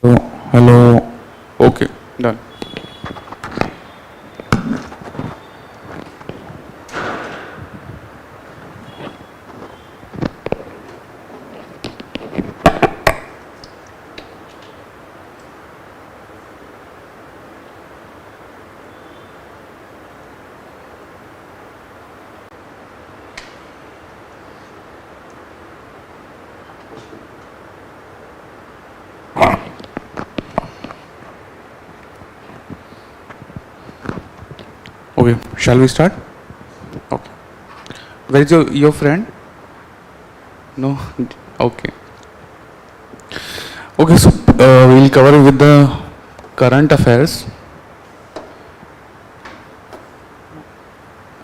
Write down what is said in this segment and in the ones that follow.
Oh, hello. Okay, done. Okay, shall we start? Okay. Where is your friend? No? Okay. Okay, so we'll cover with the current affairs.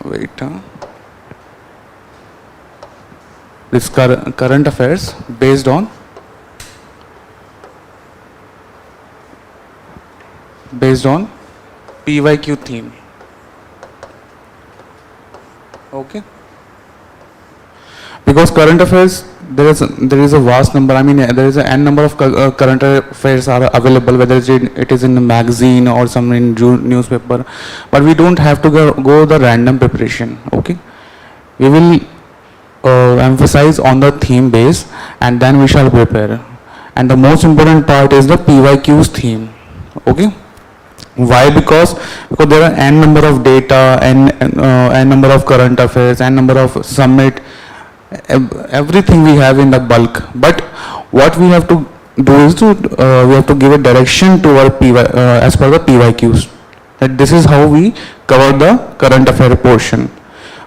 Wait. This current affairs based on PYQ theme. Okay. Because current affairs, there is a vast number. I mean, there is an n number of current affairs are available, whether it is in a magazine or some in newspaper. But we don't have to go the random preparation. Okay, we will emphasize on the theme base, and then we shall prepare. And the most important part is the PYQ's theme. Okay. Why? Because there are n number of data, n number of current affairs, n number of summit, everything we have in the bulk. But what we have to do is we have to give a direction to our as per the PYQs. That this is how we cover the current affair portion.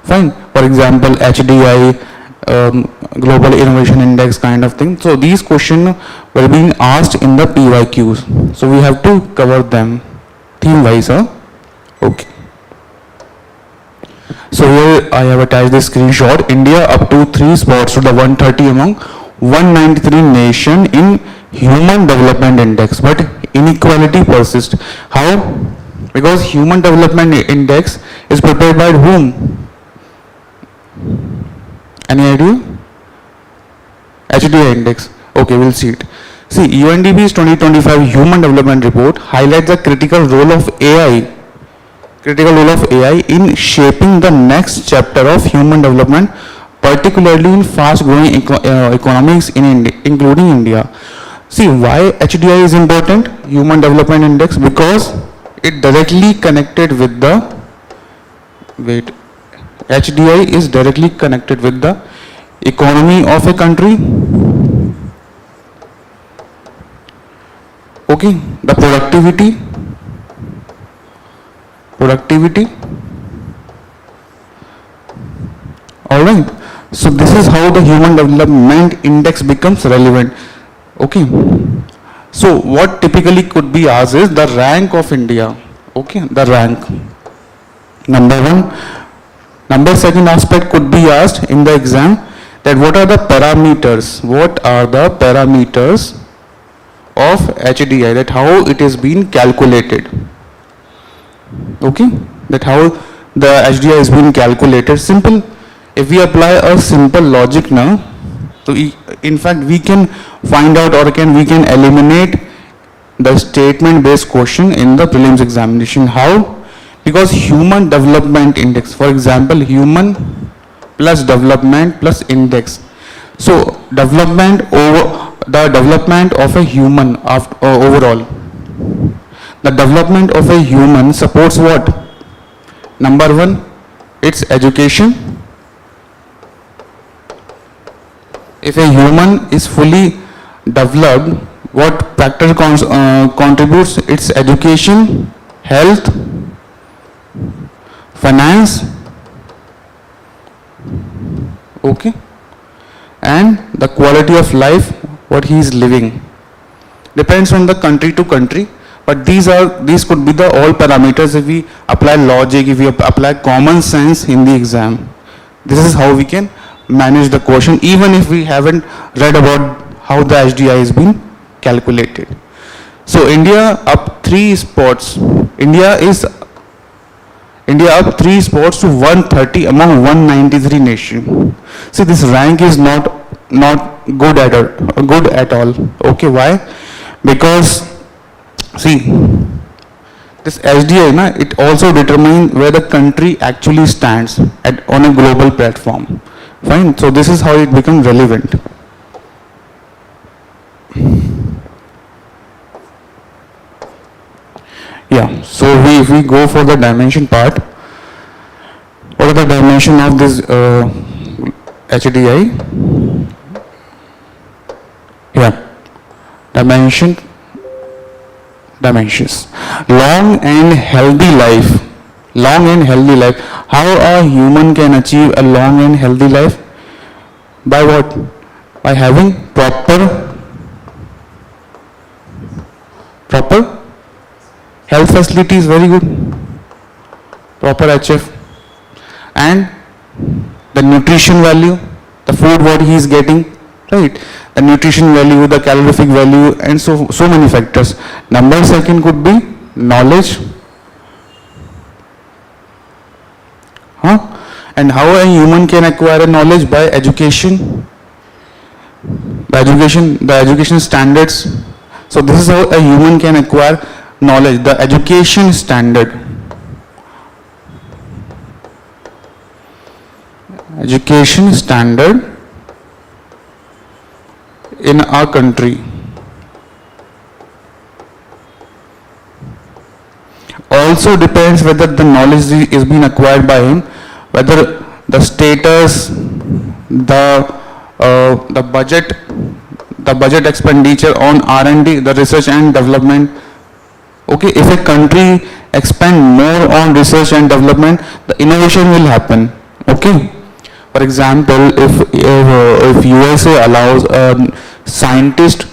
Fine. For example, HDI, Global Innovation Index kind of thing. So these questions were being asked in the PYQs. So we have to cover them theme wise. Okay. So here I have attached the screenshot. India up to 3 spots to the 130 among 193 nation in Human Development Index, but inequality persists. How? Because Human Development Index is prepared by whom? Any idea? HDI index. Okay, we'll see it. See, UNDP's 2025 Human Development Report highlights the critical role of AI in shaping the next chapter of human development, particularly in fast-growing economies including India. See, why HDI is important, Human Development Index? Because it directly connected with the, HDI is directly connected with the economy of a country. Okay, the productivity. Alright, so this is how the Human Development Index becomes relevant. Okay, so what typically could be asked is the rank of India. Okay, the rank. Number one. Number second aspect could be asked in the exam, that what are the parameters? What are the parameters of HDI, that how it is being calculated? Okay, that how the HDI is being calculated. Simple. If we apply a simple logic now, so in fact we can find out, or we can eliminate the statement based question in the prelims examination. How? Because Human Development Index, for example, human plus development plus index. So development over the development of a human overall. The development of a human supports what? Number one, its education. If a human is fully developed, what factor contributes? Its education, health, finance, okay, and the quality of life what he is living. Depends on the country to country, but these could be the all parameters if we apply logic, if we apply common sense in the exam. This is how we can manage the question, even if we haven't read about how the HDI is being calculated. So India up 3 spots. India up 3 spots to 130 among 193 nation. See, this rank is not good at all. Okay, why? Because see, this HDI, it also determines where the country actually stands on a global platform. Fine. So this is how it becomes relevant. Yeah. So if we go for the dimension part, what are the dimension of this HDI? Yeah. Dimensions. Long and healthy life. How a human can achieve a long and healthy life? By what? By having proper health facilities, very good. Proper HF. And the nutrition value, the food what he is getting, right? The nutrition value, the calorific value, and so many factors. Number second could be knowledge. And how a human can acquire a knowledge? By education. The education standards. So this is how a human can acquire knowledge, the education standard. Education standard in our country. Also depends whether the knowledge is being acquired by him, whether the status, the budget expenditure on R&D, the research and development. Okay, if a country expend more on research and development, the innovation will happen. Okay. For example, if USA allows a scientist,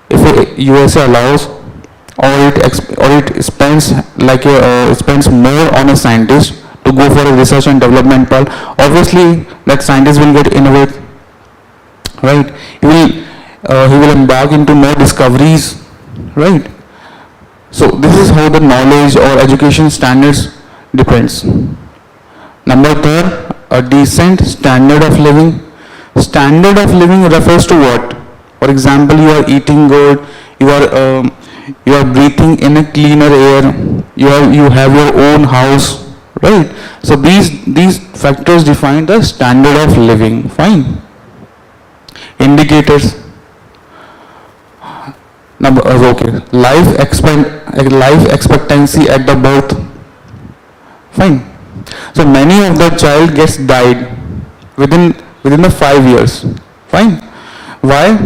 if USA allows, or it spends spends more on a scientist to go for a research and development part, obviously that scientist will get innovate, right? He will embark into more discoveries, right? So this is how the knowledge or education standards depends. Number third, a decent standard of living. Standard of living refers to what? For example, you are eating good, you are breathing in a cleaner air, you have your own house, right? So these factors define the standard of living. Fine. Indicators. Number okay. Life expectancy at the birth. Fine. So many of the child gets died within the 5 years. Fine. Why?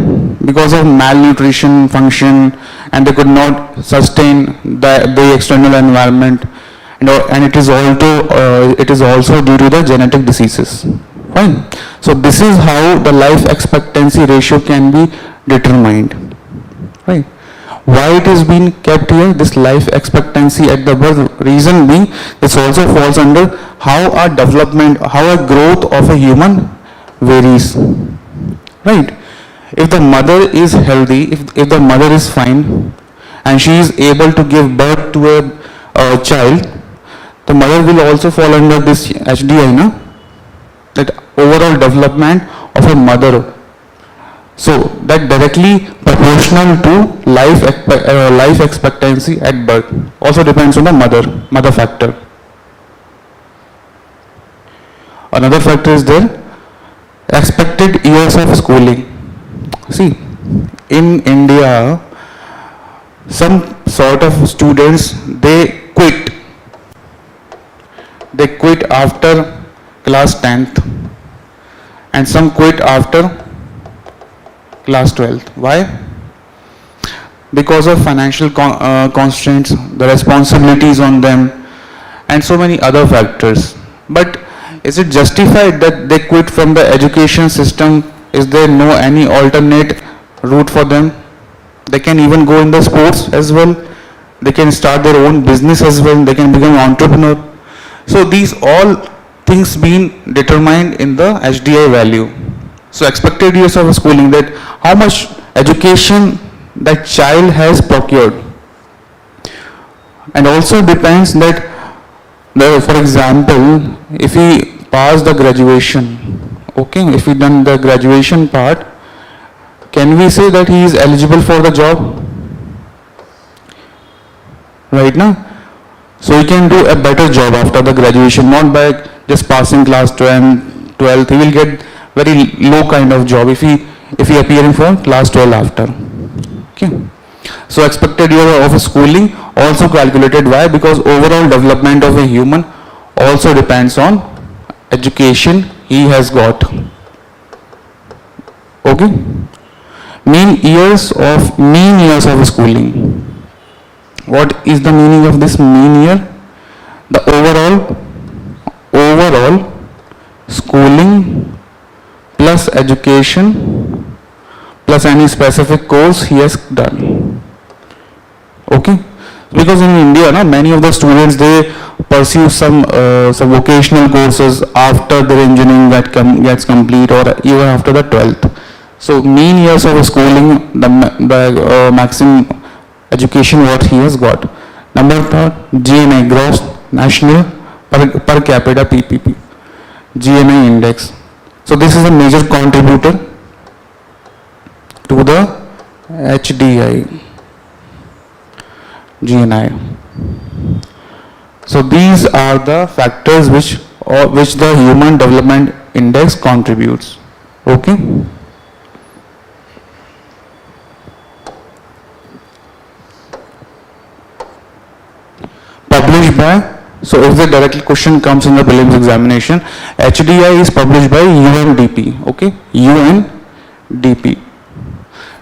Because of malnutrition, function, and they could not sustain the external environment, and it is also due to the genetic diseases. Fine. So this is how the life expectancy ratio can be determined. Right. Why it is being kept here, this life expectancy at the birth? Reason being, this also falls under how a growth of a human varies. Right. If the mother is healthy, if the mother is fine, and she is able to give birth to a child, the mother will also fall under this HDI, that overall development of a mother. So that directly proportional to life expectancy at birth. Also depends on the mother factor. Another factor is there, expected years of schooling. See, in India, some sort of students, they quit after class 10th, and some quit after class 12th. Why? Because of financial constraints, the responsibilities on them, and so many other factors. But is it justified that they quit from the education system? Is there no any alternate route for them? They can even go in the sports as well. They can start their own business as well. They can become an entrepreneur. So these all things being determined in the HDI value. So expected years of schooling, that how much education that child has procured. And also depends that, for example, if he passed the graduation, okay, if he done the graduation part, can we say that he is eligible for the job? Right now? So he can do a better job after the graduation, not by just passing class 12th. He will get very low kind of job if he appearing for class 12 after. Okay. So expected year of schooling also calculated. Why? Because overall development of a human also depends on education he has got. Okay. Mean years of schooling. What is the meaning of this mean year? The overall schooling plus education plus any specific course he has done. Okay. Because in India, many of the students, they pursue some vocational courses after their engineering gets complete, or even after the 12th. So mean years of schooling, the maximum education what he has got. Number third, GNI, gross national per capita PPP, GNI index. So this is a major contributor to the HDI, GNI. So these are the factors which the Human Development Index contributes. Okay. Published by, so if the direct question comes in the prelims examination, HDI is published by UNDP. Okay, UNDP.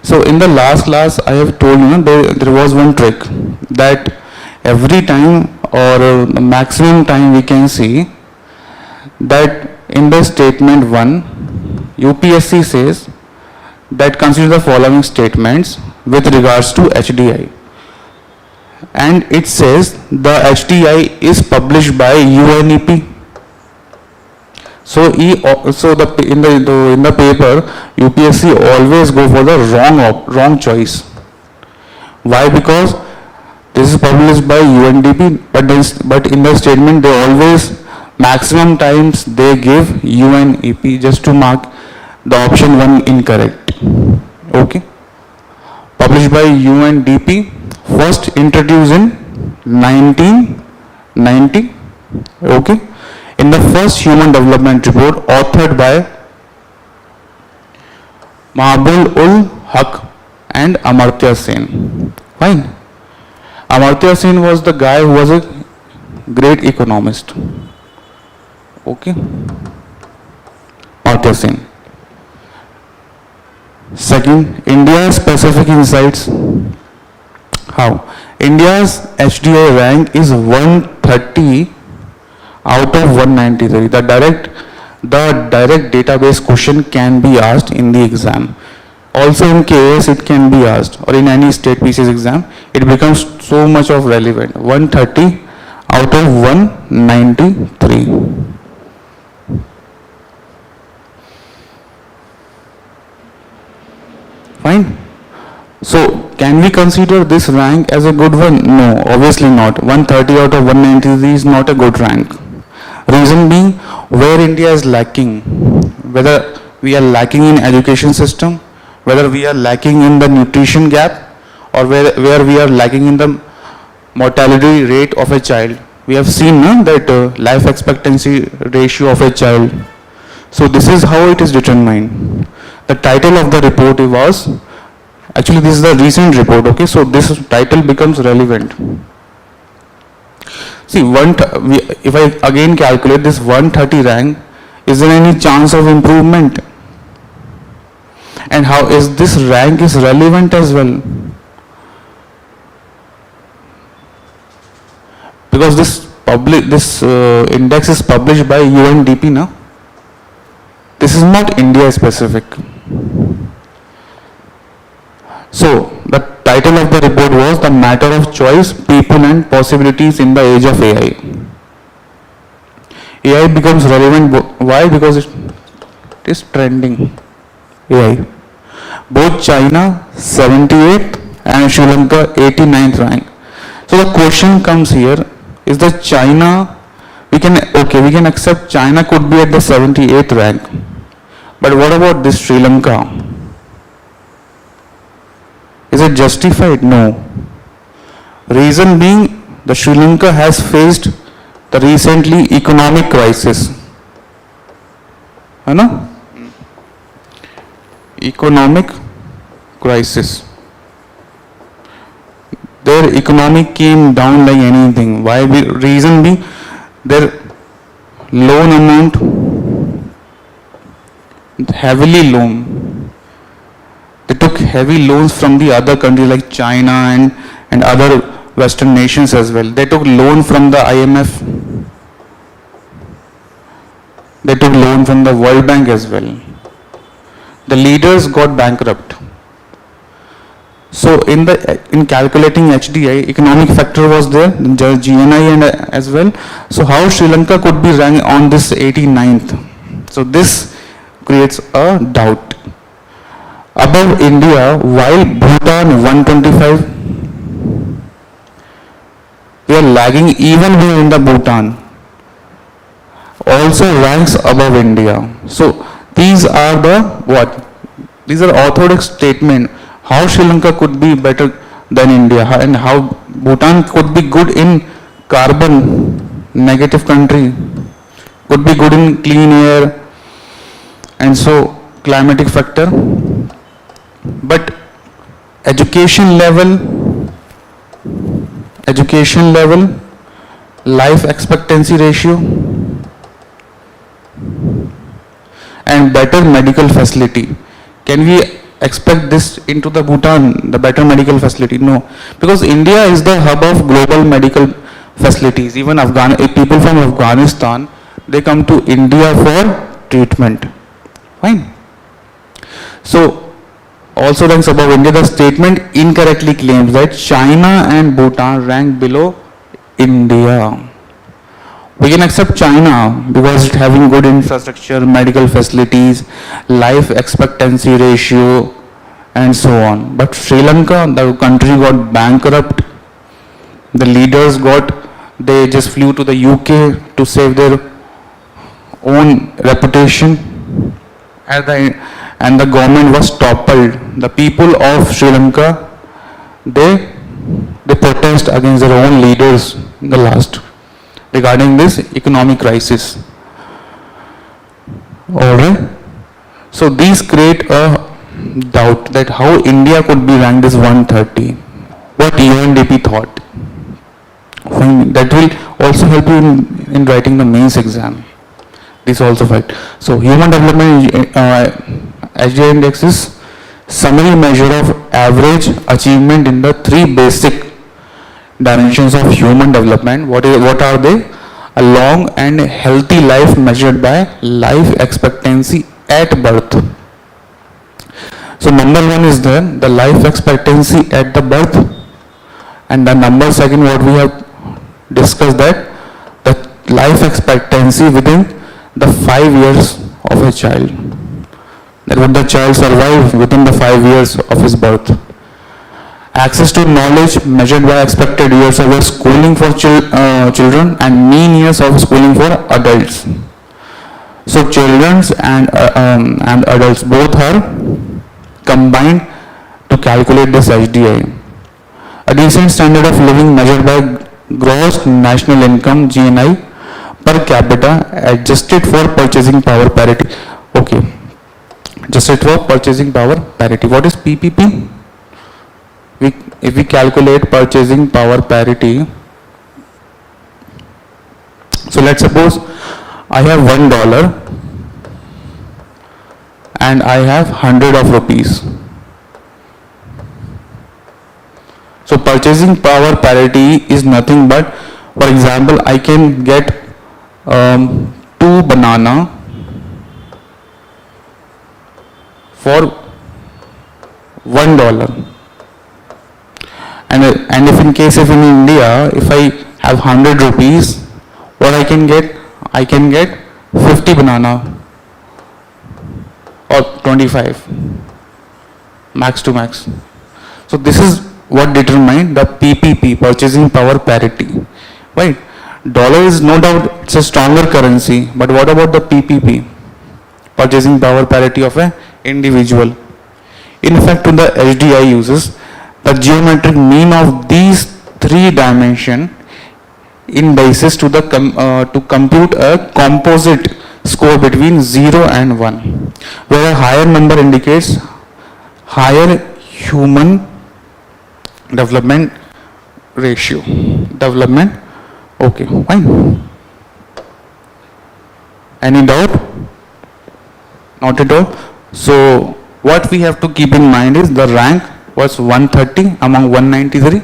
So in the last class I have told you there was one trick that every time or maximum time we can see that in the statement 1 UPSC says that consider the following statements with regards to HDI, and it says the HDI is published by UNEP. So in the paper UPSC always go for the wrong choice. Why? Because this is published by UNDP, but in the statement they always maximum times they give UNEP just to mark the option 1 incorrect. Okay. Published by UNDP, first introduced in 1990. Okay. In the first Human Development Report authored by Mahbub-ul-Haq and Amartya Sen. Fine. Amartya Sen was the guy who was a great economist. Okay. Amartya Sen. Second, India's specific insights. How? India's HDI rank is 130 out of 193. The direct database question can be asked in the exam. Also in KS it can be asked, or in any state PCS exam, it becomes so much of relevant. 130 out of 193. Fine. So can we consider this rank as a good one? No, obviously not. 130 out of 193 is not a good rank. Reason being, where India is lacking, whether we are lacking in education system, whether we are lacking in the nutrition gap, or where we are lacking in the mortality rate of a child. We have seen that life expectancy ratio of a child. So this is how it is determined. The title of the report was, actually this is the recent report, okay, so this title becomes relevant. See, if I again calculate this 130 rank, is there any chance of improvement? And how is this rank is relevant as well? Because this index is published by UNDP now. This is not India specific. So the title of the report was The Matter of Choice, People and Possibilities in the Age of AI. AI becomes relevant. Why? Because it is trending. AI. Both China 78th and Sri Lanka 89th rank. So the question comes here, is that China, we can accept China could be at the 78th rank. But what about this Sri Lanka? Is it justified? No. Reason being, the Sri Lanka has faced the recently economic crisis. है ना? Economic crisis. Their economy came down like anything. Why? Reason being, their loan amount heavily loan. They took heavy loans from the other countries like China and other Western nations as well. They took loan from the IMF. They took loan from the World Bank as well. The leaders got bankrupt. So in calculating HDI, economic factor was there, GNI and as well. So how Sri Lanka could be ranked on this 89th? So this creates a doubt. Above India, while Bhutan 125, we are lagging even behind the Bhutan. Also ranks above India. So these are the what? These are orthodox statements. How Sri Lanka could be better than India and how Bhutan could be good in carbon negative country, could be good in clean air and so climatic factor. But education level, life expectancy ratio and better medical facility. Can we expect this into the Bhutan, the better medical facility? No, because India is the hub of global medical facilities. Even people from Afghanistan, they come to India for treatment. Fine. So also ranks above India. The statement incorrectly claims that China and Bhutan rank below India. We can accept China because it's having good infrastructure, medical facilities, life expectancy ratio, and so on. But Sri Lanka, the country got bankrupt. The leaders they just flew to the UK to save their own reputation. And the government was toppled. The people of Sri Lanka, they protest against their own leaders in the last regarding this economic crisis. Alright. So these create a doubt that how India could be ranked as 130. What UNDP thought. That will also help you in writing the mains exam. This also fact. So human development HDI index is summary measure of average achievement in the three basic dimensions of human development. What are they? A long and healthy life measured by life expectancy at birth. So number one is there, the life expectancy at the birth, and the number second what we have discussed, that the life expectancy within the 5 years of a child. That would the child survive within the 5 years of his birth. Access to knowledge measured by expected years of schooling for children and mean years of schooling for adults. So children and adults both are combined to calculate this HDI. A decent standard of living measured by gross national income GNI per capita adjusted for purchasing power parity. Okay, adjusted for purchasing power parity. What is PPP? If we calculate purchasing power parity, so let's suppose I have $1 and I have 100 of rupees. So purchasing power parity is nothing but, for example, I can get 2 banana for $1. And if in case if in India, if I have 100 rupees, what I can get? I can get 50 banana or 25, max to max. So this is what determine the PPP, purchasing power parity, right? Dollar is no doubt, it's a stronger currency, but what about the PPP, purchasing power parity of an individual? In fact, to the HDI uses, the geometric mean of these three dimension indices to compute a composite score between 0 and 1, where a higher number indicates higher human development ratio. Development, okay, fine. Any doubt? Not at all. So what we have to keep in mind is the rank was 130 among 193,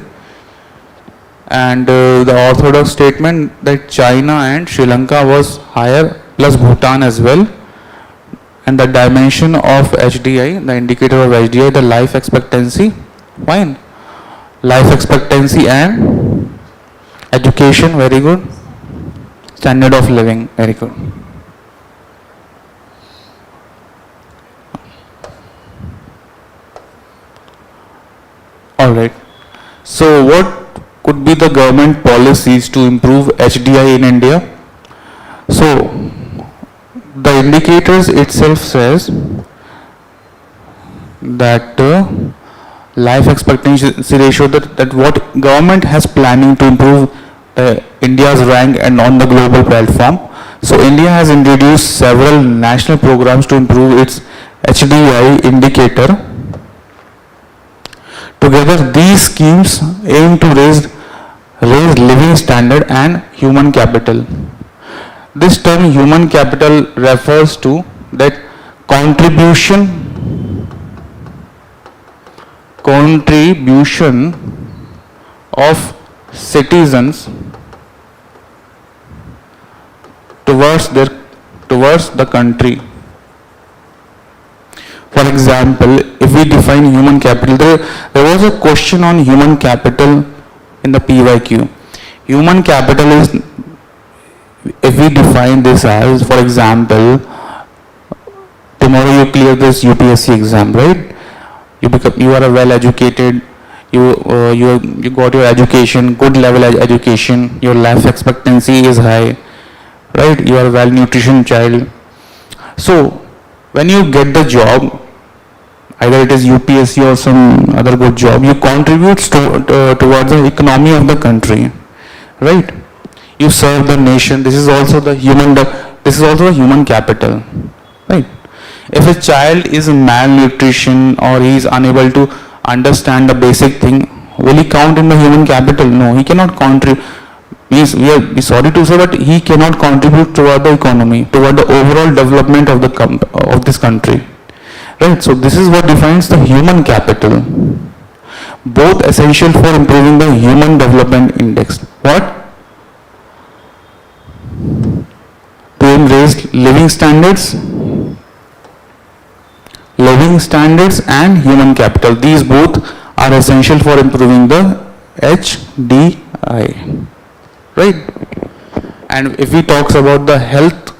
and the orthodox statement that China and Sri Lanka was higher, plus Bhutan as well, and the dimension of HDI, the indicator of HDI, the life expectancy, fine, life expectancy and education, very good, standard of living, very good. All right. So what could be the government policies to improve HDI in India? So the indicators itself says that life expectancy ratio, that what government has planning to improve India's rank and on the global platform. So India has introduced several national programs to improve its HDI indicator. Together, these schemes aim to raise living standard and human capital. This term human capital refers to that contribution of citizens towards the country. For example, if we define human capital, there was a question on human capital in the PYQ. Human capital is, if we define this as, for example, tomorrow you clear this UPSC exam, right? You are a well-educated, you got your education, good level education, your life expectancy is high, right? You are a well-nutritioned child. So when you get the job, either it is UPSC or some other good job, you contribute towards the economy of the country, right? You serve the nation. This is also the human capital, right? If a child is malnutrition or he is unable to understand the basic thing, will he count in the human capital? No, he cannot contribute. We are sorry to say, but he cannot contribute toward the economy, toward the overall development of this country, right? So this is what defines the human capital, both essential for improving the human development index. What? To raise living standards and human capital. These both are essential for improving the HDI. Right? And if we talk about the health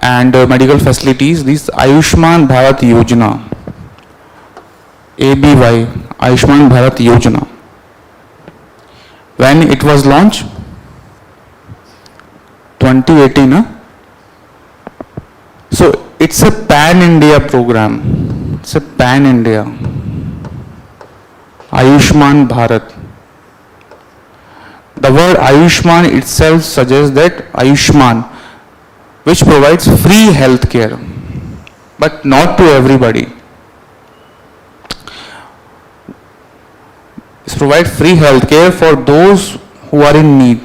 and medical facilities, this Ayushman Bharat Yojana, ABY, Ayushman Bharat Yojana, when it was launched? 2018, huh? So it's a pan-India program. It's a pan-India. Ayushman Bharat. The word Ayushman itself suggests that Ayushman, which provides free health care, but not to everybody. It provides free health care for those who are in need.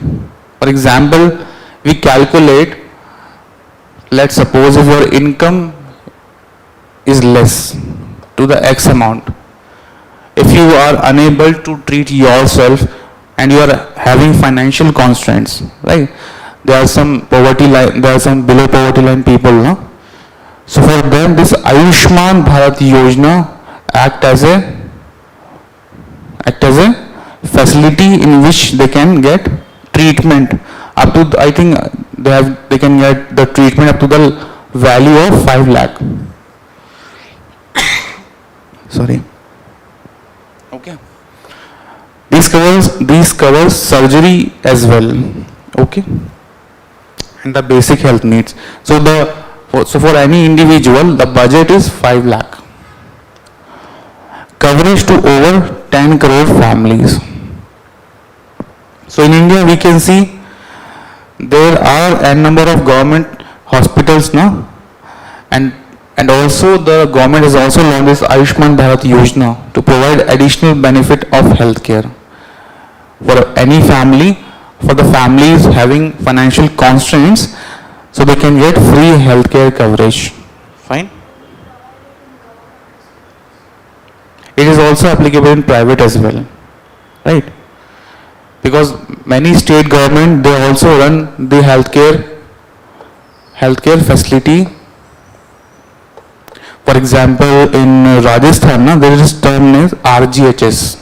For example, we calculate, let's suppose if your income is less to the X amount. If you are unable to treat yourself and you are having financial constraints, right? There are some poverty line, there are some below poverty line people, no? So for them, this Ayushman Bharat Yojana act as a facility in which they can get treatment up to, I think they can get the treatment up to the value of 5 lakh. Sorry. Okay. These covers surgery as well. Okay. And the basic health needs. So for any individual, the budget is 5 lakh. coverage to over 10 crore families. So in India we can see there are a number of government hospitals now, and also the government has also launched this Ayushman Bharat Yojana to provide additional benefit of healthcare for any family, for the families having financial constraints, so they can get free healthcare coverage. Fine. It is also applicable in private as well, right? Because many state government, they also run the healthcare facility. For example, in Rajasthan, there is a term is RGHS.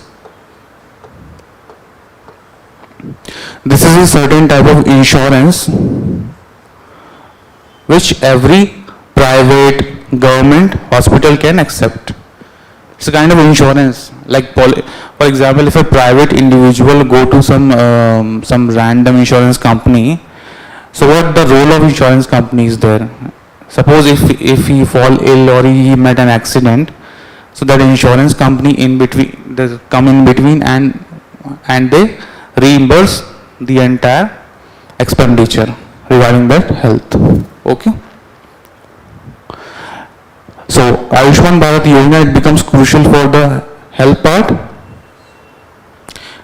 This is a certain type of insurance which every private government hospital can accept. It's a kind of insurance, like for example, if a private individual go to some random insurance company, so what the role of insurance company is there? Suppose if he fall ill or he met an accident, so that insurance company in between, they come in between and they reimburse the entire expenditure regarding that health. Okay. So Ayushman Bharat Yojana, it becomes crucial for the health part.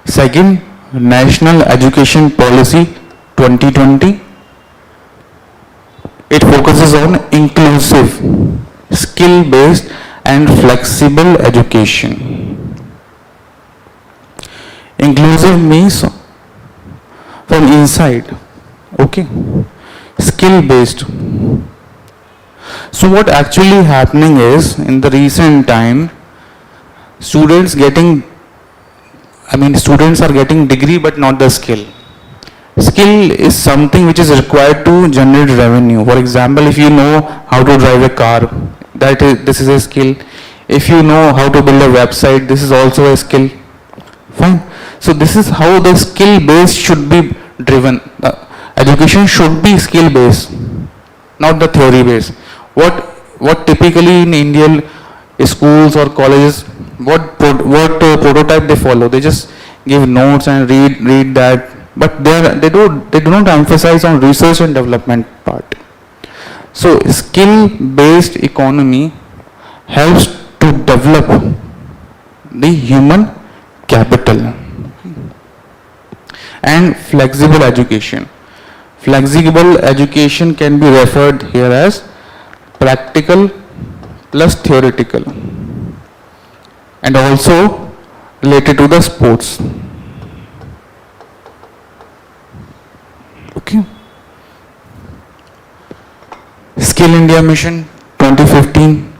Second, National Education Policy 2020. It focuses on inclusive, skill-based and flexible education. Inclusive means from inside, okay. Skill-based. So what actually happening is, in the recent time, students are getting degree but not the skill. Skill is something which is required to generate revenue. For example, if you know how to drive a car, this is a skill. If you know how to build a website, this is also a skill. Fine. So this is how the skill base should be driven. Education should be skill based, not the theory based. What typically in Indian schools or colleges, what prototype they follow? They just give notes and read that. But they do not emphasize on research and development part. So skill-based economy helps to develop the human capital. And flexible education. Flexible education can be referred here as practical plus theoretical, and also related to the sports. Okay. Skill India Mission 2015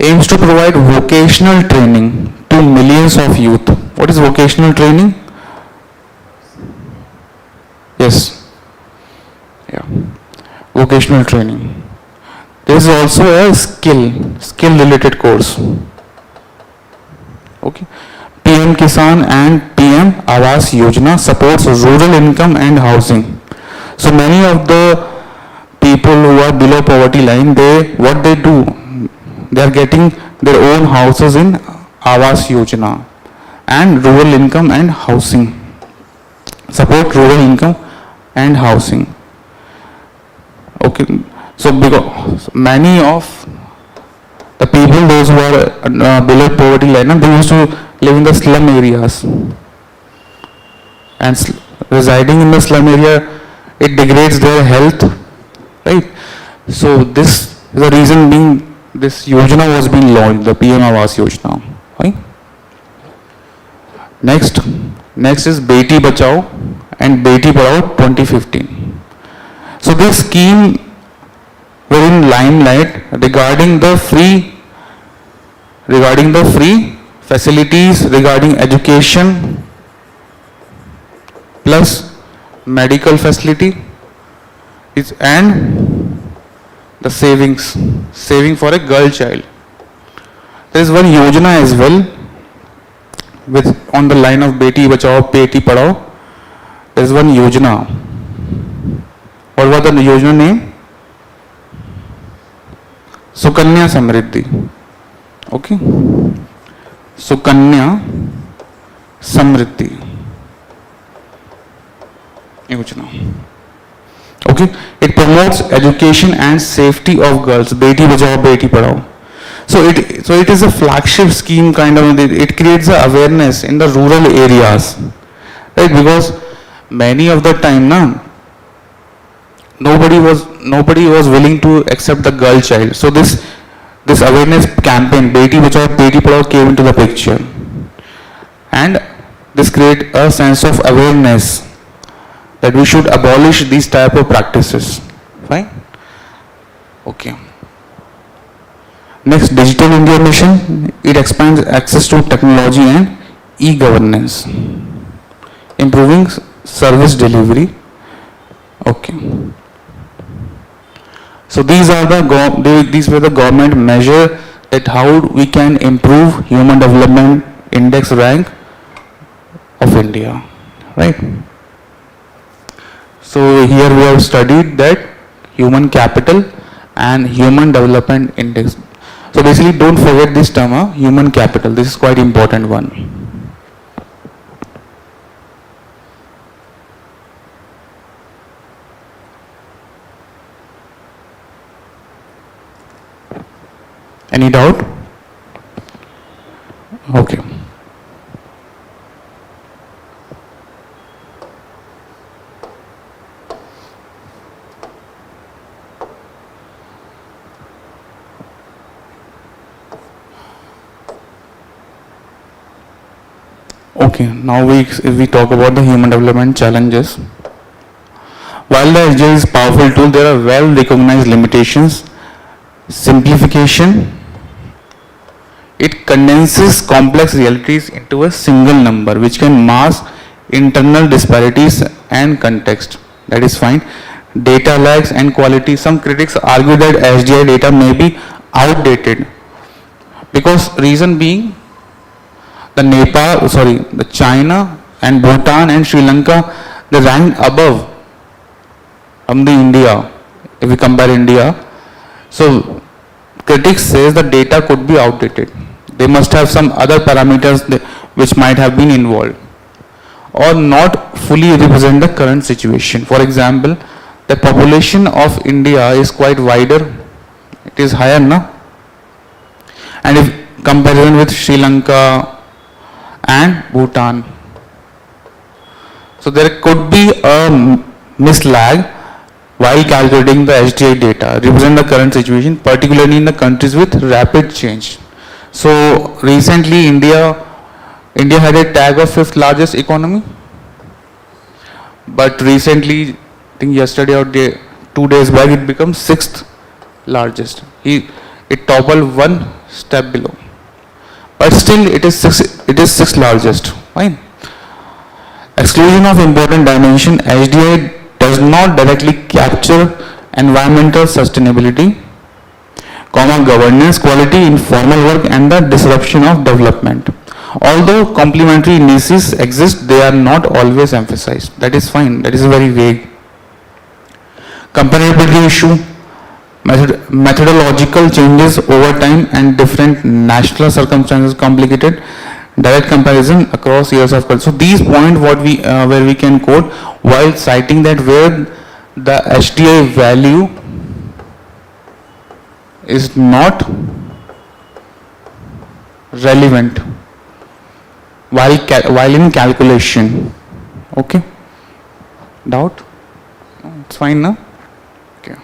aims to provide vocational training to millions of youth. What is vocational training? Yes. Yeah. Vocational training. There is also a skill related course. Okay. PM Kisan and PM Awas Yojana supports rural income and housing. So many of the people who are below poverty line, they are getting their own houses in Awas Yojana, and rural income and housing. Support rural income and housing. Okay. So because many of the people, those who are below poverty line, they used to live in the slum areas, and residing in the slum area, it degrades their health, right? So this is the reason being this Yojana was being launched, the PM Awas Yojana, right? Next is Beti Bachao and Beti Padhao 2015. So this scheme were in limelight regarding the free facilities regarding education plus medical facility and the saving for a girl child. There is one Yojana as well on the line of Beti Bachao, Beti Padhao. There is one Yojana. What was the Yojana name? Sukanya Samriddhi. Okay. Sukanya Samriddhi. ये कुछ ना. Okay, it promotes education and safety of girls. Beti Bachao, Beti Padhao. So it is a flagship scheme kind of. It creates a awareness in the rural areas, right? Because many of the time, nobody was willing to accept the girl child. So this awareness campaign, Beti Bachao, Beti Padhao, came into the picture, and this create a sense of awareness that we should abolish these type of practices. Fine? Okay. Next, Digital India Mission. It expands access to technology and e-governance, improving service delivery. Okay. So these were the government measure that how we can improve Human Development Index rank of India, right? So here we have studied that human capital and human development index. So basically don't forget this term, human capital. This is quite important one. Any doubt? Okay. Okay, now if we talk about the human development challenges. While the SDI is a powerful tool, there are well recognized limitations. Simplification. It condenses complex realities into a single number which can mask internal disparities and context. That is fine. Data lags and quality. Some critics argue that SDI data may be outdated because reason being the China and Bhutan and Sri Lanka, they rank above the India, if we compare India. So critics says the data could be outdated. They must have some other parameters which might have been involved or not fully represent the current situation. For example, the population of India is quite wider. It is higher, no? And if comparison with Sri Lanka and Bhutan, so there could be a mislag while calculating the HDI data, represent the current situation, particularly in the countries with rapid change. So recently India had a tag of 5th largest economy, but recently, I think yesterday or 2 days back, it becomes 6th largest. It toppled one step below. But still it is 6th largest. Fine. Exclusion of important dimension. HDI does not directly capture environmental sustainability, governance, quality, informal work, and the disruption of development. Although complementary indices exist, they are not always emphasized. That is fine. That is very vague. Comparability issue. Methodological changes over time and different national circumstances complicated direct comparison across years of culture. So these points where we can quote while citing that where the HDI value is not relevant while in calculation. Okay? Doubt? It's fine now? Okay.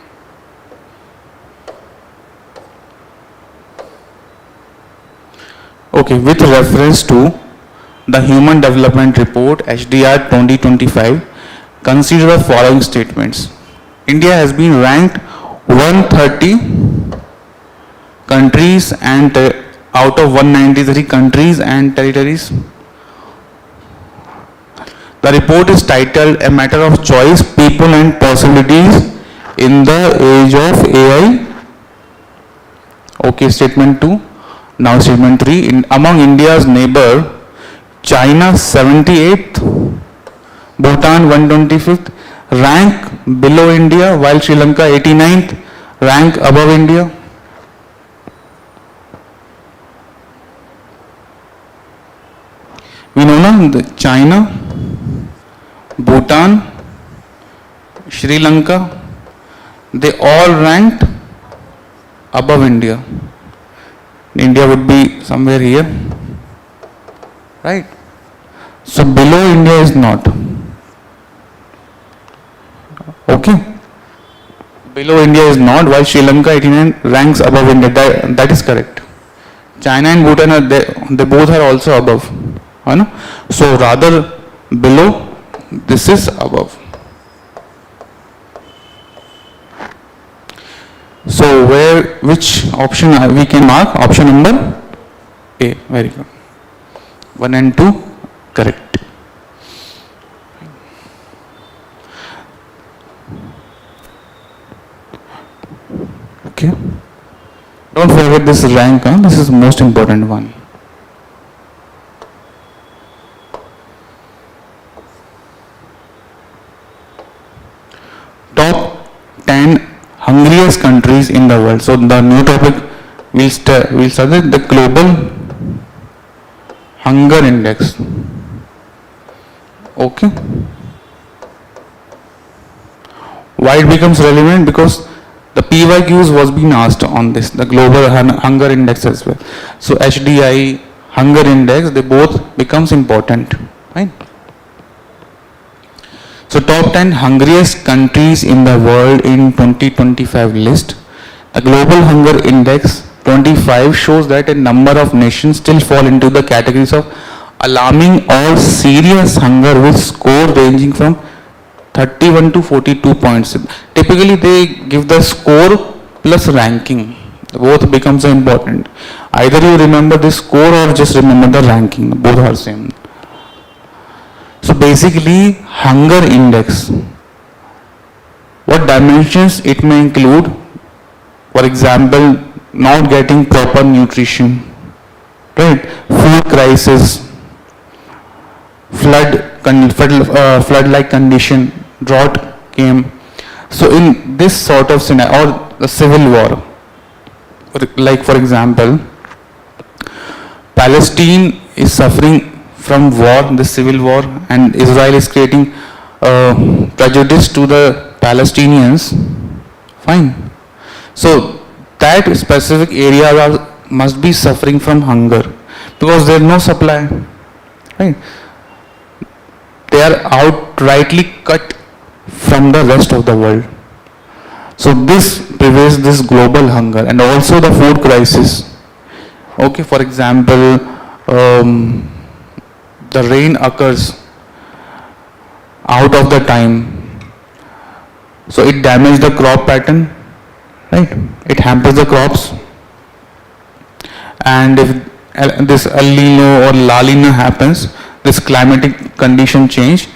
Okay, with reference to the Human Development Report HDR 2025, consider the following statements. India has been ranked 130 countries and out of 193 countries and territories. The report is titled A Matter of Choice, People and Possibilities in the Age of AI. Okay, statement 2. Now statement 3. Among India's neighbor, China 78th, Bhutan 125th, rank below India, while Sri Lanka 89th, rank above India. We know now China, Bhutan, Sri Lanka, they all ranked above India. India would be somewhere here, right? So below India is not. Okay. Below India is not, while Sri Lanka 89 ranks above India. That is correct. China and Bhutan are they both are also above. So rather below, this is above. So which option we can mark? Option number A. Very good. 1 and 2 correct. Okay. Don't forget this rank. This is the most important one. Top 10 hungriest countries in the world. So the new topic we'll start with the global hunger index. Okay. Why it becomes relevant? Because the PYQs was being asked on this, the global hunger index as well. So HDI, hunger index, they both becomes important, right? So top 10 hungriest countries in the world in 2025 list. The global hunger index 25 shows that a number of nations still fall into the categories of alarming or serious hunger with score ranging from 31 to 42 points. Typically they give the score plus ranking. Both becomes important. Either you remember the score or just remember the ranking. Both are same. So basically hunger index. What dimensions it may include? For example, not getting proper nutrition, right? Food crisis, flood-like condition, drought came. So in this sort of scenario, or the civil war, like for example, Palestine is suffering from war, the civil war, and Israel is creating prejudice to the Palestinians. Fine. So that specific area must be suffering from hunger because there is no supply, right? They are outrightly cut from the rest of the world. So this prevails this global hunger and also the food crisis. Okay, for example, the rain occurs out of the time. So it damages the crop pattern, right? It hampers the crops. And if this El Nino or La Nina happens, this climatic condition change,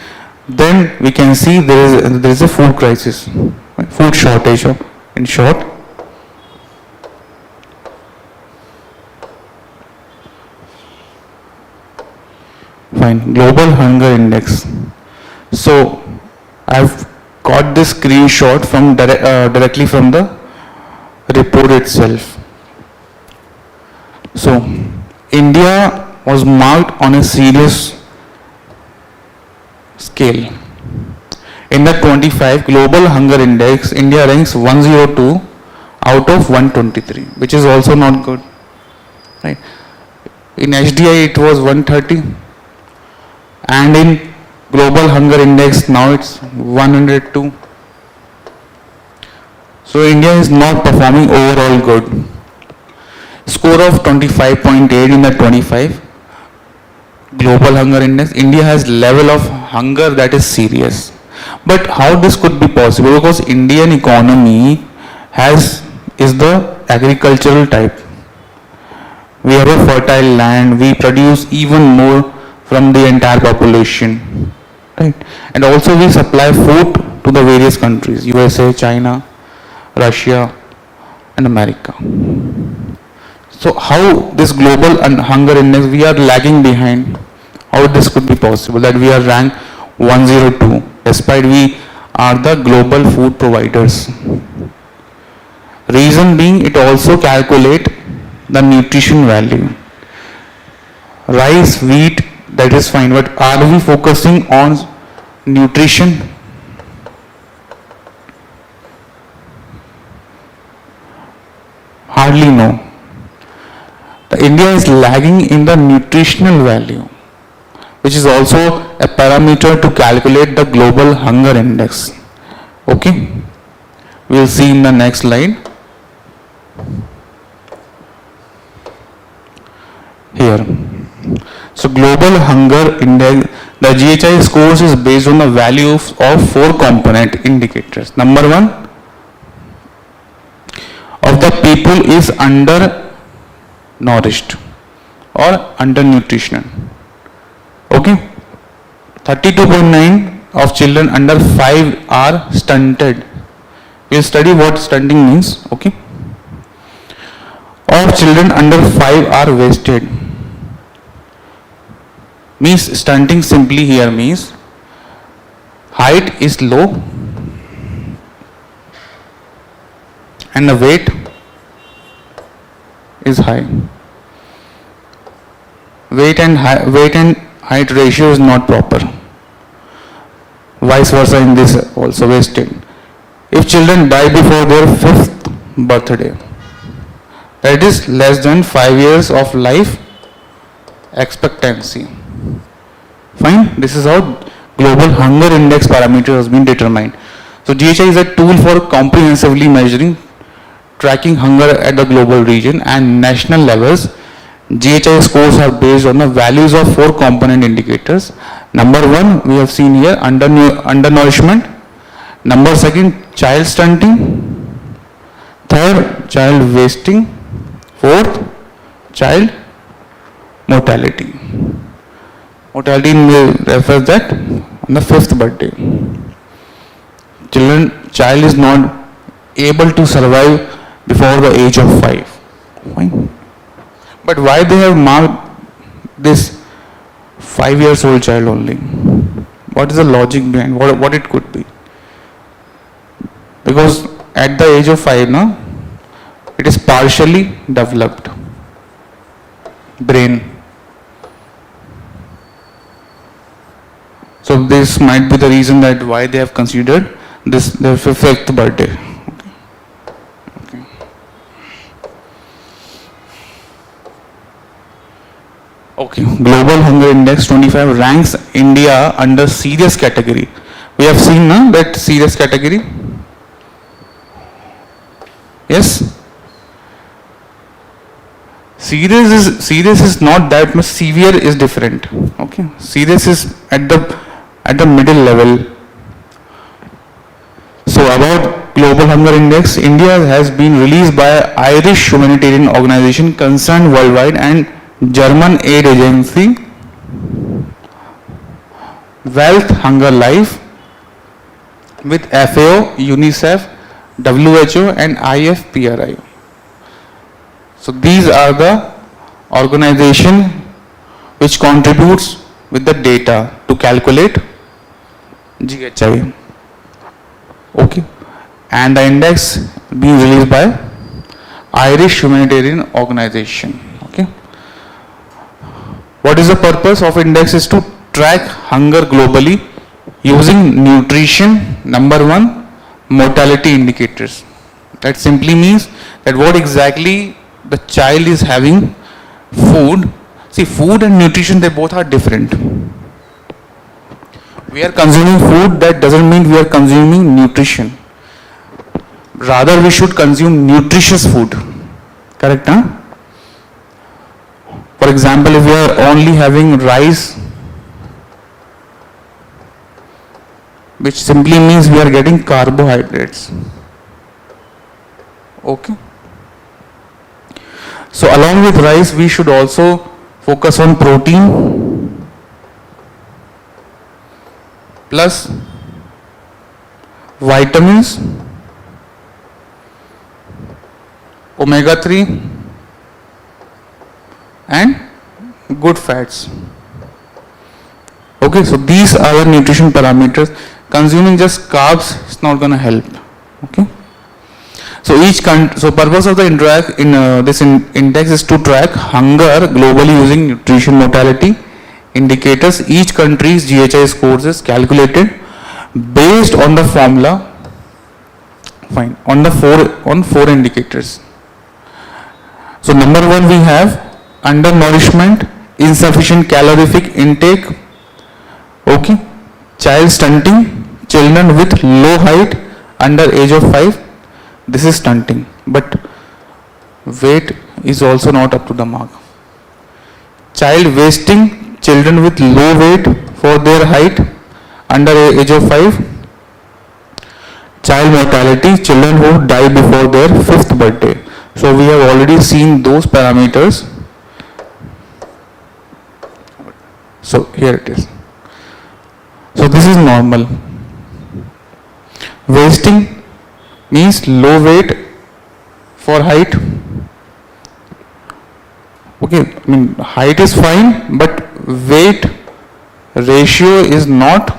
then we can see there is a food crisis, food shortage in short. Fine, global hunger index. So I've got this screenshot from directly from the report itself. So India was marked on a serious scale. In the 25 global hunger index, India ranks 102 out of 123, which is also not good, right? In HDI it was 130, and in global hunger index now it's 102. So India is not performing overall good. Score of 25.8 in the 25 global hunger index. India has level of hunger that is serious. But how this could be possible? Because Indian economy is the agricultural type. We have a fertile land. We produce even more from the entire population, right? And also we supply food to the various countries: USA, China, Russia, and America. So how this global hunger index, we are lagging behind? How this could be possible that we are ranked 102 despite we are the global food providers? Reason being, it also calculate the nutrition value. Rice, wheat, that is fine, but are we focusing on nutrition? Hardly no. India is lagging in the nutritional value, which is also a parameter to calculate the global hunger index. Okay, we'll see in the next slide. Here, so global hunger index, the GHI scores is based on the value of 4 component indicators. Number 1, of the people is undernourished or undernutrition. Okay, 32.9 of children under 5 are stunted. We'll study what stunting means. Okay, of children under 5 are wasted. Means stunting simply here means height is low and the weight is high. Weight and height ratio is not proper. Vice versa in this also wasted. If children die before their 5th birthday, that is less than 5 years of life expectancy. Fine, this is how global hunger index parameter has been determined. So GHI is a tool for comprehensively measuring, tracking hunger at the global region and national levels. GHI scores are based on the values of 4 component indicators. Number 1 we have seen here, undernourishment. Number 2, child stunting. 3rd, child wasting. 4th, child mortality. Mortality refers that on the 5th birthday. Child is not able to survive before the age of 5. Fine. But why they have marked this 5 years old child only? What is the logic behind what it could be? Because at the age of 5 now, it is partially developed brain. So this might be the reason that why they have considered this their 5th birthday. Okay. Okay. Global Hunger Index 25 ranks India under serious category. We have seen now that serious category. Yes. Serious is not that much. Severe is different. Okay. Serious is at the middle level. So about Global Hunger Index, India has been released by Irish humanitarian organization concerned worldwide and German aid agency Wealth Hunger Life with FAO, UNICEF, WHO and IFPRI. So these are the organization which contributes with the data to calculate GHI. Okay, and the index being released by Irish humanitarian organization. Okay, what is the purpose of index is to track hunger globally using nutrition, number 1, mortality indicators. That simply means that what exactly the child is having food. See, food and nutrition, they both are different. We are consuming food, that doesn't mean we are consuming nutrition. Rather, we should consume nutritious food. Correct, huh? For example, if we are only having rice, which simply means we are getting carbohydrates. Okay. So along with rice, we should also focus on protein plus vitamins, omega-3 and good fats. Okay, so these are the nutrition parameters. Consuming just carbs is not going to help. Okay. So purpose of the index is to track hunger globally using nutrition, mortality, indicators. Each country's GHI scores is calculated based on the formula, fine, on the four indicators. So number one we have undernourishment, insufficient calorific intake, okay, child stunting, children with low height under age of 5, this is stunting, but weight is also not up to the mark. Child wasting, children with low weight for their height under age of 5. Child mortality, children who die before their 5th birthday. So we have already seen those parameters. So here it is. So this is normal. Wasting means low weight for height. Okay, I mean height is fine, but weight ratio is not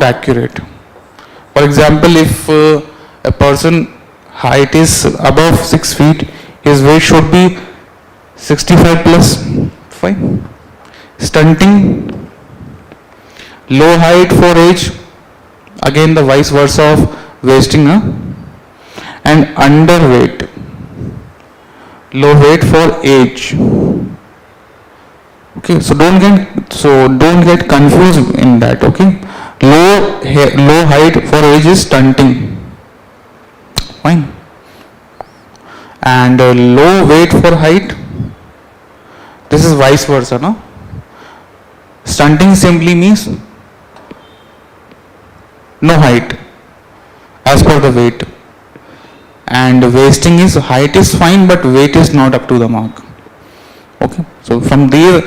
accurate. For example, if a person height is above 6 feet, his weight should be 65 plus, fine. Stunting, low height for age, again the vice versa of wasting, and underweight, low weight for age. Okay, so don't get confused in that. Okay, low height for age is stunting, fine, and low weight for height, this is vice versa, no? Stunting simply means no height as per the weight, and wasting is height is fine but weight is not up to the mark. Okay, so from there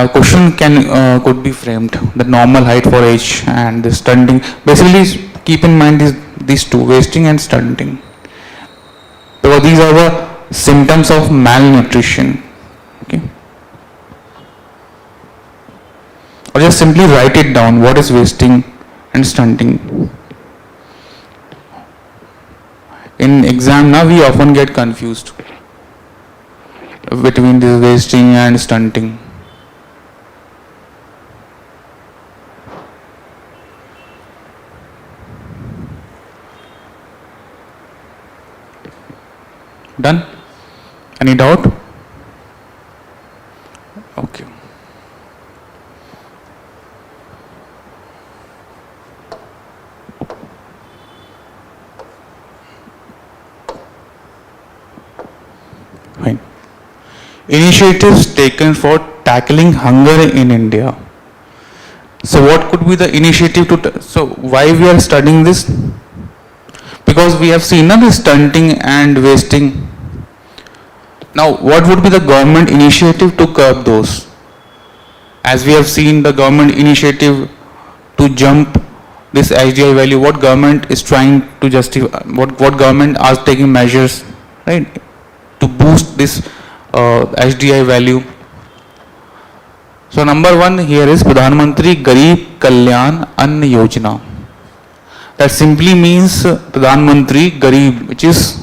question could be framed, the normal height for age and the stunting. Basically keep in mind these two, wasting and stunting, because these are the symptoms of malnutrition. Okay, or just simply write it down, what is wasting and stunting. In exam now we often get confused between this wasting and stunting. Done? Any doubt? Okay. Fine. Initiatives taken for tackling hunger in India. So what could be the initiative so why we are studying this? Because we have seen the stunting and wasting. Now what would be the government initiative to curb those? As we have seen the government initiative to jump this HDI value, what government is trying to justify, what government are taking measures, right, to boost this HDI value. So number one here is Pradhan Mantri Garib Kalyan Anna Yojana. That simply means Pradhan Mantri Garib, which is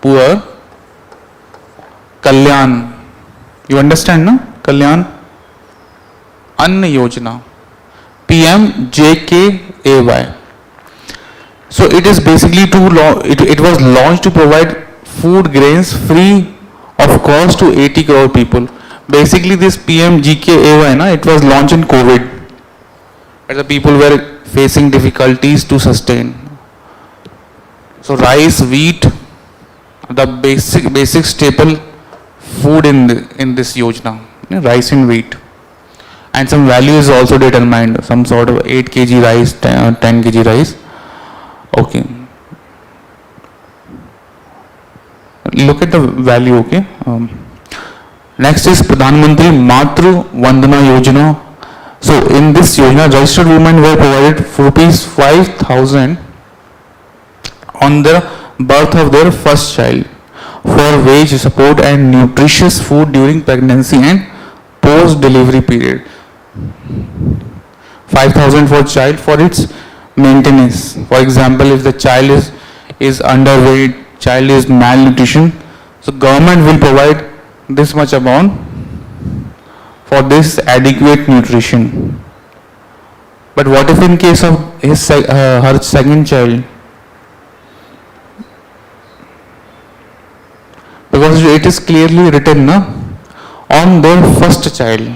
poor, Kalyan. You understand, no? Kalyan Anna Yojana. PMJKAY. So it is basically it was launched to provide food grains free of cost to 80 crore people. Basically this PMJKAY, it was launched in COVID, where the people were facing difficulties to sustain. So rice, wheat, the basic staple food in this yojana, rice and wheat, and some value is also determined, some sort of 8 kg rice, 10 kg rice. Okay, look at the value. Okay, next is Pradhan Mantri Matru Vandana Yojana. So in this yojana, registered women were provided ₹5,000 on the birth of their first child for wage support and nutritious food during pregnancy and post-delivery period. 5,000 for child for its maintenance. For example, if the child is underweight, child is malnutrition, so government will provide this much amount for this adequate nutrition. But what if in case of her second child? Because it is clearly written on their first child.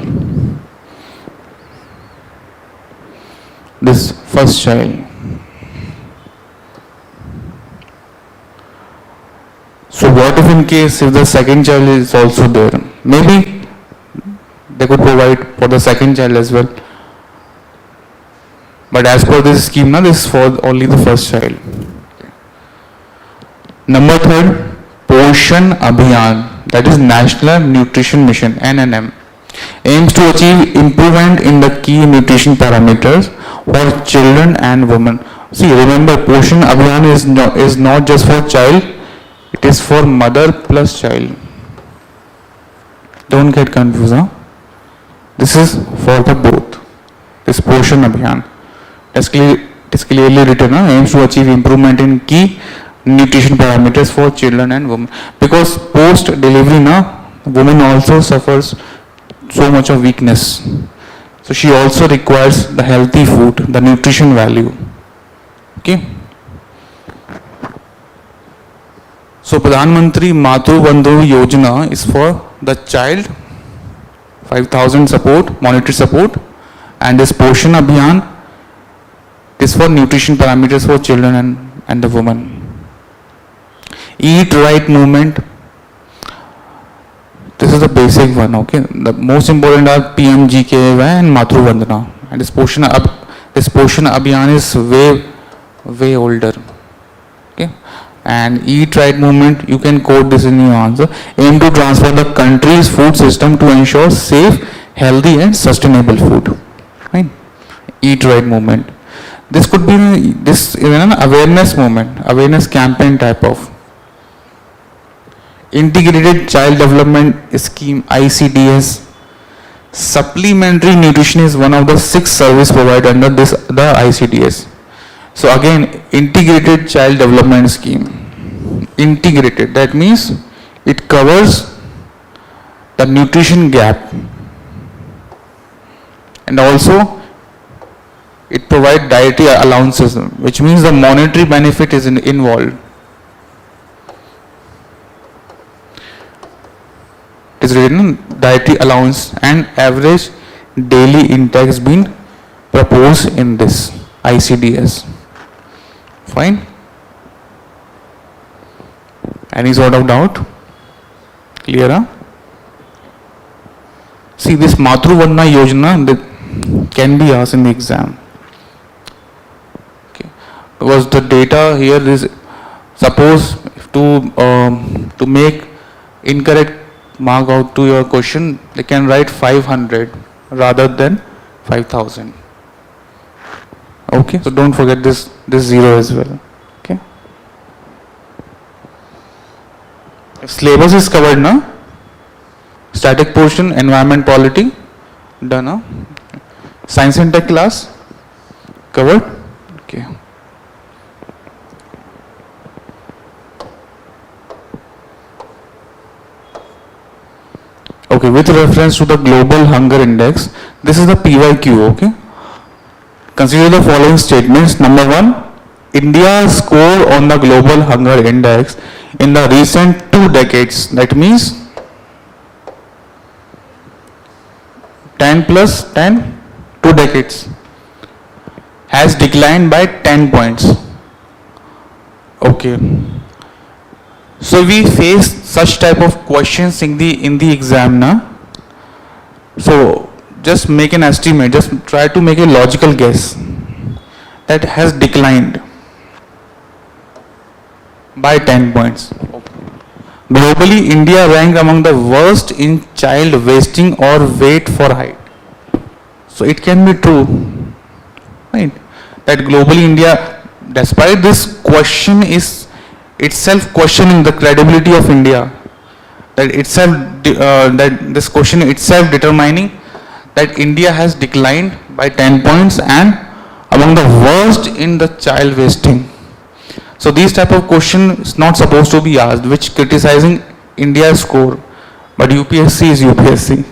This first child. So what if in case if the second child is also there? Maybe they could provide for the second child as well. But as per this scheme, this is for only the first child. Number third, Poshan Abhiyan, that is National Nutrition Mission, NNM, aims to achieve improvement in the key nutrition parameters for children and women. See, remember, Poshan Abhiyan is not just for child, it is for mother plus child. Don't get confused. This is for the both. This Poshan Abhiyan. It is clearly written, aims to achieve improvement in key nutrition parameters for children and women. Because post delivery, woman also suffers so much of weakness. So she also requires the healthy food, the nutrition value. Okay. So Pradhan Mantri Matru Bandhu Yojana is for the child, 5,000 support, monetary support, and this Poshan Abhiyan is for nutrition parameters for children and the woman. Eat Right movement. This is the basic one, okay. The most important are PMGKY and Matru Vandana. And this Poshan Abhiyan is way older. Okay. And Eat Right movement, you can quote this in your answer. Aim to transform the country's food system to ensure safe, healthy and sustainable food. Right? Eat Right movement. This could be an awareness movement, awareness campaign type of. Integrated Child Development Scheme, ICDS. Supplementary nutrition is one of the 6 services provided under the ICDS. So again, Integrated Child Development Scheme. Integrated, that means it covers the nutrition gap and also it provides dietary allowances, which means the monetary benefit is involved. It is written dietary allowance and average daily intake has been proposed in this ICDS. Fine. Any sort of doubt? Clear? See, this Matru Vandana Yojana can be asked in the exam. Okay. Because the data here is, suppose to make incorrect mark out to your question, they can write 500 rather than 5,000. Okay, so don't forget this zero as well. Okay. Syllabus is covered now. Static portion, environment polity, done. Science and tech class covered. Okay. Okay, with reference to the global hunger index, this is the PYQ, okay. Consider the following statements. Number 1, India's score on the global hunger index in the recent 2 decades, that means 10 plus 10, 2 decades, has declined by 10 points. Okay. So we face such type of questions in the exam now. So just make an estimate, just try to make a logical guess that has declined by 10 points. Globally, India ranked among the worst in child wasting or weight for height. So it can be true, right? That globally India, despite this question is itself questioning the credibility of India, that itself that this question itself determining that India has declined by 10 points and among the worst in the child wasting. So these type of question is not supposed to be asked, which criticizing India's score, But UPSC is UPSC.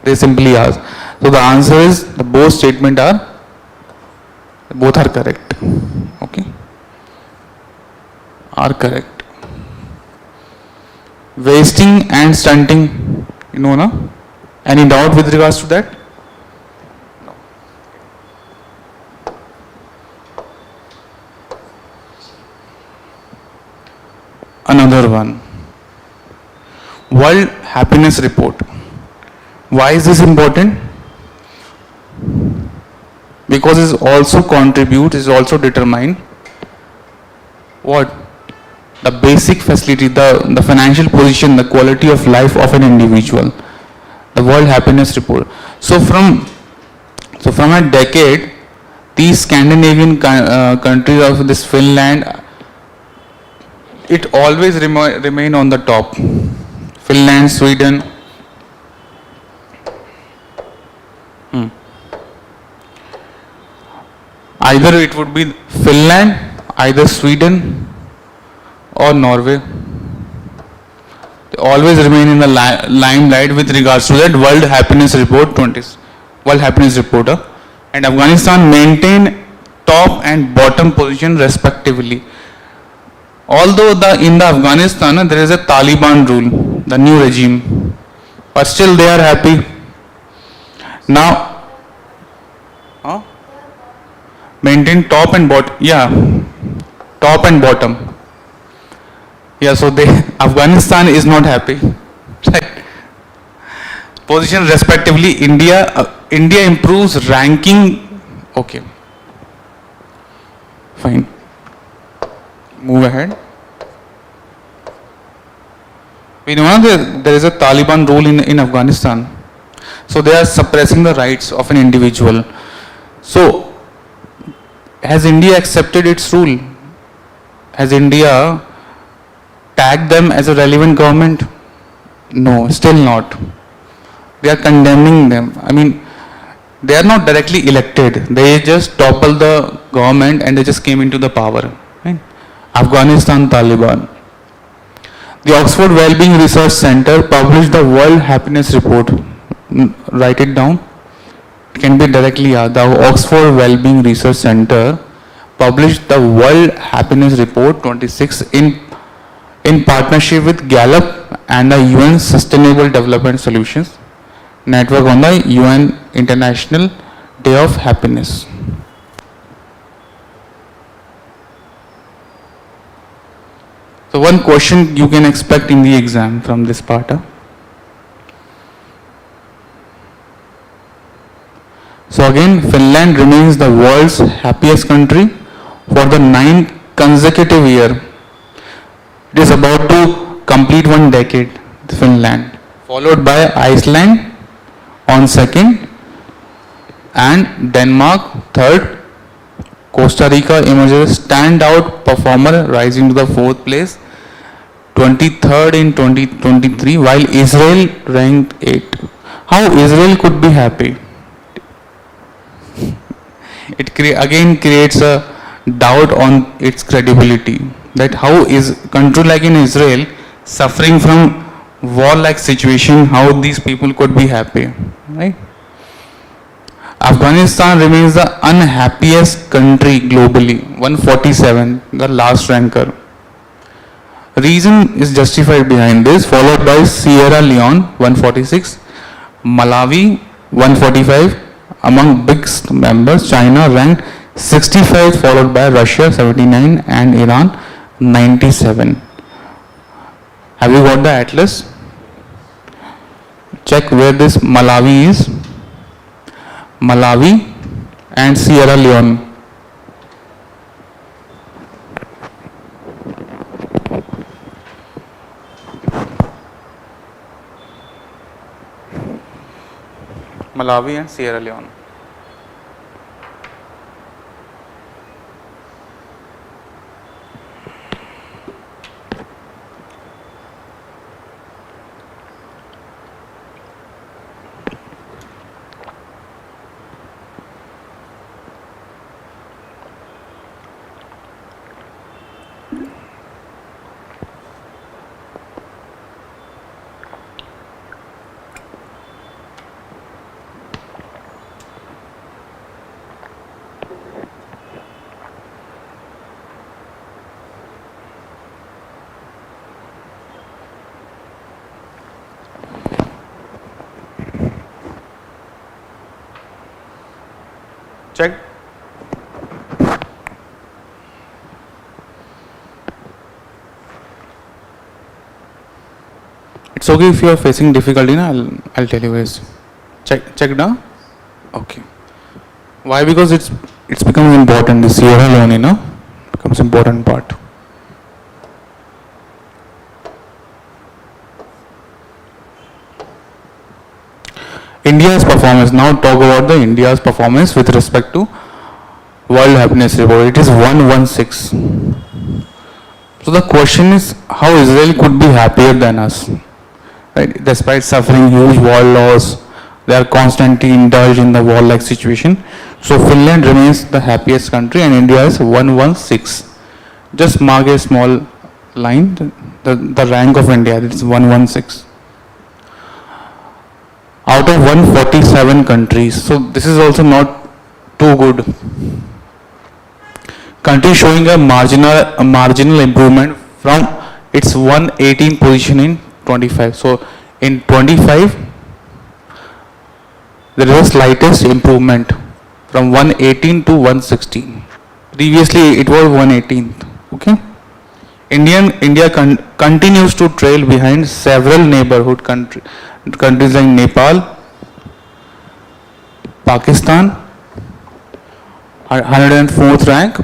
They simply ask. So the answer is the both statement are both are correct. Okay, are correct. Wasting and stunting, you know, na? Any doubt with regards to that? No. Another one. World Happiness Report. Why is this important? Because it also contributes, is also determine what? The basic facility, the financial position, the quality of life of an individual. The World Happiness Report. So from a decade, these Scandinavian countries of this Finland, it always remain on the top. Finland, Sweden. Either it would be Finland, either Sweden or Norway. They always remain in the limelight with regards to that World Happiness Report 20, World Happiness Report. And Afghanistan maintain top and bottom position respectively. Although in the Afghanistan there is a Taliban rule, the new regime, but still they are happy. Now, maintain top and bottom, yeah, top and bottom. Yeah, so Afghanistan is not happy, right? Position respectively, India improves ranking. Okay, fine. Move ahead. We know that there is a Taliban rule in Afghanistan. So they are suppressing the rights of an individual. So has India accepted its rule? Has India tagged them as a relevant government? No, still not. They are condemning them. I mean, they are not directly elected. They just toppled the government and they just came into the power. Right? Afghanistan Taliban. The Oxford Wellbeing Research Center published the World Happiness Report. Write it down. It can be directly asked. The Oxford Wellbeing Research Center published the World Happiness Report 26 in partnership with Gallup and the UN Sustainable Development Solutions Network on the UN International Day of Happiness. So one question you can expect in the exam from this part. So again, Finland remains the world's happiest country for the 9th consecutive year. It is about to complete 1 decade, Finland, followed by Iceland on 2nd and Denmark 3rd. Costa Rica emerges standout performer, rising to the 4th place, 23rd in 2023, while Israel ranked 8th. How Israel could be happy? It again creates a doubt on its credibility. That how is country like in Israel suffering from war-like situation, how these people could be happy, right? Afghanistan remains the unhappiest country globally, 147, the last ranker. Reason is justified behind this, followed by Sierra Leone, 146, Malawi, 145. Among big members, China ranked 65, followed by Russia, 79, and Iran, 97. Have you got the atlas? Check where this Malawi is. Malawi and Sierra Leone. Malawi and Sierra Leone. Check. It's okay if you are facing difficulty, na? I'll tell you guys. Check now. Okay. Why? Because it's becoming important. This year alone, becomes important part. India's performance. Now talk about the India's performance with respect to World Happiness Report. It is 116. So the question is how Israel could be happier than us. Right? Despite suffering huge war loss, they are constantly indulged in the war-like situation. So Finland remains the happiest country and India is 116. Just mark a small line, the rank of India, it is 116. Out of 147 countries, so this is also not too good. Country showing a marginal improvement from its 118 position in 25. So in 25, there is a slightest improvement from 118 to 116. Previously, it was 118. Okay. India continues to trail behind several neighborhood countries like Nepal, Pakistan, 104th rank,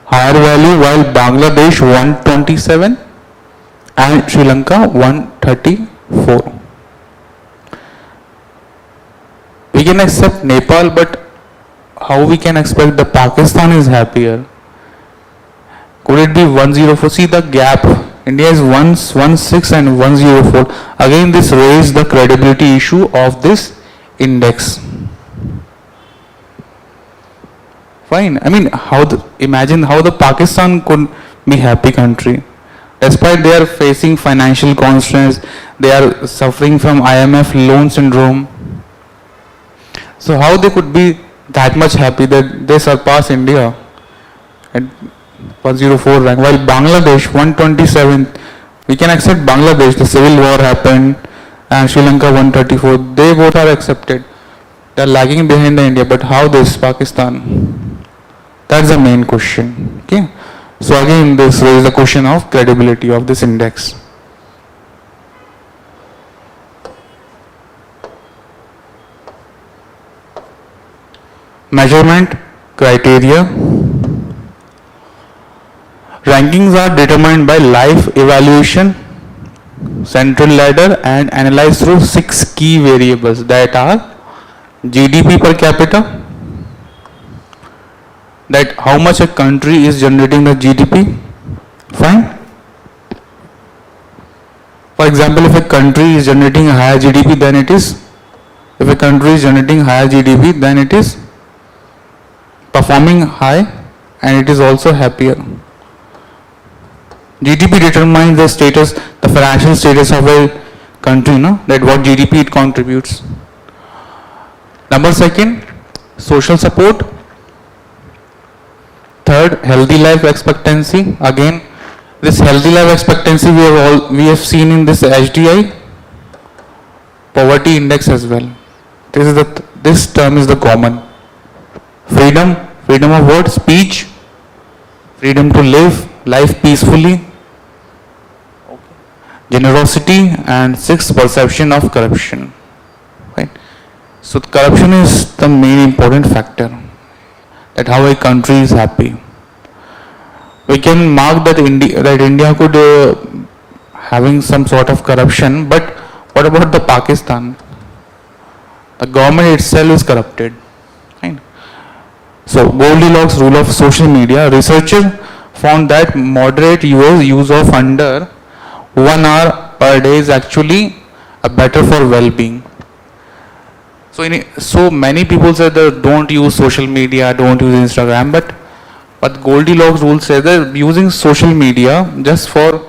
higher value, while Bangladesh 127 and Sri Lanka 134. We can accept Nepal, but how we can expect the Pakistan is happier? Could it be 104? See the gap. India is 116 and 104. Again, this raised the credibility issue of this index. Fine. I mean, imagine how the Pakistan could be happy country. Despite they are facing financial constraints, they are suffering from IMF loan syndrome. So how they could be that much happy that they surpass India at 104 rank, while Bangladesh 127, we can accept Bangladesh, the civil war happened, and Sri Lanka 134, they both are accepted. They are lagging behind the India, but how this Pakistan? That's the main question. Okay. So again, this raises the question of credibility of this index. Measurement criteria. Rankings are determined by life evaluation, central ladder, and analyzed through 6 key variables that are GDP per capita, that how much a country is generating the GDP. Fine. For example, if a country is generating a higher GDP, then it is, if a country is generating higher GDP, then it is performing high and it is also happier. GDP determines the status, the financial status of a country, that what GDP it contributes. Number second, social support. Third, healthy life expectancy. Again, this healthy life expectancy we have seen in this HDI poverty index as well. This term is the common. Freedom of what? Speech, freedom to live life peacefully, generosity, and 6th, perception of corruption. Right? So corruption is the main important factor, that how a country is happy. We can mark that India could having some sort of corruption, but what about the Pakistan? The government itself is corrupted. Right? So Goldilocks rule of social media. Researcher found that moderate use of under 1 hour per day is actually better for well-being. So many people say that don't use social media, don't use Instagram, but Goldilocks rule says that using social media just for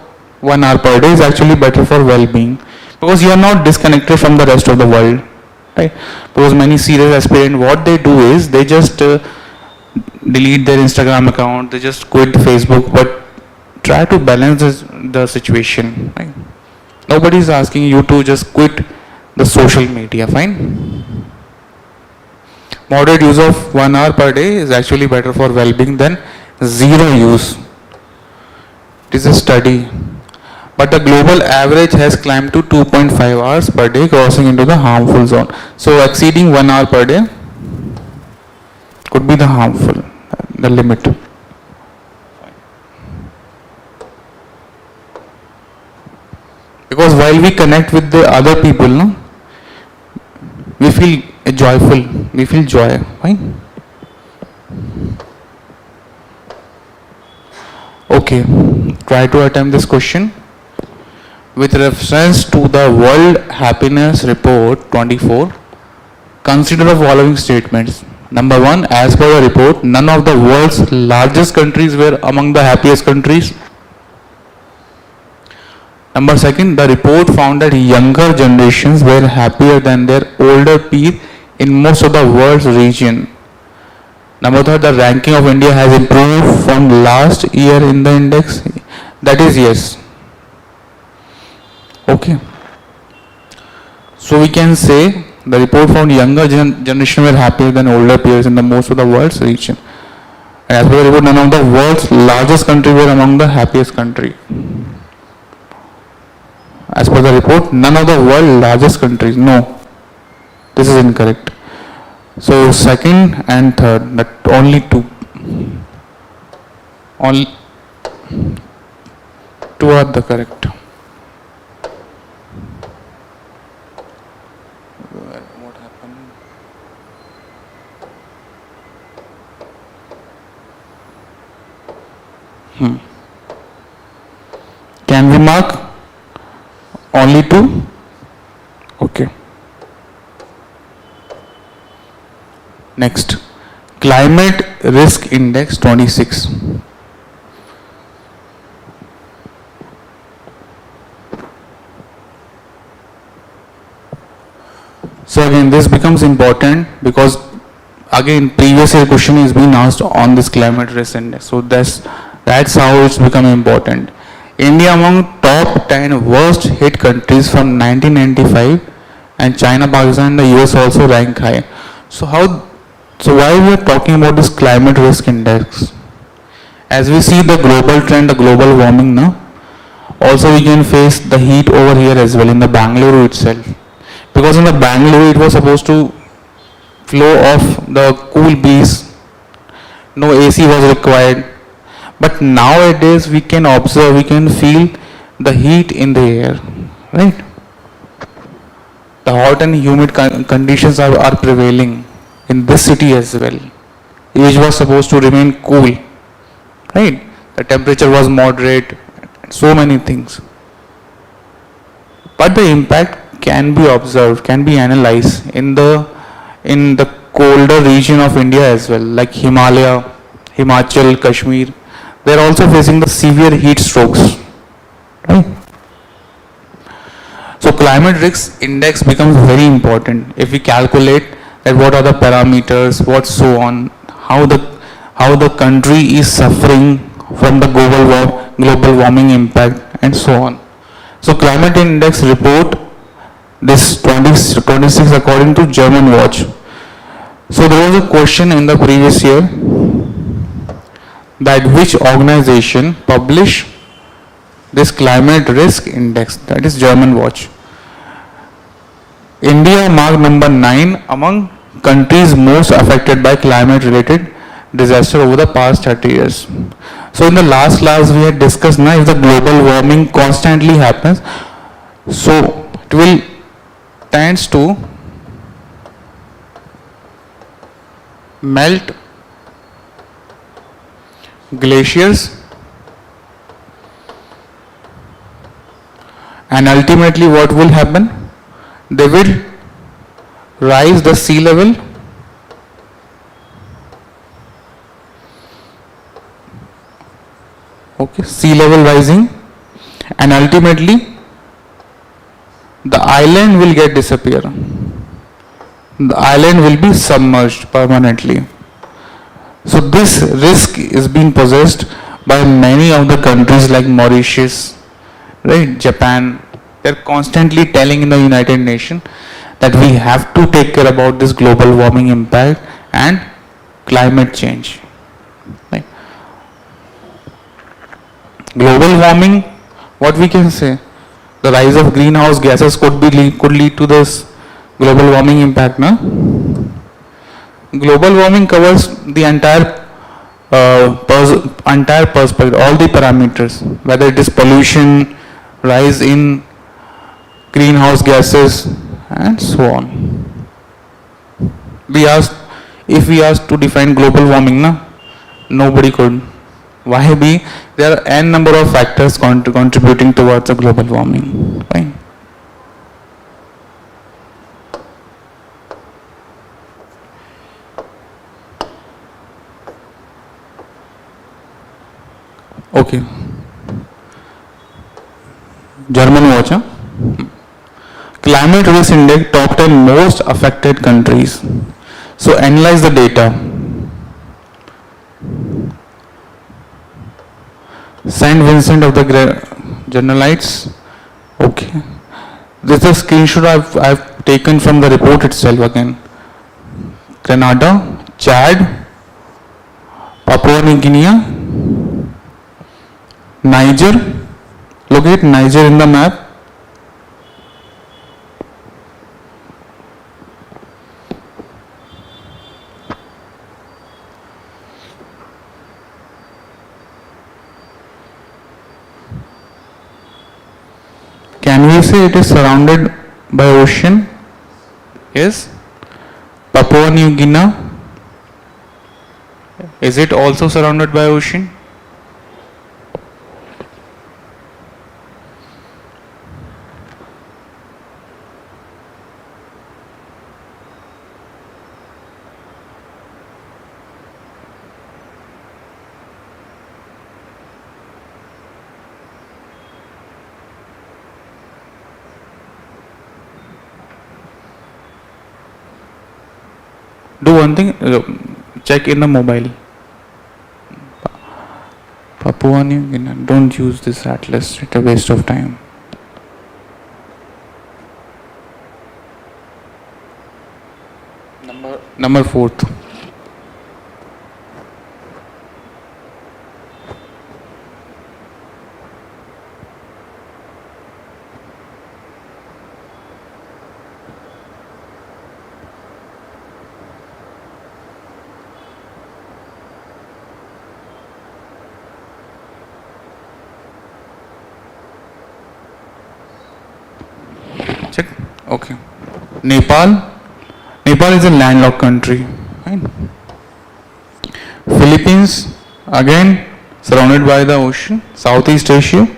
1 hour per day is actually better for well-being, because you are not disconnected from the rest of the world, right? Because many serious aspirants, what they do is they just delete their Instagram account, they just quit Facebook, but try to balance the situation, right? Nobody is asking you to just quit the social media, fine? Moderate use of 1 hour per day is actually better for well-being than zero use. It is a study. But the global average has climbed to 2.5 hours per day, crossing into the harmful zone. So exceeding 1 hour per day could be the harmful, the limit. Because while we connect with the other people, no, we feel joyful, we feel joy, right? Okay, try to attempt this question. With reference to the World Happiness Report 24, consider the following statements. Number 1, as per the report, none of the world's largest countries were among the happiest countries. Number 2, the report found that younger generations were happier than their older peers in most of the world's region. Number 3, the ranking of India has improved from last year in the index. That is yes. Okay. So we can say the report found younger generation were happier than older peers in the most of the world's region. And as per the report, none of the world's largest countries were among the happiest country. As per the report, none of the world's largest countries. No, this is incorrect. So second and third, that only two. Only two are the correct. What happened? Can we mark? Only two? Okay. Next, Climate Risk Index 26. So again, this becomes important because again, previous year question is being asked on this climate risk index. So that's how it's become important. India among top 10 worst hit countries from 1995, and China, Pakistan, and the US also rank high. So why we are talking about this climate risk index? As we see the global trend, the global warming now, also we can face the heat over here as well in the Bangalore itself. Because in the Bangalore it was supposed to flow off the cool breeze, no AC was required. But nowadays we can observe, we can feel the heat in the air, right? The hot and humid conditions are prevailing in this city as well, which was supposed to remain cool, right? The temperature was moderate, so many things. But the impact can be observed, can be analyzed in the colder region of India as well, like Himalaya, Himachal, Kashmir. They are also facing the severe heat strokes, right? So climate risk index becomes very important if we calculate that what are the parameters, what so on, how the country is suffering from the global warming impact and so on. So climate index report this 26 according to German Watch. So there was a question in the previous year that which organization publish this climate risk index, that is German Watch. India marked number 9 among countries most affected by climate related disaster over the past 30 years. So in the last class we had discussed now if the global warming constantly happens, so it will tends to melt glaciers and ultimately what will happen? They will rise the sea level sea level rising, and ultimately the island will get disappear. The island will be submerged permanently. So this risk is being possessed by many of the countries like Mauritius, right, Japan. They're constantly telling in the United Nations that we have to take care about this global warming impact and climate change. Right. Global warming, what we can say? The rise of greenhouse gases could lead to this global warming impact, no? Global warming covers the entire perspective, all the parameters, whether it is pollution, rise in greenhouse gases, and so on. If we asked to define global warming, nobody could. Why be? There are n number of factors contributing towards the global warming. Fine. Okay. German watch. Climate risk index, top 10 most affected countries. So analyze the data. Saint Vincent of the Grenadines. Okay. This is a screenshot I've taken from the report itself again. Grenada, Chad, Papua New Guinea, Niger. Look at Niger in the map. Can we say it is surrounded by ocean? Yes. Papua New Guinea. Is it also surrounded by ocean? Do one thing, check in the mobile. Papua New Guinea, don't use this atlas, it's a waste of time. Number 4th. Check. Okay. Nepal. Nepal is a landlocked country. Right? Philippines, again surrounded by the ocean. Southeast Asia.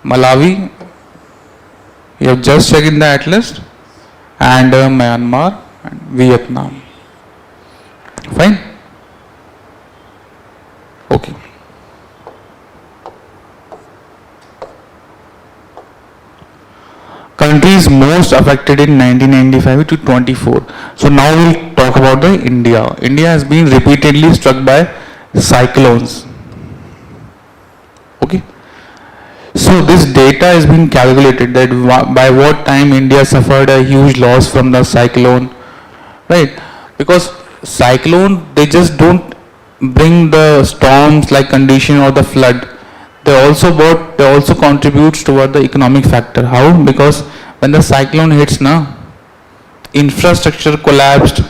Malawi. You have just checked in the atlas. And Myanmar and Vietnam. Fine. Okay. Countries most affected in 1995 to 24. So now we'll talk about the India. India has been repeatedly struck by cyclones. Okay. So this data has been calculated that by what time India suffered a huge loss from the cyclone, right? Because cyclone, they just don't bring the storms like condition or the flood. They also contributes toward the economic factor. How? Because when the cyclone hits, infrastructure collapsed,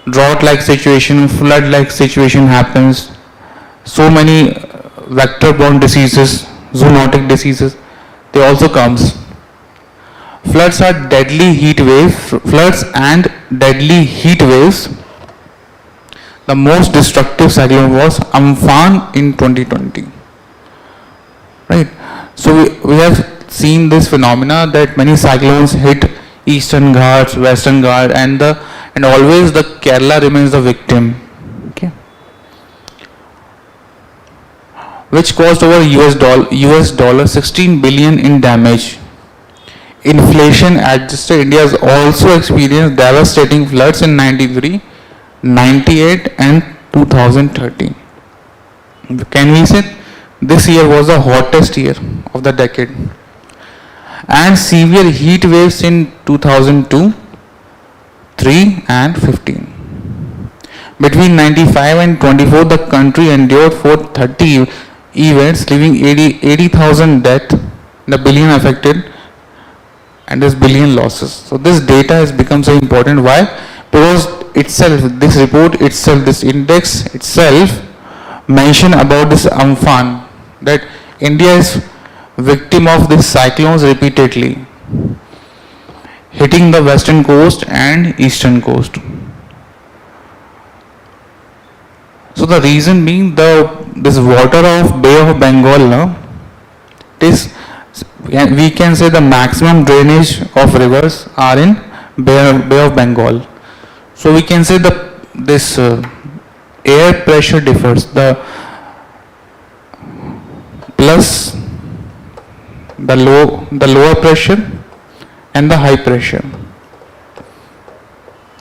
drought-like situation, flood-like situation happens. So many vector-borne diseases, zoonotic diseases, they also comes. Floods and deadly heat waves. The most destructive cyclone was Amphan in 2020. Right. So we have seen this phenomena that many cyclones hit Eastern Ghats, Western Ghats, and always the Kerala remains the victim. Okay. Which caused over US dollar 16 billion in damage. Inflation adjusted, India has also experienced devastating floods in 93, 98 and 2013. Can we say this year was the hottest year of the decade? And severe heat waves in 2002, 3 and 15. Between 95 and 24, the country endured for 30 events, leaving 80,000 deaths, the billion affected, and there's billion losses. So this data has become so important. Why? Because itself, this report itself, this index itself mention about this Amphan, that India is victim of these cyclones repeatedly, hitting the western coast and eastern coast. So the reason being this water of Bay of Bengal, no, we can say the maximum drainage of rivers are in Bay of Bengal. So we can say this air pressure differs. The plus the lower pressure and the high pressure.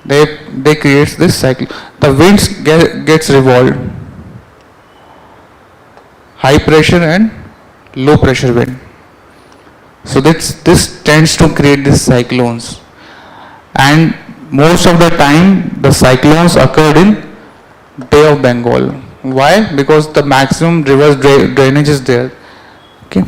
They creates this cycle. The winds gets revolved. High pressure and low pressure wind. So this tends to create these cyclones. And most of the time the cyclones occurred in Bay of Bengal. Why? Because the maximum reverse drainage is there. Okay.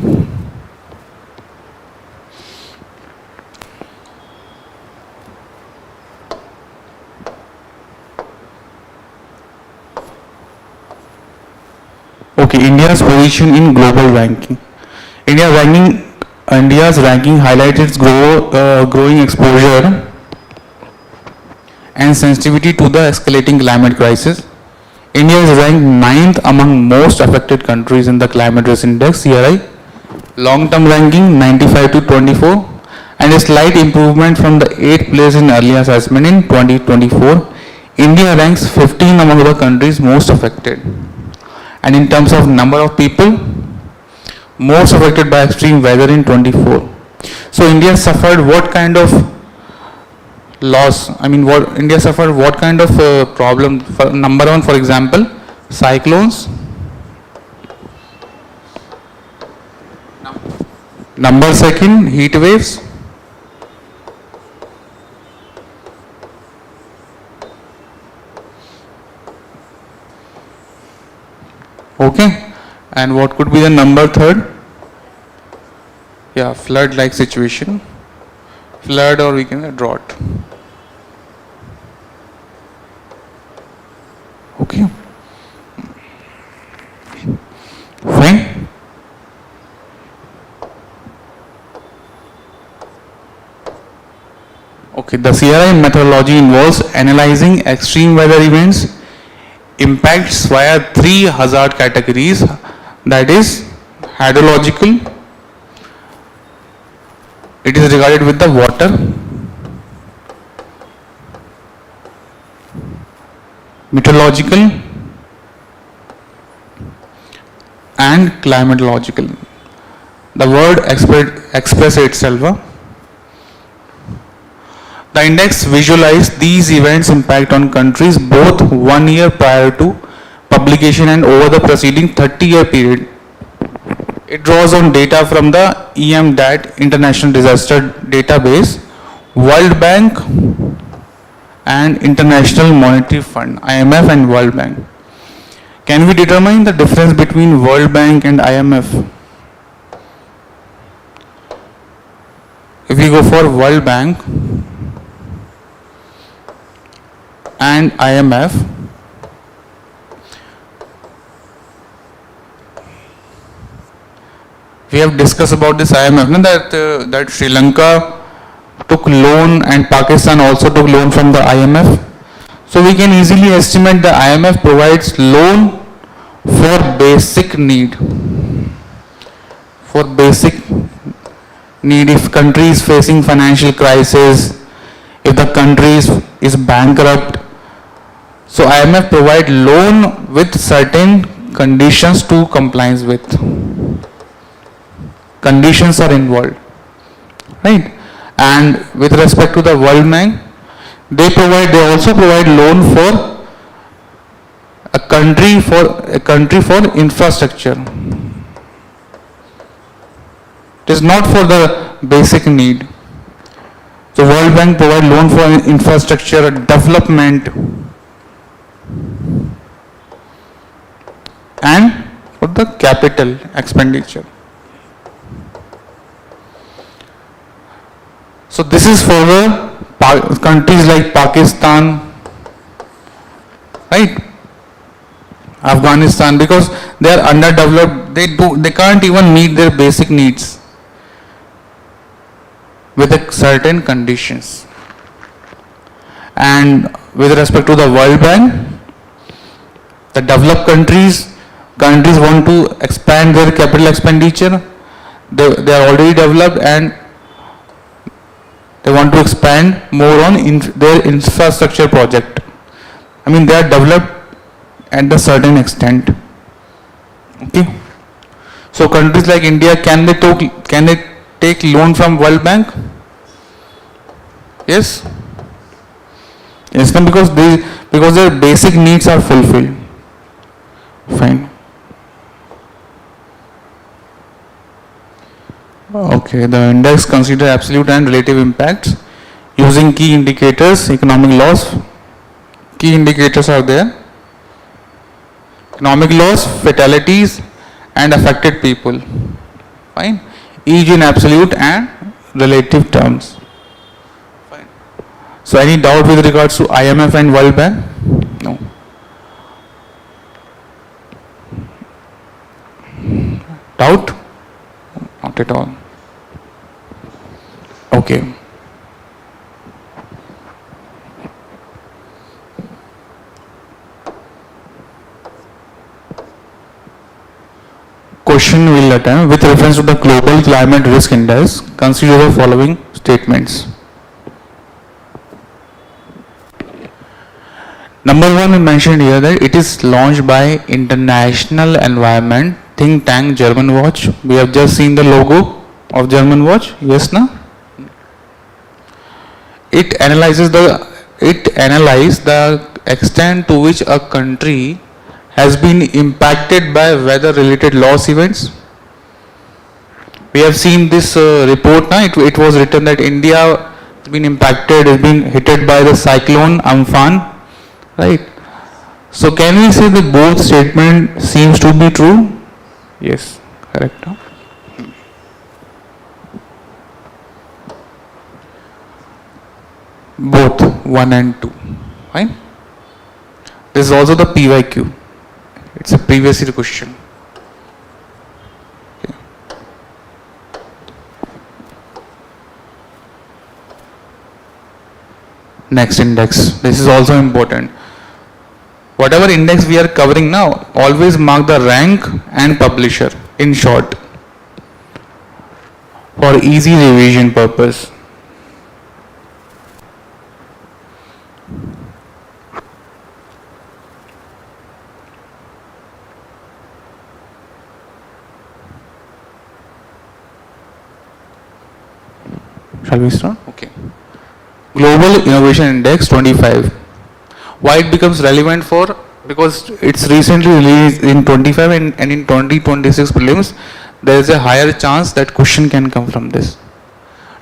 Okay, India's position in global ranking. India's ranking highlights its growing exposure and sensitivity to the escalating climate crisis. India is ranked 9th among most affected countries in the Climate Risk Index (CRI). Long-term ranking 95 to 24, and a slight improvement from the 8th place in early assessment in 2024. India ranks 15 among the countries most affected. And in terms of number of people most affected by extreme weather in 24. So India suffered what kind of loss? India suffered what kind of problem? Number one, for example, cyclones. Number second, heat waves. Okay, and what could be the number third? Yeah, flood-like situation, flood, or we can say drought. Okay, fine. Okay, the CRI methodology involves analyzing extreme weather events impacts via 3 hazard categories, that is hydrological, it is regarded with the water, meteorological and climatological. The word express itself. The index visualizes these events' impact on countries both 1 year prior to publication and over the preceding 30-year period. It draws on data from the EMDAT International Disaster Database, World Bank and International Monetary Fund, IMF and World Bank. Can we determine the difference between World Bank and IMF? If we go for World Bank and IMF, we have discussed about this IMF, that Sri Lanka took loan and Pakistan also took loan from the IMF. So we can easily estimate the IMF provides loan for basic need. For basic need, if country is facing financial crisis, if the country is bankrupt, so IMF provide loan with certain conditions to compliance with. Conditions are involved, right? And with respect to the World Bank, they also provide loan for a country for infrastructure. It is not for the basic need. So World Bank provide loan for infrastructure development. and for the capital expenditure. So this is for the countries like Pakistan, right? Afghanistan, because they are underdeveloped, they can't even meet their basic needs with certain conditions. And with respect to the World Bank, the developed countries want to expand their capital expenditure. They are already developed and they want to expand more on their infrastructure project. I mean, they are developed at a certain extent. Okay. So countries like India, can they take loan from World Bank? Yes. Yes, no, because their basic needs are fulfilled. Fine. Okay, the index considers absolute and relative impacts using key indicators, economic loss. Key indicators are there. Economic loss, fatalities, and affected people. Fine. Each in absolute and relative terms. Fine. So, any doubt with regards to IMF and World Bank? No. Doubt? Not at all. Okay. Question will attempt with reference to the Global Climate Risk Index, consider the following statements. Number one, we mentioned here that it is launched by International Environment Think Tank German Watch. We have just seen the logo of German Watch. Yes, no? It analyzes the extent to which a country has been impacted by weather-related loss events. We have seen this report now. It was written that India has been impacted, has been hit by the cyclone Amphan, right? So can we say that both statement seems to be true? Yes, correct. Both 1 and 2. Fine. This is also the PYQ. It's a previous year question. Okay. Next index. This is also important. Whatever index we are covering now, always mark the rank and publisher in short for easy revision purpose. Shall we start? Okay. Global Innovation Index 25. Why it becomes relevant for? Because it's recently released in 25 and in 2026 prelims, there is a higher chance that question can come from this.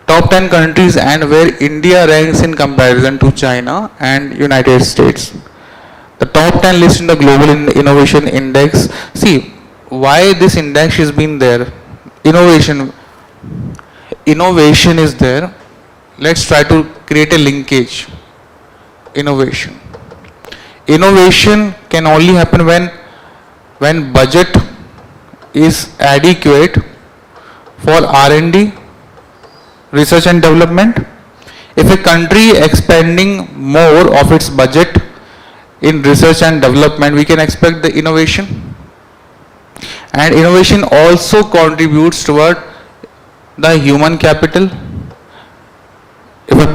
Top 10 countries and where India ranks in comparison to China and United States. The top 10 list in the Global Innovation Index. See, why this index has been there? Innovation is there. Let's try to create a linkage. Innovation can only happen when budget is adequate for R&D, research and development. If a country expanding more of its budget in research and development, we can expect the innovation. And innovation also contributes toward the human capital. If a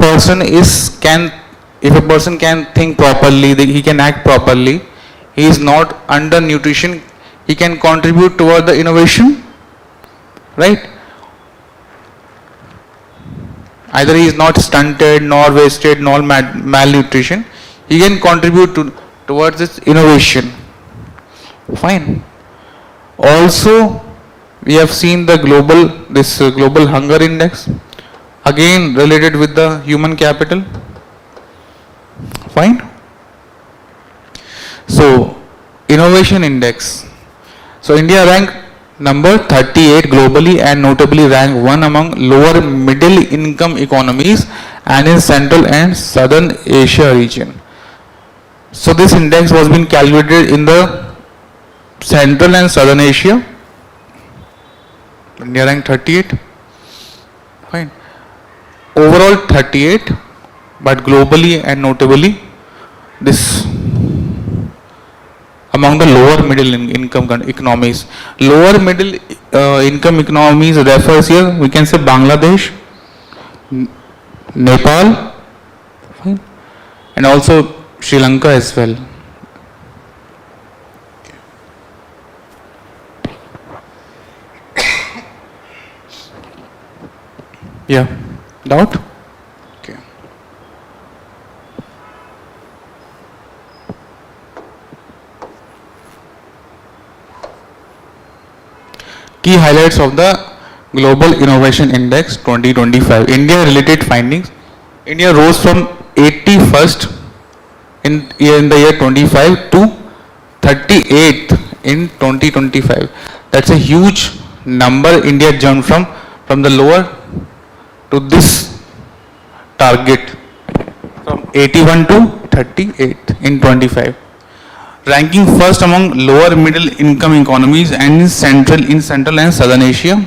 person can think properly, he can act properly, he is not under nutrition, he can contribute toward the innovation, right? Either he is not stunted, nor wasted, nor malnutrition, he can contribute towards this innovation. Fine. Also, we have seen the global hunger index, again related with the human capital. Fine. So, innovation index. So India ranked number 38 globally and notably ranked 1 among lower middle income economies and in Central and Southern Asia region. So this index was being calculated in the Central and Southern Asia. India ranked 38. Fine. Overall 38, but globally and notably this among the lower middle income economies. Lower middle income economies refers here, we can say Bangladesh, Nepal, fine, and also Sri Lanka as well. Yeah, doubt? Okay. Key highlights of the Global Innovation Index 2025. India related findings. India rose from 81st in the year 25 to 38th in 2025. That's a huge number. India jumped from the lower to this target from 81 to 38 in 25. Ranking first among lower middle income economies and in Central and Southern Asia.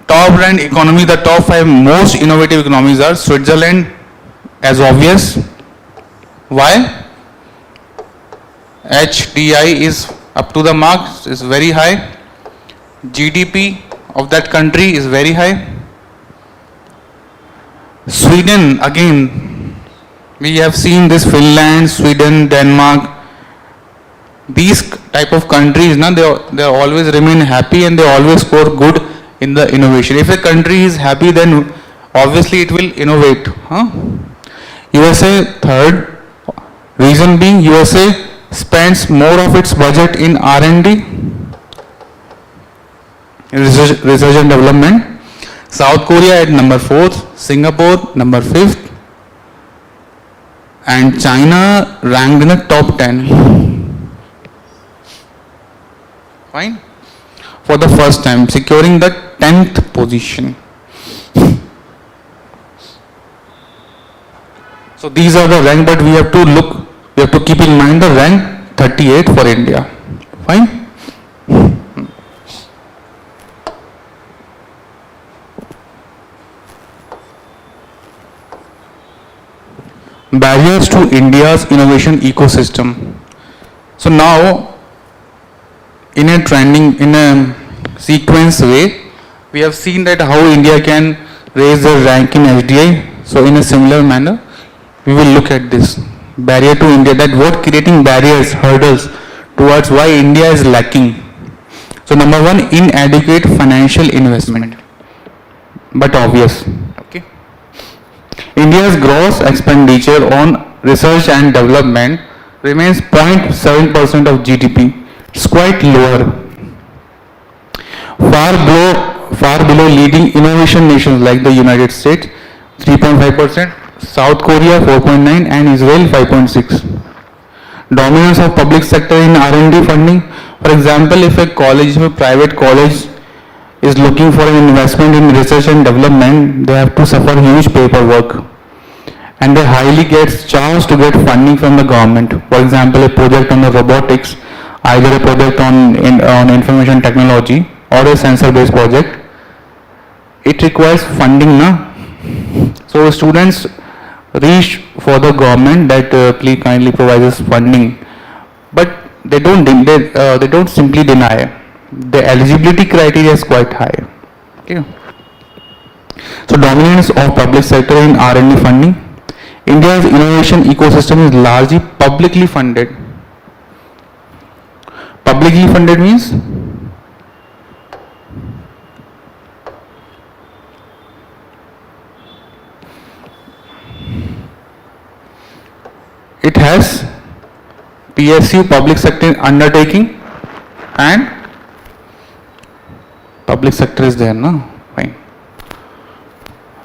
Top ranked economy, the top 5 most innovative economies are Switzerland, as obvious. Why? HDI is up to the mark, is very high. GDP of that country is very high. Sweden, again, we have seen this Finland, Sweden, Denmark. These type of countries, they always remain happy and they always score good in the innovation. If a country is happy, then obviously it will innovate. USA third. Reason being, USA spends more of its budget in R&D, research and development. South Korea at number 4th, Singapore number 5th, and China ranked in the top 10. Fine. For the first time, securing the 10th position. So these are the rank, but we have to keep in mind the rank 38 for India. Fine. Barriers to India's innovation ecosystem. So now, in a sequence way, we have seen that how India can raise the rank in HDI. So in a similar manner, we will look at this barrier to India, that what creating barriers, hurdles towards why India is lacking. So number 1, inadequate financial investment, but obvious. Okay. India's gross expenditure on research and development remains 0.7% of GDP. It's quite lower, far below leading innovation nations like the United States 3.5%, South Korea 4.9%, and Israel 5.6%. Dominance of public sector in R&D funding. For example, if a private college is looking for an investment in research and development, they have to suffer huge paperwork, and they highly get chance to get funding from the government. For example, a project on the robotics, either a project on information technology or a sensor-based project, it requires funding, So students reach for the government that please kindly provide us funding, but they don't simply deny. The eligibility criteria is quite high. Okay. So dominance of public sector in R&D funding. India's innovation ecosystem is largely publicly funded. Publicly funded means it has PSU, public sector undertaking, and public sector is there, Fine.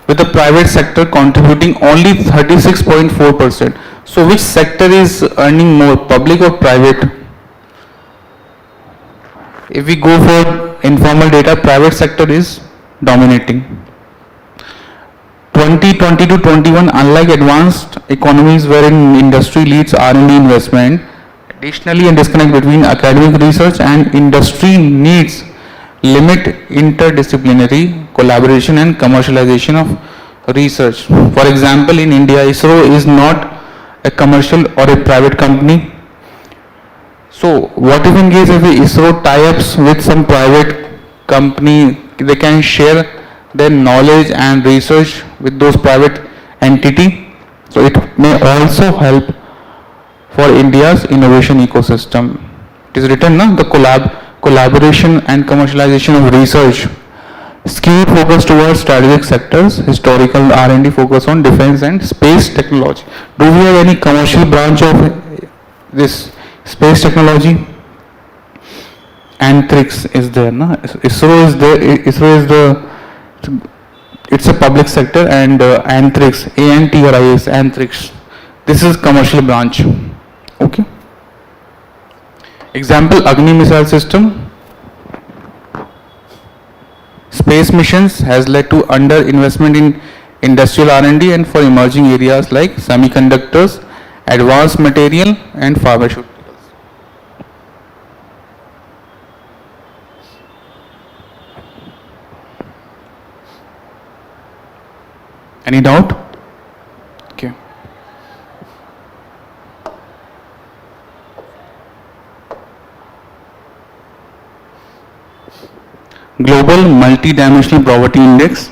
With the private sector contributing only 36.4%. So which sector is earning more, public or private? If we go for informal data, private sector is dominating. 2020 to 21, unlike advanced economies wherein industry leads R&D investment, additionally a disconnect between academic research and industry needs limit interdisciplinary collaboration and commercialization of research. For example, in India, ISRO is not a commercial or a private company. So what if in case if ISRO tie-ups with some private company, they can share their knowledge and research with those private entity. So it may also help for India's innovation ecosystem. It is written, the collaboration and commercialization of research. Skewed focus towards strategic sectors, historical R&D focus on defense and space technology. Do we have any commercial branch of this space technology? Antrix is there, no? ISRO is there. ISRO is it's a public sector, and Antrix, ANTRIS, Antrix. This is commercial branch. Okay. Example: Agni missile system. Space missions has led to under investment in industrial R&D and for emerging areas like semiconductors, advanced material and pharmaceuticals. Any doubt? Okay. Global Multidimensional Poverty Index.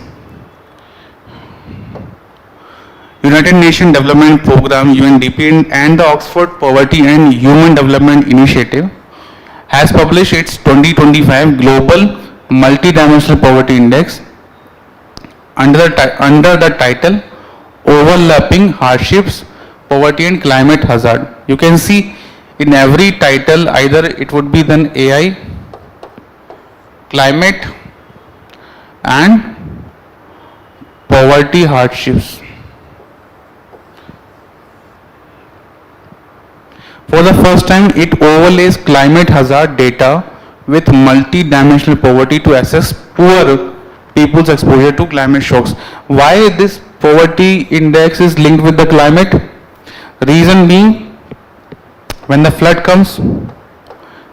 United Nations Development Program UNDP and the Oxford Poverty and Human Development Initiative has published its 2025 Global Multidimensional Poverty Index under the title Overlapping Hardships, Poverty and Climate Hazard. You can see in every title either it would be then AI, climate and poverty hardships. For the first time, it overlays climate hazard data with multi-dimensional poverty to assess poor people's exposure to climate shocks. Why this poverty index is linked with the climate? Reason being, when the flood comes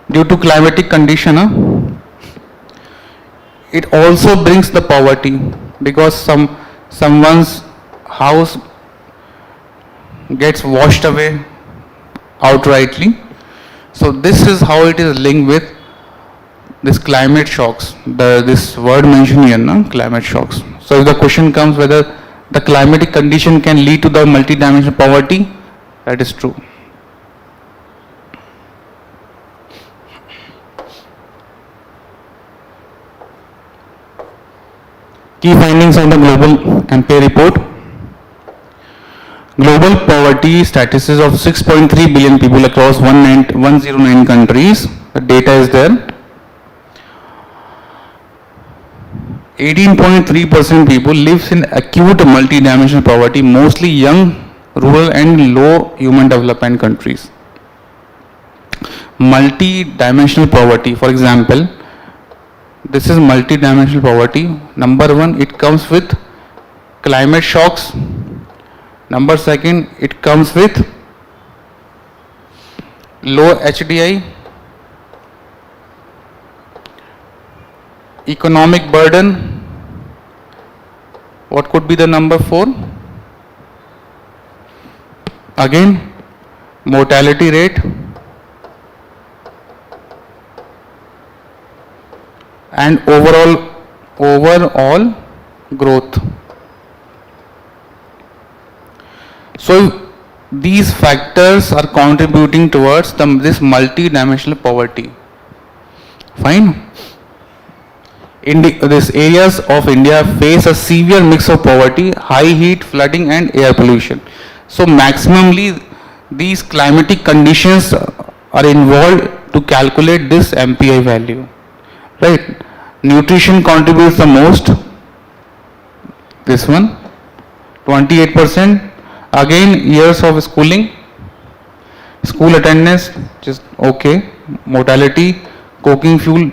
due to climatic condition, it also brings the poverty because someone's house gets washed away outrightly. So this is how it is linked with this climate shocks, this word mentioned here, climate shocks. So if the question comes whether the climatic condition can lead to the multidimensional poverty, that is true. Key findings of the Global MP report. Global poverty statistics of 6.3 billion people across 109 countries. The data is there. 18.3% people lives in acute multidimensional poverty, mostly young, rural and low human development countries. Multidimensional poverty, for example, this is multidimensional poverty. Number one, it comes with climate shocks. Number second, it comes with low HDI, economic burden. What could be the number 4? Again, mortality rate and overall growth. So these factors are contributing towards this multi-dimensional poverty. Fine. These areas of India face a severe mix of poverty, high heat, flooding and air pollution. So maximally these climatic conditions are involved to calculate this MPI value. Right? Nutrition contributes the most. This one, 28%. Again, years of schooling, school attendance, just okay. Mortality, cooking fuel,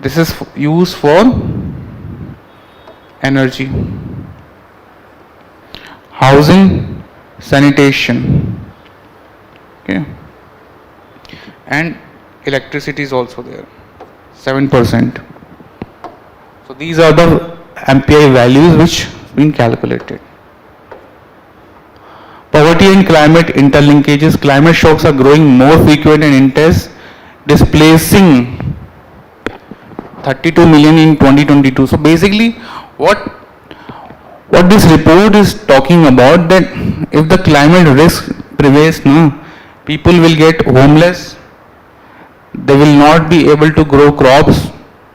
This is used for energy, housing, sanitation, okay, and electricity is also there, 7%. So these are the MPI values which been calculated. Poverty and climate interlinkages. Climate shocks are growing more frequent and intense, displacing 32 million in 2022. So basically, what this report is talking about, that if the climate risk prevails, no, people will get homeless. They will not be able to grow crops.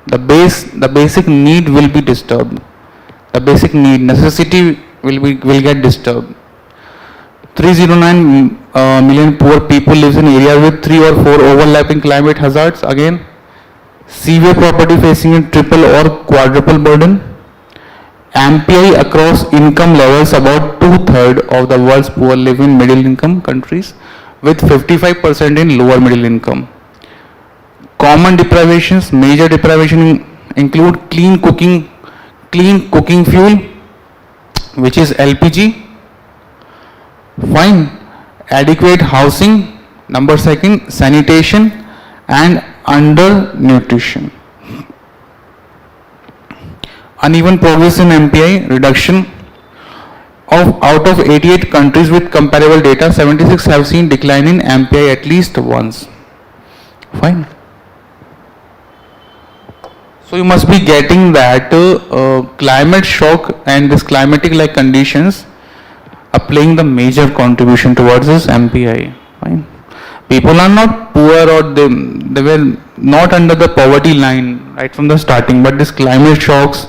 The basic need will be disturbed. The basic need, necessity will get disturbed. 309 million poor people lives in areas with 3 or 4 overlapping climate hazards. Again, severe poverty facing a triple or quadruple burden. MPI across income levels, about 2/3 of the world's poor live in middle income countries, with 55% in lower middle income. Common deprivations, major deprivation include clean cooking fuel, which is LPG. Fine. Adequate housing, number second, sanitation, and undernutrition. Uneven progress in MPI reduction. Out of 88 countries with comparable data, 76 have seen decline in MPI at least once. Fine. So you must be getting that climate shock and this climatic like conditions are playing the major contribution towards this MPI. Fine. People are not poor, or they were not under the poverty line right from the starting, but this climate shocks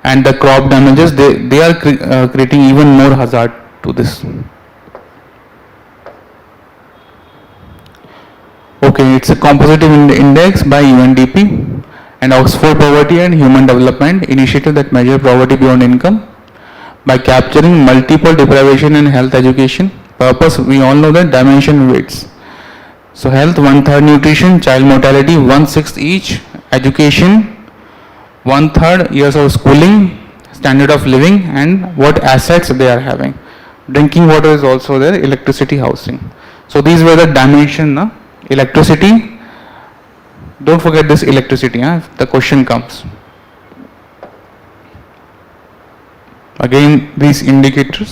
and the crop damages, they are creating even more hazard to this. Okay, it's a composite index by UNDP and Oxford Poverty and Human Development Initiative that measure poverty beyond income by capturing multiple deprivation and health education. Purpose, we all know that dimension weights. So health 1/3, nutrition, child mortality 1/6 each, education 1/3, years of schooling, standard of living, and what assets they are having. Drinking water is also there, electricity, housing. So these were the dimension, electricity. Don't forget this electricity, if the question comes. Again, these indicators,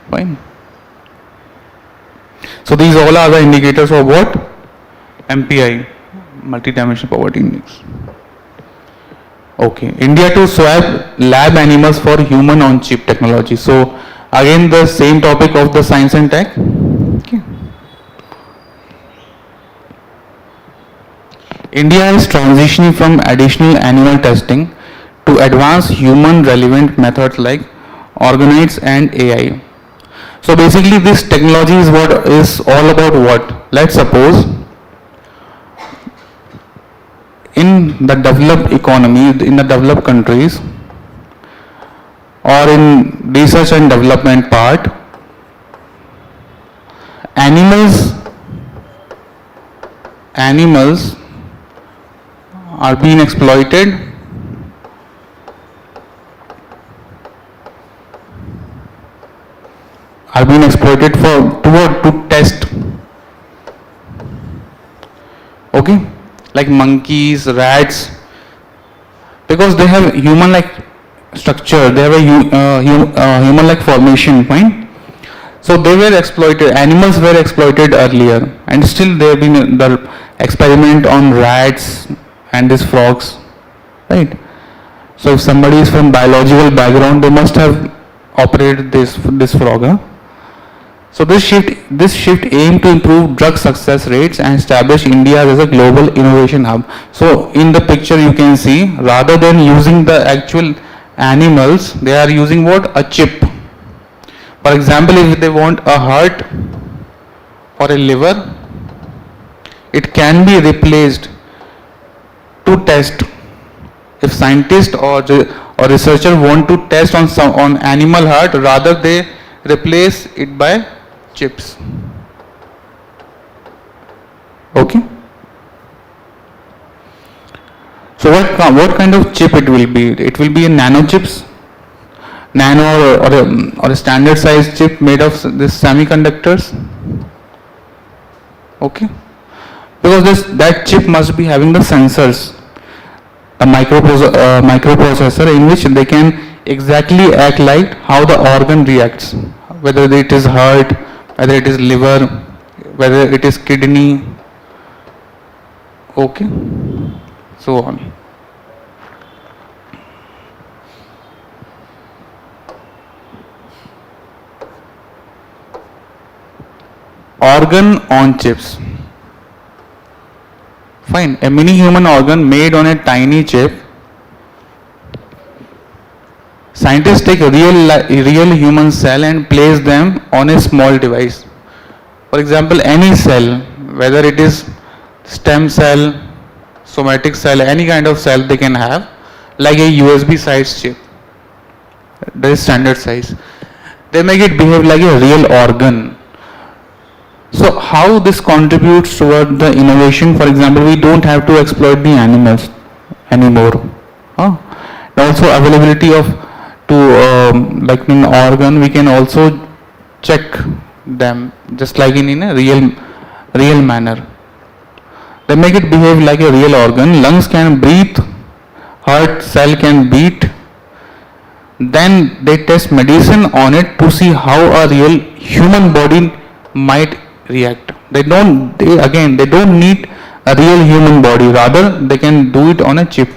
fine. So these all are the indicators of what? MPI, multidimensional poverty index. Okay, India to swap lab animals for human on chip technology. So again, the same topic of the science and tech. Okay. India is transitioning from additional animal testing to advanced human relevant methods like organoids and AI. So basically this technology is what is all about what? Let's suppose in the developed economy, in the developed countries, or in research and development part, animals are being exploited to test, okay, like monkeys, rats, because they have human like structure, they have a human like formation, fine. So they were exploited, animals were exploited earlier, and still they have been the experiment on rats and these frogs, right? So if somebody is from biological background, they must have operated this frog. So this shift aimed to improve drug success rates and establish India as a global innovation hub. So in the picture you can see, rather than using the actual animals, they are using what? A chip. For example, if they want a heart or a liver, it can be replaced to test. If scientists or researcher want to test on animal heart, rather they replace it by chips. Okay. So what kind of chip it will be? It will be a nano chips, nano or a standard size chip made of this semiconductors. Okay, because that chip must be having the sensors, a microprocessor in which they can exactly act like how the organ reacts, whether it is heart, whether it is liver, whether it is kidney. Okay, so on. Organ on chips. Fine, a mini human organ made on a tiny chip. Scientists take a real human cell and place them on a small device. For example, any cell, whether it is stem cell, somatic cell, any kind of cell they can have, like a USB size chip. That is standard size. They make it behave like a real organ. So how this contributes toward the innovation? For example, we don't have to exploit the animals anymore. And also availability of like in organ, we can also check them just like in a real manner. They make it behave like a real organ. Lungs can breathe, heart cell can beat. Then they test medicine on it to see how a real human body might react. They don't need a real human body, rather they can do it on a chip.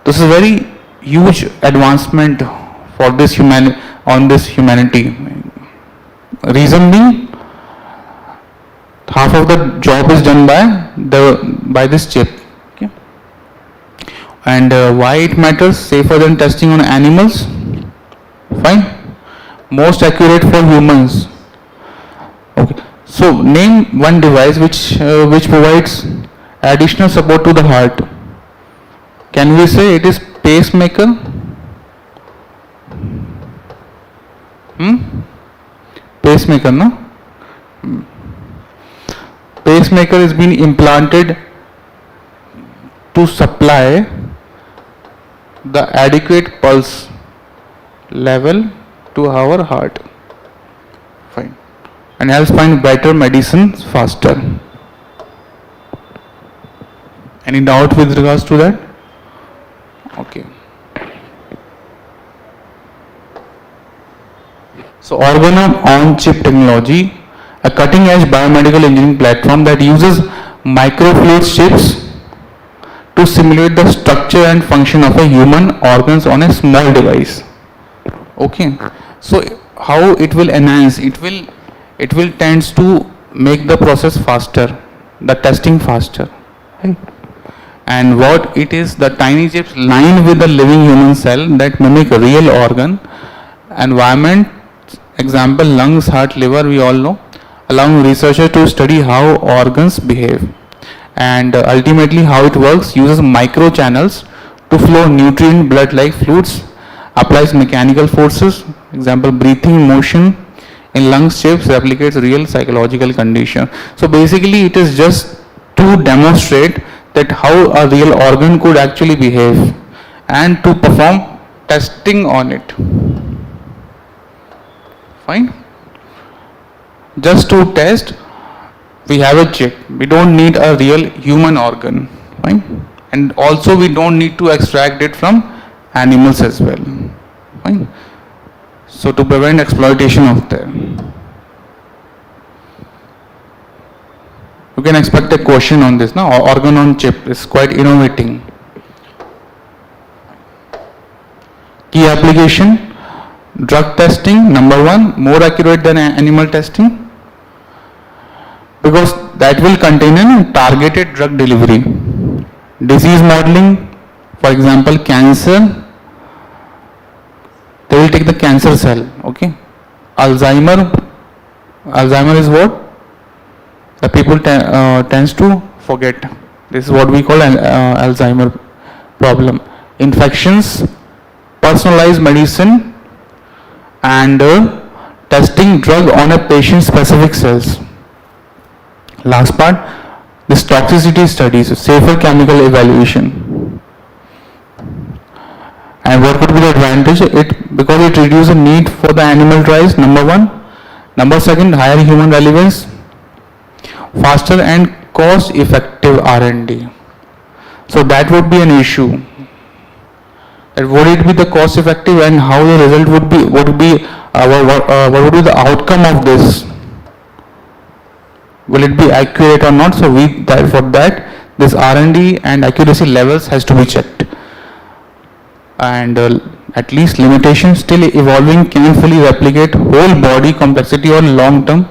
This is a very huge advancement for this humanity. Reason being, half of the job is done by this chip. Okay. And why it matters? Safer than testing on animals. Fine. Most accurate for humans. Okay. So name one device which provides additional support to the heart. Can we say it is pacemaker? Pacemaker, no? Pacemaker is being implanted to supply the adequate pulse level to our heart. Fine. And helps find better medicines faster. Any doubt with regards to that? Okay. So Organon on-chip technology, a cutting-edge biomedical engineering platform that uses microfluid chips to simulate the structure and function of a human organs on a small device. Okay. So how it will enhance? It will tends to make the process faster, the testing faster. Right? And what it is, the tiny chips lined with the living human cell that mimic a real organ. Environment, example lungs, heart, liver, we all know, allowing researchers to study how organs behave. And ultimately how it works, uses micro channels to flow nutrient blood like fluids, applies mechanical forces, example breathing motion in lungs chips replicates real psychological condition. So basically it is just to demonstrate that how a real organ could actually behave and to perform testing on it. Fine. Just to test, we have a chip. We don't need a real human organ. Fine. And also we don't need to extract it from animals as well. Fine. So to prevent exploitation of them. You can expect a question on this now. Organ on chip is quite innovating. Key application, drug testing, number one, more accurate than animal testing, because that will contain a targeted drug delivery. Disease modeling, for example, cancer, they will take the cancer cell, okay. Alzheimer is what? The people tends to forget. This is what we call Alzheimer problem. Infections, personalized medicine, and testing drug on a patient specific cells. Last part, this toxicity studies, safer chemical evaluation. And what could be the advantage? Because it reduces the need for the animal trials, number one. Number second, higher human relevance, faster and cost effective R&D. So that would be an issue. That would it be the cost effective, and how the result would be, what would be the outcome of this? Will it be accurate or not? So for that this R&D and accuracy levels has to be checked. And at least limitations still evolving can fully replicate whole body complexity or long-term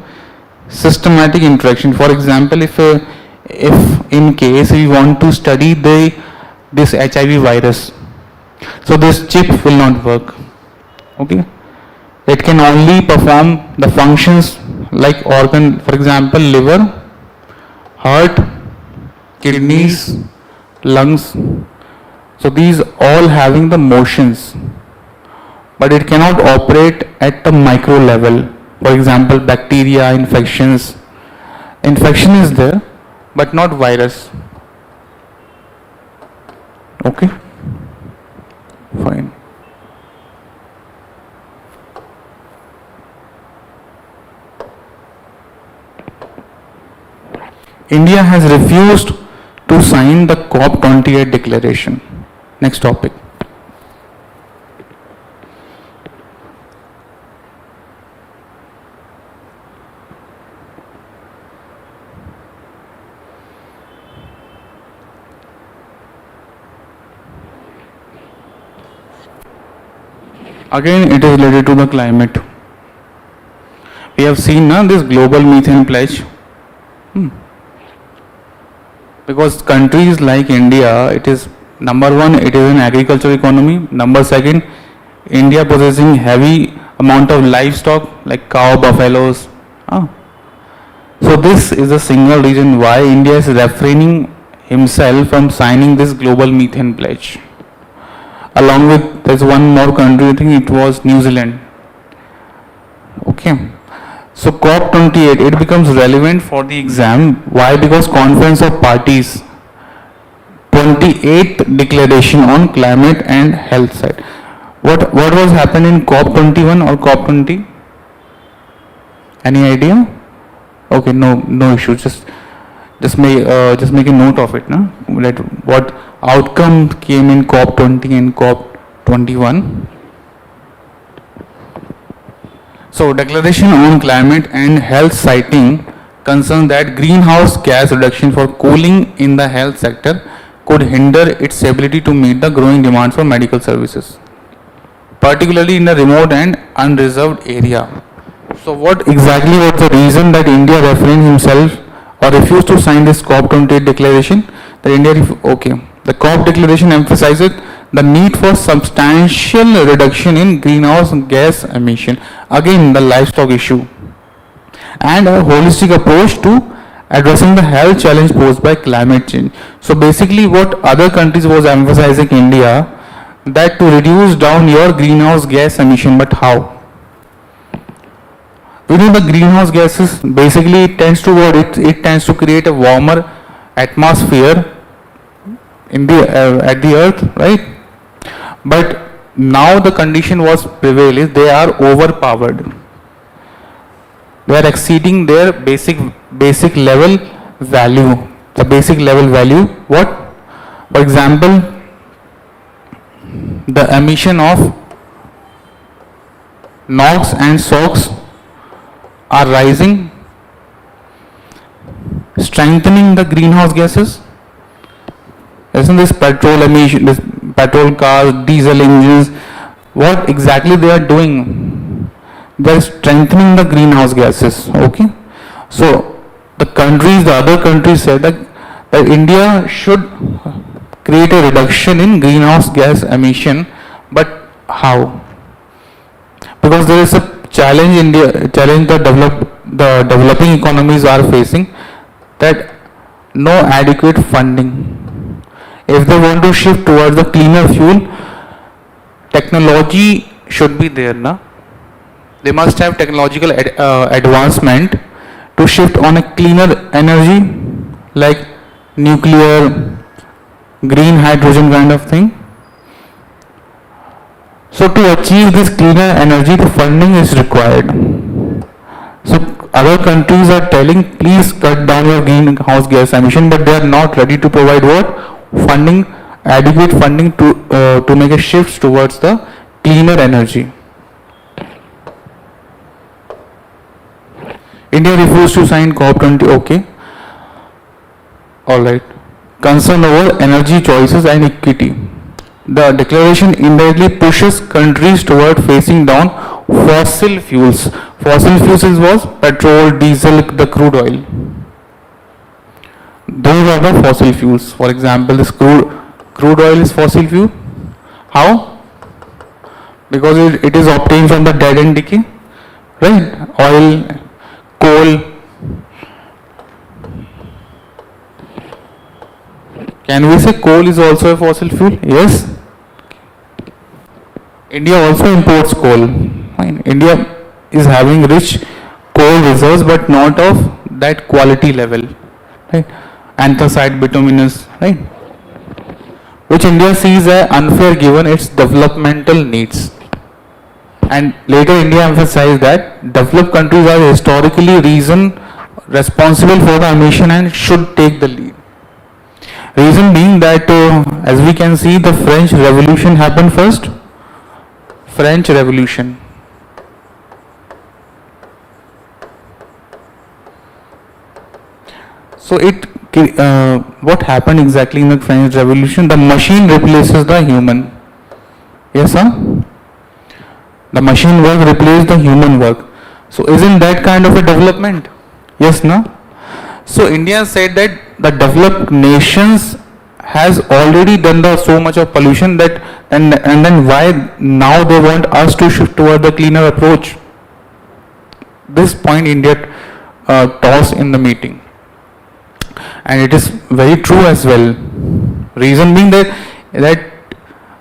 systematic interaction. For example, if in case we want to study this HIV virus, so this chip will not work. Okay, it can only perform the functions like organ, for example, liver, heart, kidneys, lungs. So these all having the motions, but it cannot operate at the micro level. For example, bacteria, infections. Infection is there, but not virus. Okay, fine. India has refused to sign the COP28 declaration. Next topic. Again, it is related to the climate. We have seen now this global methane pledge. Because countries like India, it is number one, it is an agricultural economy. Number second, India possessing heavy amount of livestock like cow, buffaloes. So this is the single reason why India is refraining himself from signing this global methane pledge. Along with, there's one more country, I think it was New Zealand. Okay. So COP28, it becomes relevant for the exam. Why? Because Conference of Parties 28th declaration on climate and health side. What was happened in COP21 or COP20? Any idea? Okay, no issue. Just make a note of it, no? Like what outcome came in COP20 and COP21. So declaration on climate and health citing concern that greenhouse gas reduction for cooling in the health sector could hinder its ability to meet the growing demands for medical services, particularly in the remote and unreserved area. So what exactly was the reason that India refrained himself or refused to sign this COP28 declaration? The COP declaration emphasizes the need for substantial reduction in greenhouse gas emission. Again, the livestock issue, and a holistic approach to addressing the health challenge posed by climate change. So basically what other countries was emphasizing India, that to reduce down your greenhouse gas emission, but how? We know the greenhouse gases, basically it tends to create a warmer atmosphere in the at the earth, right? But now the condition was prevail is they are overpowered. They are exceeding their basic level value. The basic level value, what? For example, the emission of NOx and SOx are rising, strengthening the greenhouse gases. Isn't this petrol emission, this petrol cars, diesel engines, what exactly they are doing? They are strengthening the greenhouse gases. Okay. So the other countries said that India should create a reduction in greenhouse gas emission, but how? Because there is a challenge the developing economies are facing, that no adequate funding. If they want to shift towards the cleaner fuel, technology should be there, na? They must have technological advancement to shift on a cleaner energy like nuclear, green hydrogen kind of thing. So to achieve this cleaner energy, the funding is required. So other countries are telling, please cut down your greenhouse gas emission, but they are not ready to provide what? Funding, adequate funding to make a shift towards the cleaner energy. India refused to sign COP20. Okay. All right. Concern over energy choices and equity. The declaration indirectly pushes countries toward phasing down fossil fuels. Fossil fuels was petrol, diesel, the crude oil. Those are the fossil fuels. For example, this crude oil is fossil fuel. How? Because it is obtained from the dead and decay, right? Oil, coal. Can we say coal is also a fossil fuel? Yes. India also imports coal. Fine. India is having rich coal reserves, but not of that quality level, right? Anthracite, bituminous, right? Which India sees as unfair given its developmental needs. And later India emphasized that developed countries are historically responsible for the emission and should take the lead. Reason being that as we can see, the French Revolution happened first. French Revolution. So what happened exactly in the French Revolution? The machine replaces the human. Yes, sir? The machine work replaces the human work. So isn't that kind of a development? Yes, no? So India said that the developed nations has already done so much of pollution that and then why now they want us to shift toward the cleaner approach. This point India tossed in the meeting, and it is very true as well. Reason being that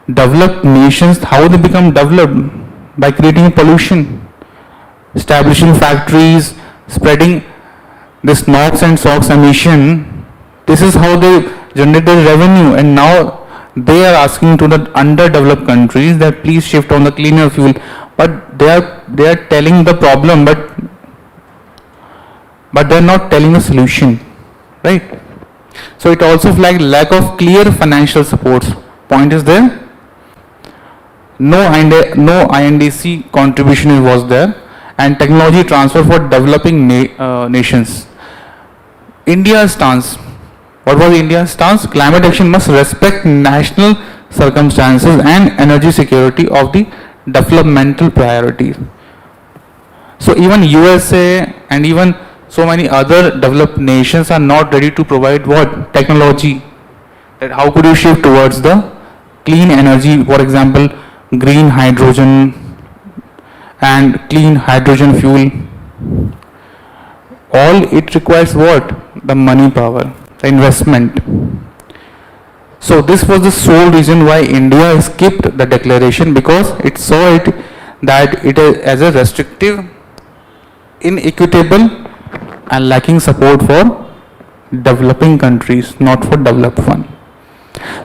developed nations, how they become developed? By creating pollution, establishing factories, spreading this NOx and SOx emission. This is how they generate their revenue, and now they are asking to the underdeveloped countries that please shift on the cleaner fuel. But they are telling the problem, but they are not telling a solution, right? So it also flagged lack of clear financial supports. Point is there. No INDC contribution was there, and technology transfer for developing nations. India's stance. What was India's stance? Climate action must respect national circumstances and energy security of the developmental priorities. So even USA and even so many other developed nations are not ready to provide what? Technology. That how could you shift towards the clean energy, for example, green hydrogen and clean hydrogen fuel. All it requires what? The money power, the investment. So this was the sole reason why India skipped the declaration, because it saw it that it is as a restrictive, inequitable and lacking support for developing countries, not for developed one.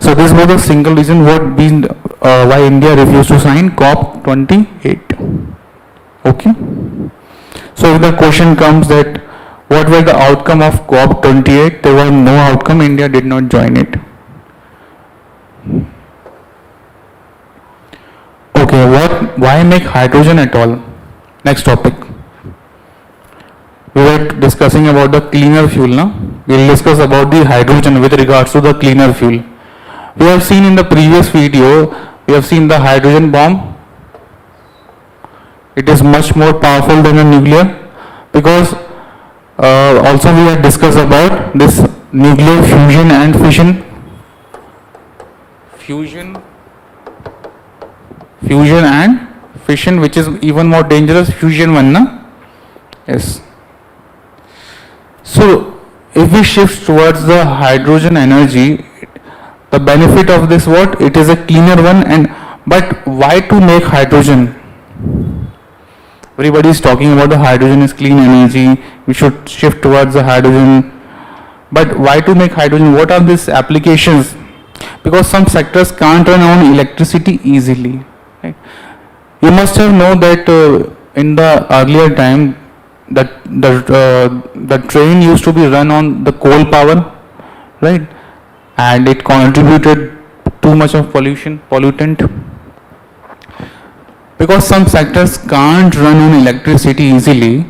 So this was the single reason why India refused to sign COP28. Okay. So if the question comes that what were the outcome of COP28, there was no outcome. India did not join it. Okay, why make hydrogen at all? Next topic. We were discussing about the cleaner fuel now. We will discuss about the hydrogen with regards to the cleaner fuel. We have seen in the previous video, we have seen the hydrogen bomb. It is much more powerful than a nuclear, because also we have discussed about this nuclear fusion and fission. Fusion and fission, which is even more dangerous. Fusion one, na? Yes. So if we shift towards the hydrogen energy, the benefit of this what? It is a cleaner one, but why to make hydrogen? Everybody is talking about the hydrogen is clean energy, we should shift towards the hydrogen. But why to make hydrogen? What are these applications? Because some sectors can't run on electricity easily. Right. You must have known that in the earlier time that the train used to be run on the coal power, right? And it contributed too much of pollutant. Because some sectors can't run on electricity easily,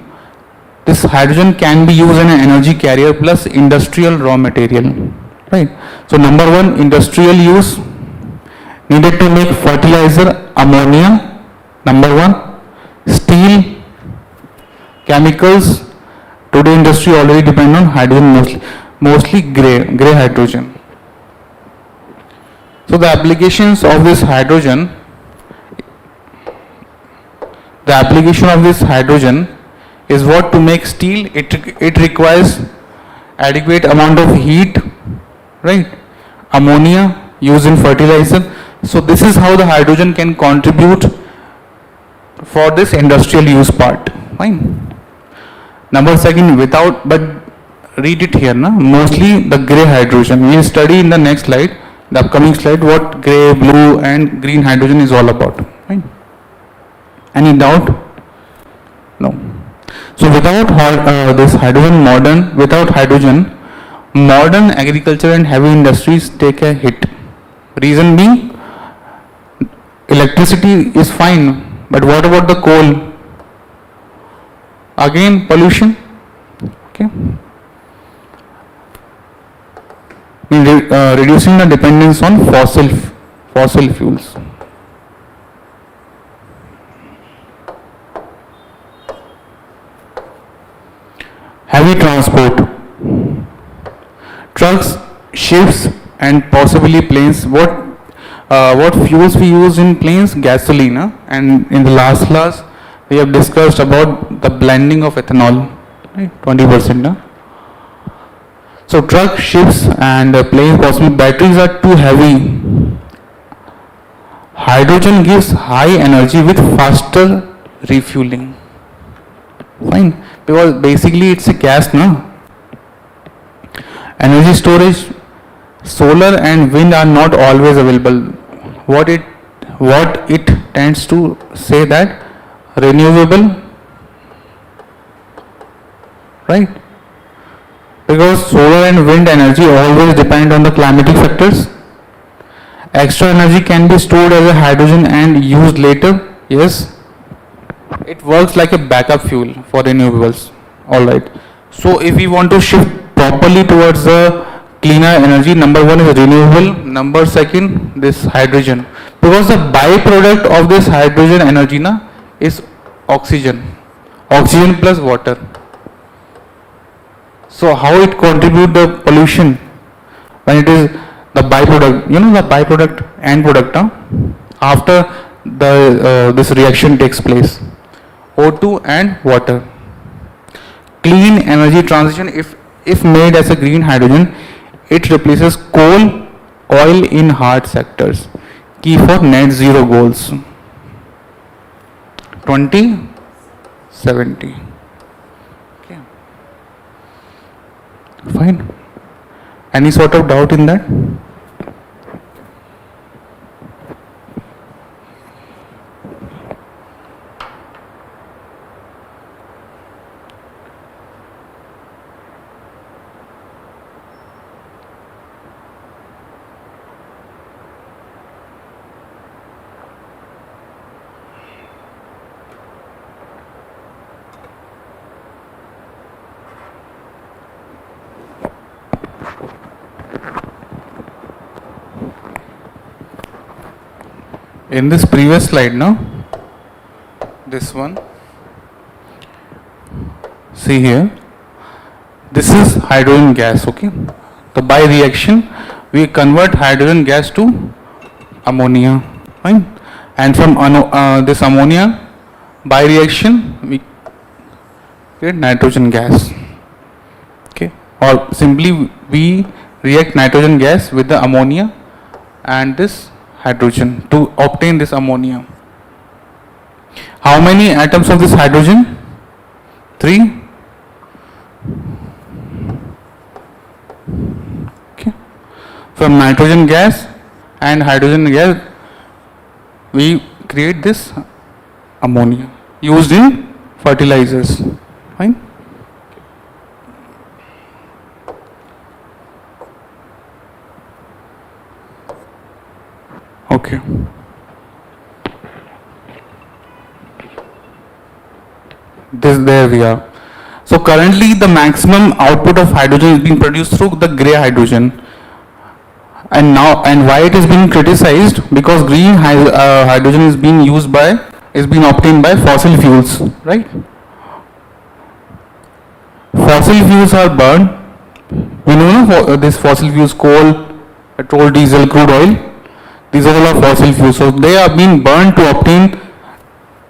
this hydrogen can be used as an energy carrier plus industrial raw material, right? So number one, industrial use needed to make fertilizer, ammonia, number one, steel, chemicals. Today industry already depend on hydrogen, mostly gray hydrogen. So the applications of this hydrogen, is what to make steel. It requires adequate amount of heat, right? Ammonia used in fertilizer. So this is how the hydrogen can contribute for this industrial use part. Fine. Number second, without, but read it here, na? Mostly the gray hydrogen. We will study in the next slide, the upcoming slide, what gray, blue and green hydrogen is all about. Fine. Any doubt? No. So without this hydrogen, without hydrogen, modern agriculture and heavy industries take a hit. Reason being, electricity is fine, but what about the coal? Again, pollution. Okay. Reducing the dependence on fossil fuels. Heavy transport, trucks, ships, and possibly planes. What fuels we use in planes? Gasoline. And in the last class, we have discussed about the blending of ethanol, right? 20%. So truck, ships, and planes, possibly batteries are too heavy. Hydrogen gives high energy with faster refueling. Fine. Because basically it's a gas, no? Energy storage, solar and wind are not always available. What it tends to say that renewable, right? Because solar and wind energy always depend on the climatic factors. Extra energy can be stored as a hydrogen and used later. Yes. It works like a backup fuel for renewables. Alright. So if we want to shift properly towards the cleaner energy, number one is renewable, number second this hydrogen. Because the byproduct of this hydrogen energy is oxygen. Oxygen plus water. So how it contribute the pollution when it is the byproduct, the byproduct end product after the this reaction takes place. O2 and water. Clean energy transition, if made as a green hydrogen, it replaces coal, oil in hard sectors. Key for net zero goals 2070. Okay. Fine. Any sort of doubt in that? In this previous slide, this one, see here, this is hydrogen gas, okay? So by reaction, we convert hydrogen gas to ammonia, fine? And from this ammonia, by reaction, we get nitrogen gas, okay? Or simply we react nitrogen gas with the ammonia and this hydrogen to obtain this ammonia. How many atoms of this hydrogen? 3. Okay. From nitrogen gas and hydrogen gas, we create this ammonia used in fertilizers. Fine. Okay. There we are. So currently the maximum output of hydrogen is being produced through the grey hydrogen. And why it is being criticized? Because green hydrogen is being obtained by fossil fuels, right? Fossil fuels are burned. We know this fossil fuels: coal, petrol, diesel, crude oil. These are all fossil fuels. So they are being burned to obtain.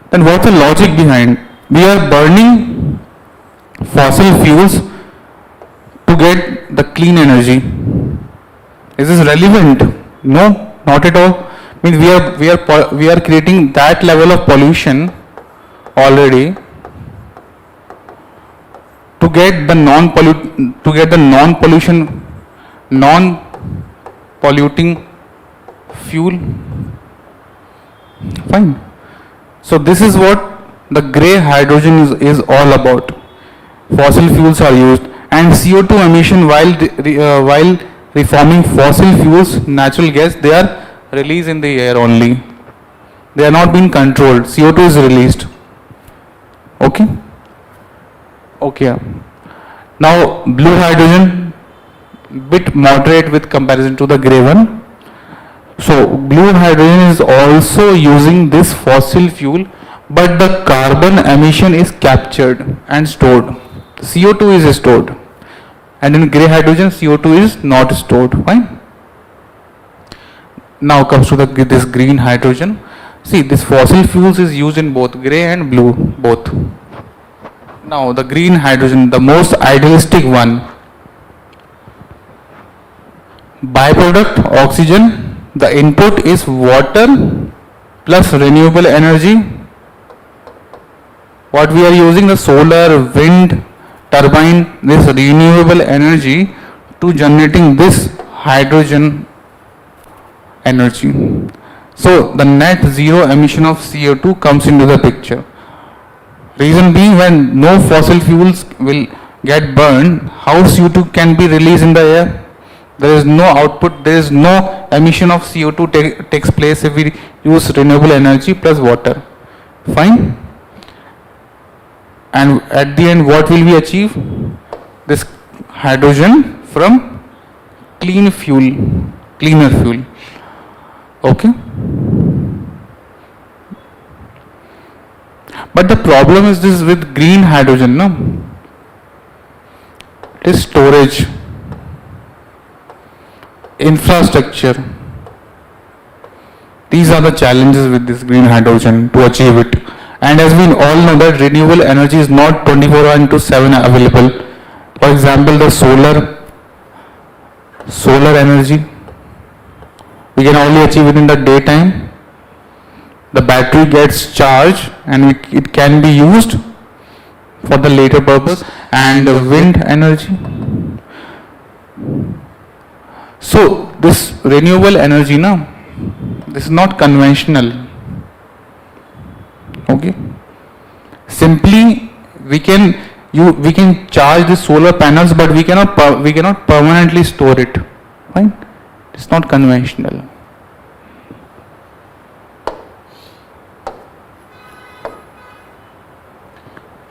Then what's the logic behind? We are burning fossil fuels to get the clean energy. Is this relevant? No, not at all. I mean, we are creating that level of pollution already to get the non-polluting fuel. Fine. So this is what the grey hydrogen is all about. Fossil fuels are used, and CO2 emission while reforming fossil fuels, natural gas, they are released in the air only. They are not being controlled. CO2 is released. Okay. Okay. Now blue hydrogen, bit moderate with comparison to the grey one. So blue hydrogen is also using this fossil fuel, but the carbon emission is captured and stored. CO2 is stored, and in grey hydrogen CO2 is not stored. Fine. Now comes to this green hydrogen. See, this fossil fuels is used in both grey and blue, both. Now the green hydrogen, the most idealistic one. Byproduct oxygen. The input is water plus renewable energy. What we are using, the solar, wind, turbine, this renewable energy to generating this hydrogen energy. So the net zero emission of CO2 comes into the picture. Reason being, when no fossil fuels will get burned, how CO2 can be released in the air? There is no output, there is no emission of CO2 takes place if we use renewable energy plus water. Fine. And at the end, what will we achieve? This hydrogen from clean fuel, cleaner fuel. Okay. But the problem is this with green hydrogen, no? It is storage, infrastructure. These are the challenges with this green hydrogen to achieve it. And as we all know that renewable energy is not 24/7 available. For example, the solar energy, we can only achieve it in the daytime. The battery gets charged and it can be used for the later purpose. And the wind energy. So this renewable energy, now, this is not conventional. Okay. Simply we can charge the solar panels, but we cannot permanently store it. Right? It's not conventional.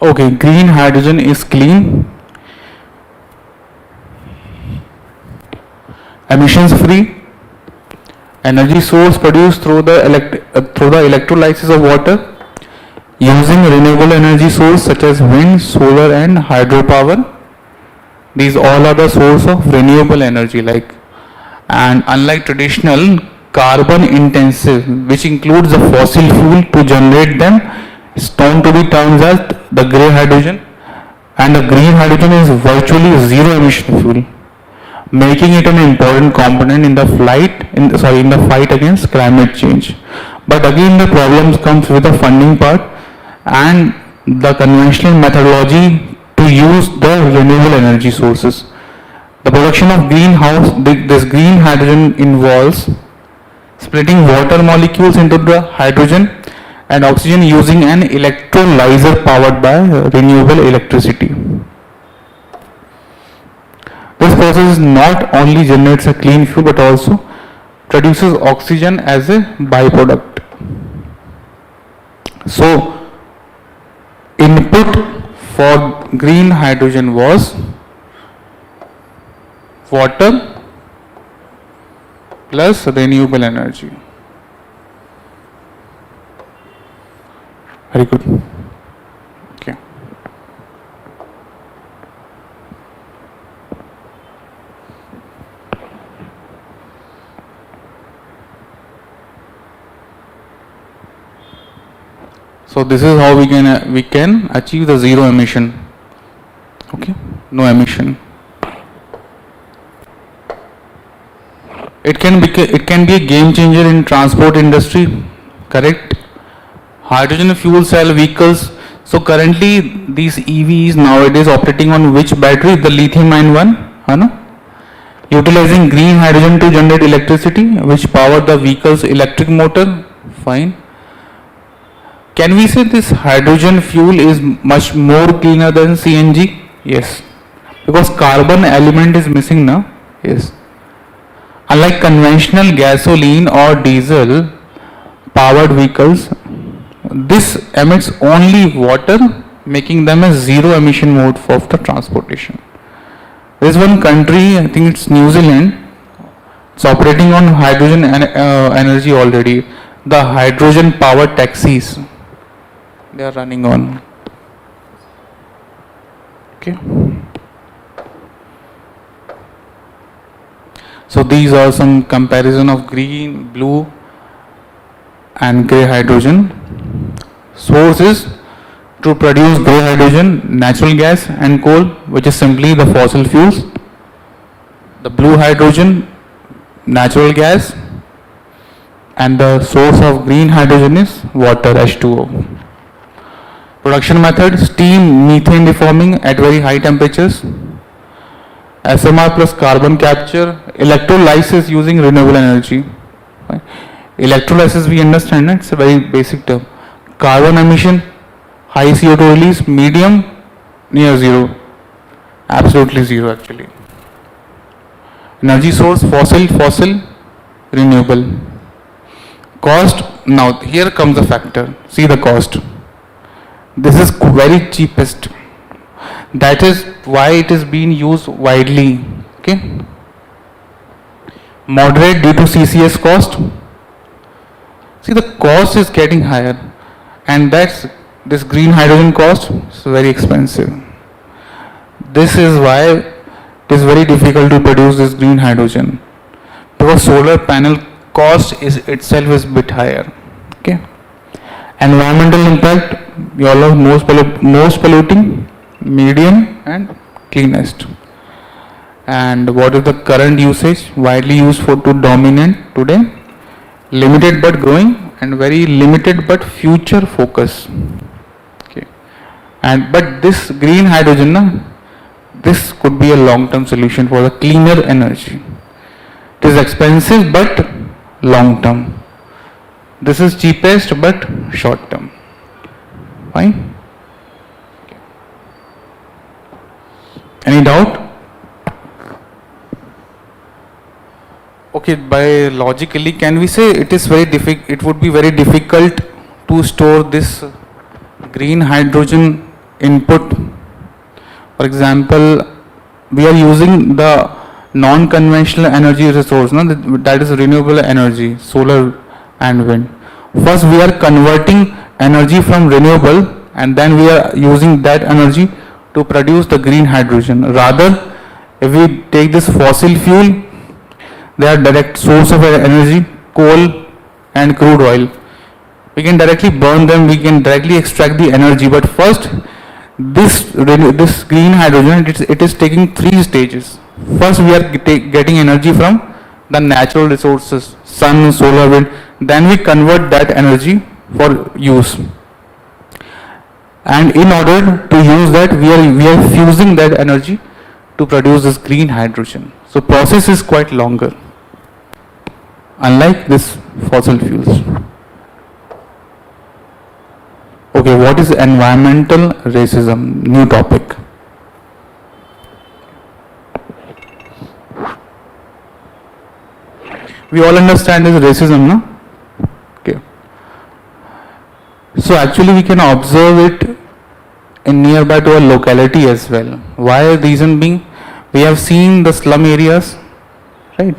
Okay, green hydrogen is clean, emissions free, energy source produced through the electrolysis of water using renewable energy source such as wind, solar and hydropower. These all are the source of renewable energy, and unlike traditional carbon intensive, which includes the fossil fuel to generate them, is known to be termed as the grey hydrogen, and the green hydrogen is virtually zero emission fuel, making it an important component in the fight against climate change. But again, the problems comes with the funding part and the conventional methodology to use the renewable energy sources. The production of this green hydrogen involves splitting water molecules into the hydrogen and oxygen using an electrolyzer powered by renewable electricity. This process not only generates a clean fuel but also produces oxygen as a byproduct. So, input for green hydrogen was water plus renewable energy. Very good. Okay. So this is how we can achieve the zero emission. Okay, no emission. It can be a game changer in transport industry. Correct. Hydrogen fuel cell vehicles. So currently these EVs nowadays operating on which battery? The lithium ion one, utilizing green hydrogen to generate electricity, which power the vehicle's electric motor. Fine. Can we say this hydrogen fuel is much more cleaner than CNG? Yes. Because carbon element is missing now. Yes. Unlike conventional gasoline or diesel powered vehicles, this emits only water, making them a zero emission mode of the transportation. There is one country, I think it's New Zealand, it's operating on hydrogen energy already. The hydrogen powered taxis they are running on. Okay. So these are some comparison of green, blue and grey hydrogen. Source is to produce grey hydrogen, natural gas and coal, which is simply the fossil fuels. The blue hydrogen, natural gas, and the source of green hydrogen is water, H2O. Production method, steam methane reforming at very high temperatures, SMR plus carbon capture, electrolysis using renewable energy. Electrolysis we understand, it's a very basic term. Carbon emission, high CO2 release, medium, near zero, absolutely zero actually. Energy source, fossil, renewable. Cost, now here comes the factor, see the cost. This is very cheapest. That is why it is being used widely. Okay. Moderate due to CCS cost. See the cost is getting higher, and that's this green hydrogen cost is very expensive. This is why it is very difficult to produce this green hydrogen, because solar panel cost is itself is bit higher. Okay. Environmental impact, you all know most polluting, medium and cleanest. And what is the current usage? Widely used to dominant today, limited but growing, and very limited but future focus. Okay. But this green hydrogen, this could be a long-term solution for the cleaner energy. It is expensive but long-term. This is cheapest but short-term. Fine. Any doubt? Okay, biologically, can we say it is very difficult? It would be very difficult to store this green hydrogen input. For example, we are using the non-conventional energy resource, that is renewable energy, solar and wind. First, we are converting energy from renewable, and then we are using that energy to produce the green hydrogen. Rather, if we take this fossil fuel, they are direct source of energy, coal and crude oil. We can directly burn them, we can directly extract the energy. But first, this green hydrogen, it is taking three stages. First, we are getting energy from the natural resources, sun, solar, wind. Then we convert that energy for use. And in order to use that, we are fusing that energy to produce this green hydrogen. So process is quite longer, unlike this fossil fuels. Okay, what is environmental racism? New topic. We all understand this racism, no? Okay. So actually we can observe it in nearby to a locality as well. Why? Reason being, we have seen the slum areas, right?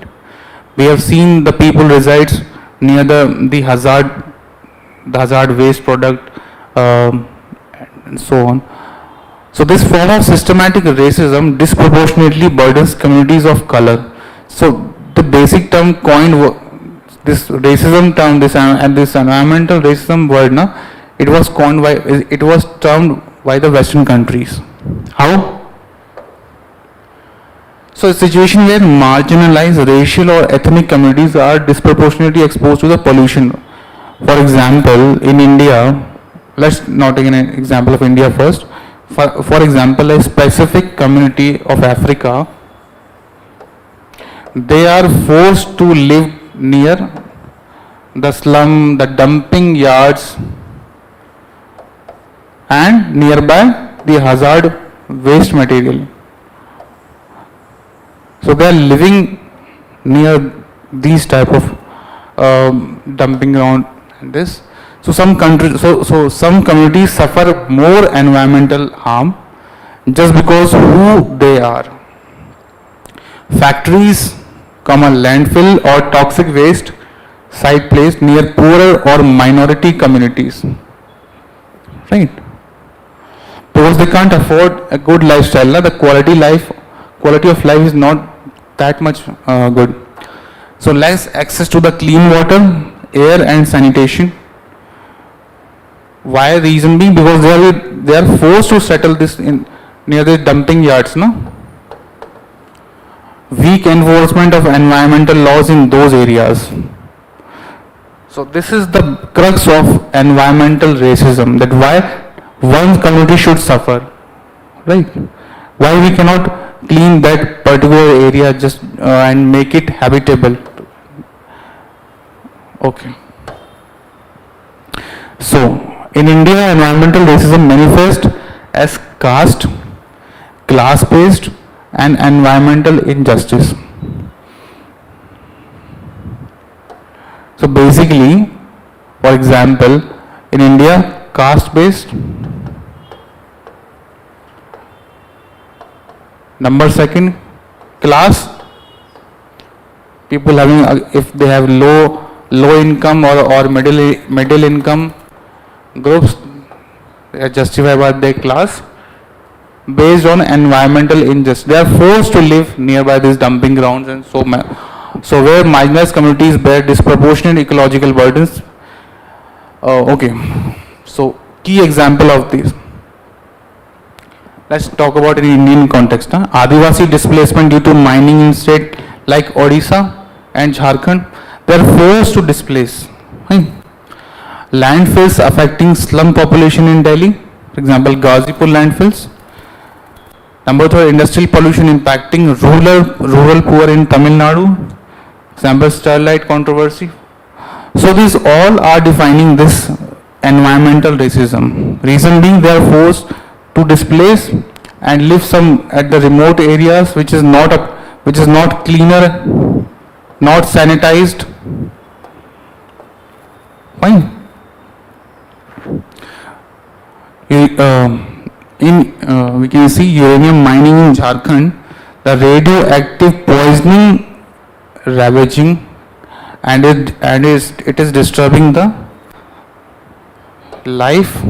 We have seen the people resides near the hazard waste product, and so on. So this form of systematic racism disproportionately burdens communities of color. So the basic term coined, this racism term, this and this environmental racism word, na, it was coined by, it was termed by the Western countries. How? So a situation where marginalized racial or ethnic communities are disproportionately exposed to the pollution. For example, in India, let's not take an example of India first. For example, a specific community of Africa, they are forced to live near the slum, the dumping yards, and nearby the hazard waste material. So they are living near these type of dumping ground and this. So some countries, so some communities suffer more environmental harm just because who they are. Factories, landfill or toxic waste site placed near poorer or minority communities, right? Because they can't afford a good lifestyle, the quality of life is not that much good. So less access to the clean water, air and sanitation. Why? Reason being, because they are forced to settle this in near the dumping yards, no? Weak enforcement of environmental laws in those areas. So this is the crux of environmental racism, that why one community should suffer, right? Why we cannot clean that particular area just and make it habitable. Okay. So in India, environmental racism manifests as caste, class-based and environmental injustice. So basically, for example, in India, caste-based, number second, class, people having, if they have low income or middle income groups, they are justified by their class. Based on environmental injustice, they are forced to live nearby these dumping grounds, and so where marginalized communities bear disproportionate ecological burdens. Okay, so key example of this. Let's talk about in Indian context. Adivasi displacement due to mining in state like Odisha and Jharkhand, they are forced to displace. Landfills affecting slum population in Delhi, for example, Ghazipur landfills. Number 3, industrial pollution impacting rural poor in Tamil Nadu, example, Starlight controversy. So these all are defining this environmental racism. Reason being, they are forced to displace and live some at the remote areas which is not cleaner, not sanitized. Fine. We can see uranium mining in Jharkhand, the radioactive poisoning ravaging, and it is disturbing the life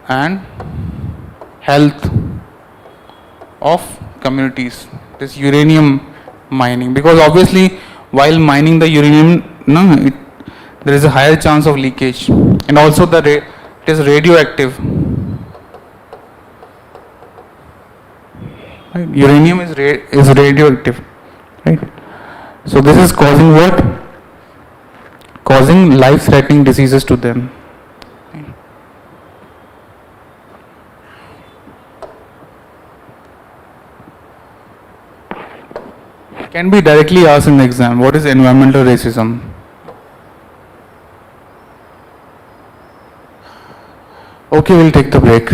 and health of communities. This uranium mining, because obviously while mining the uranium, there is a higher chance of leakage, and also it is radioactive. Right? Uranium is radioactive, right? So this is causing what? Causing life-threatening diseases to them. Can be directly asked in the exam, what is environmental racism? Okay, we'll take the break.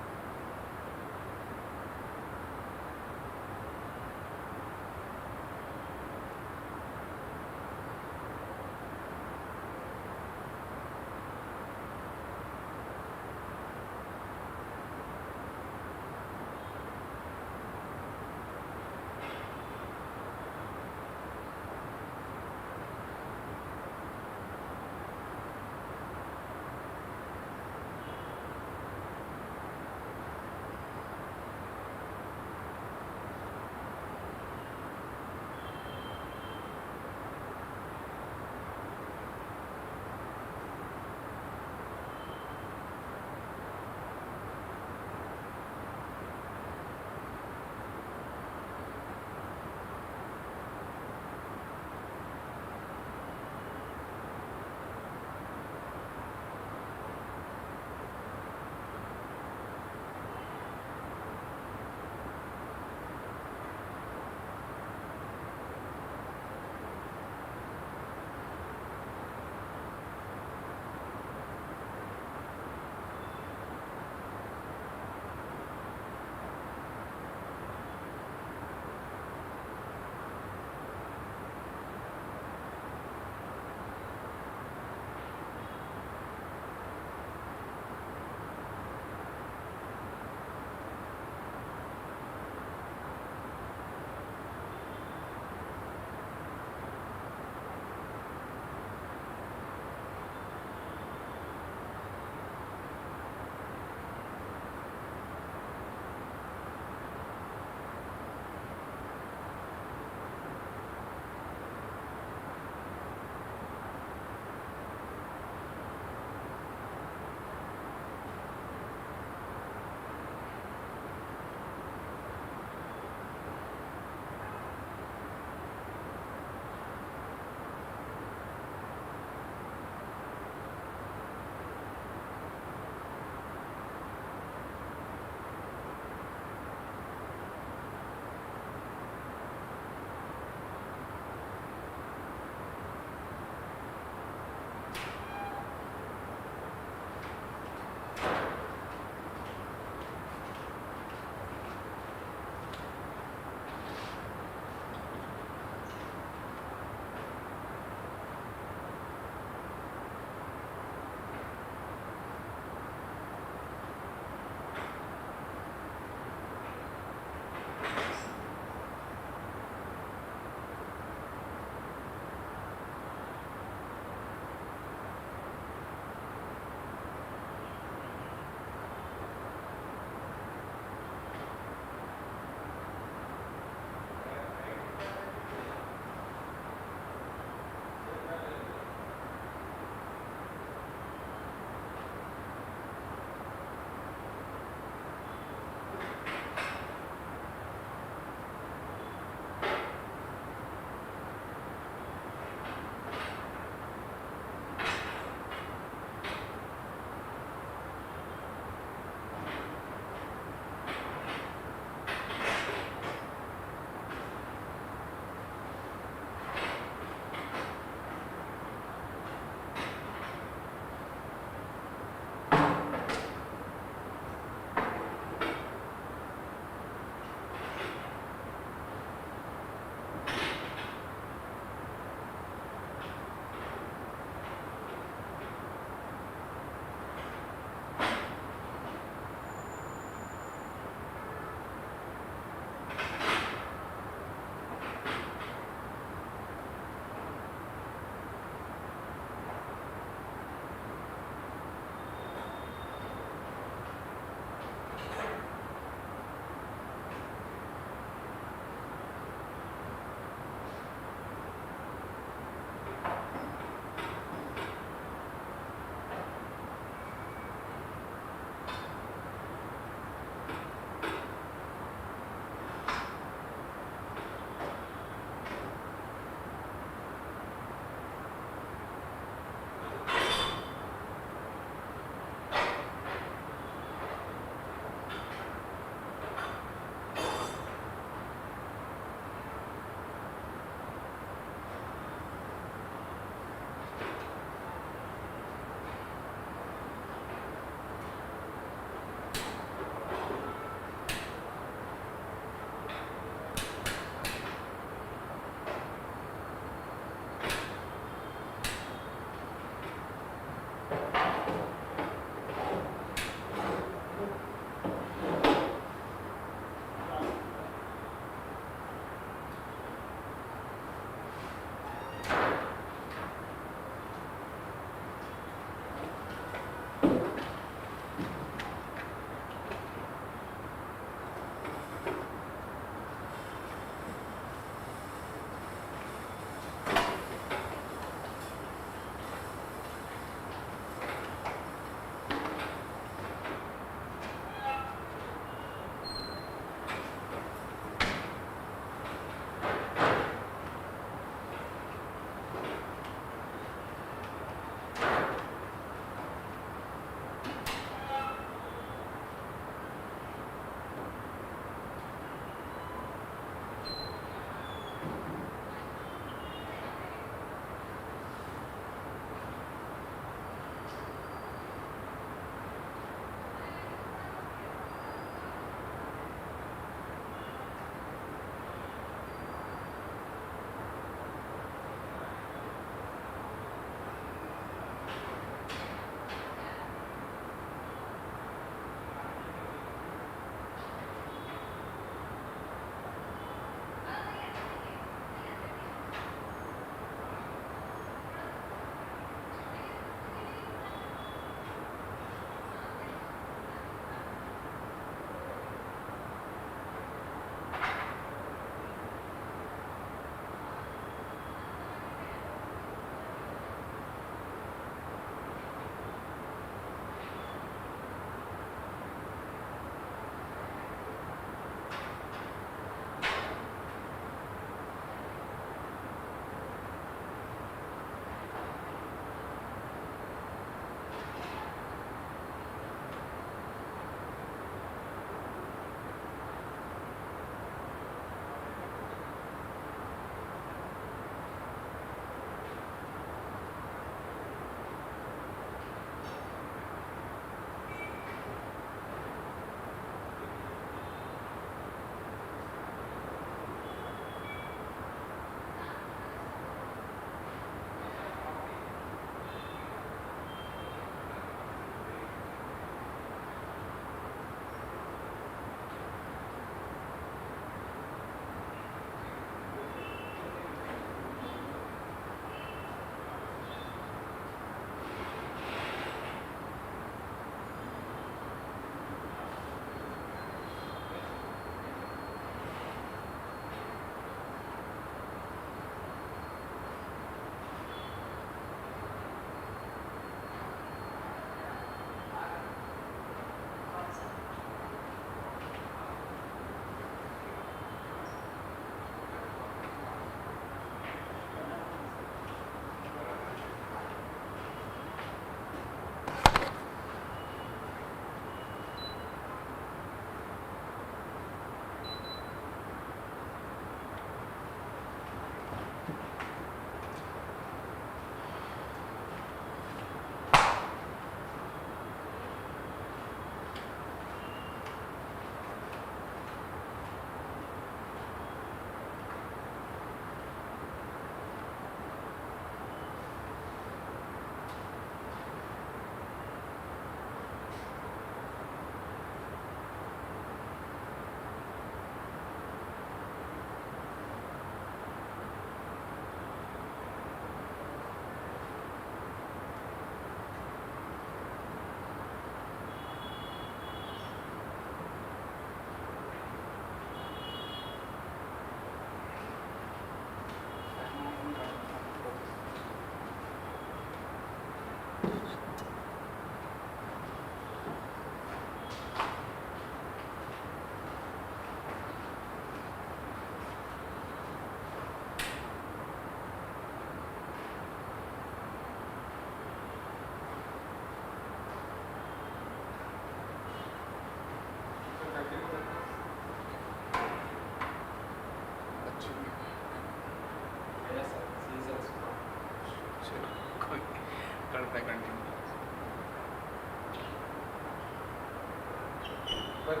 Okay,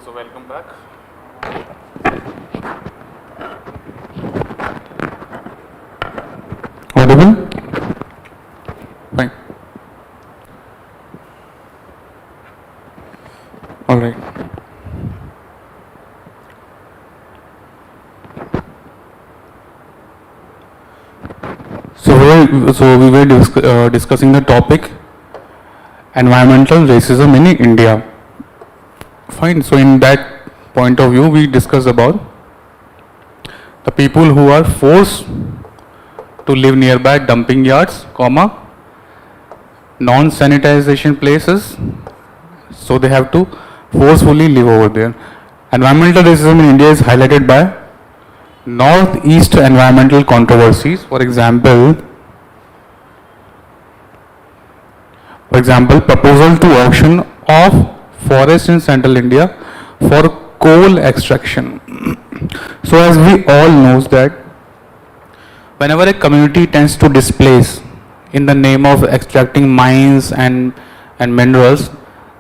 so welcome back. Audible? Fine. All right. So we were discussing the topic environmental racism in India. Fine. So in that point of view, we discussed about the people who are forced to live nearby dumping yards, non-sanitization places, so they have to forcefully live over there. Environmental racism in India is highlighted by northeast environmental controversies. For example, proposal to auction of forest in central India for coal extraction. So as we all knows that whenever a community tends to displace in the name of extracting mines and minerals,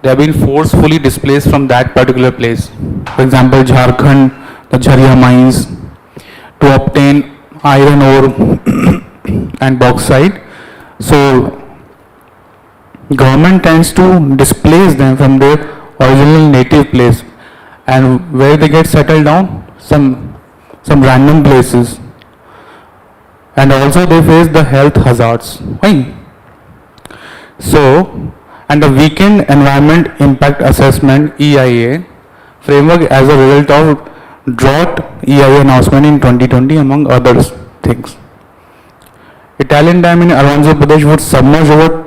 they have been forcefully displaced from that particular place. For example, Jharkhand, the Jharia mines, to obtain iron ore and bauxite. So government tends to displace them from their original native place, and where they get settled down, some random places, and also they face the health hazards. Why? So, and the weakened environment impact assessment (EIA) framework as a result of drought EIA announcement in 2020, among other things. Italian dam in Arunachal Pradesh would submerge over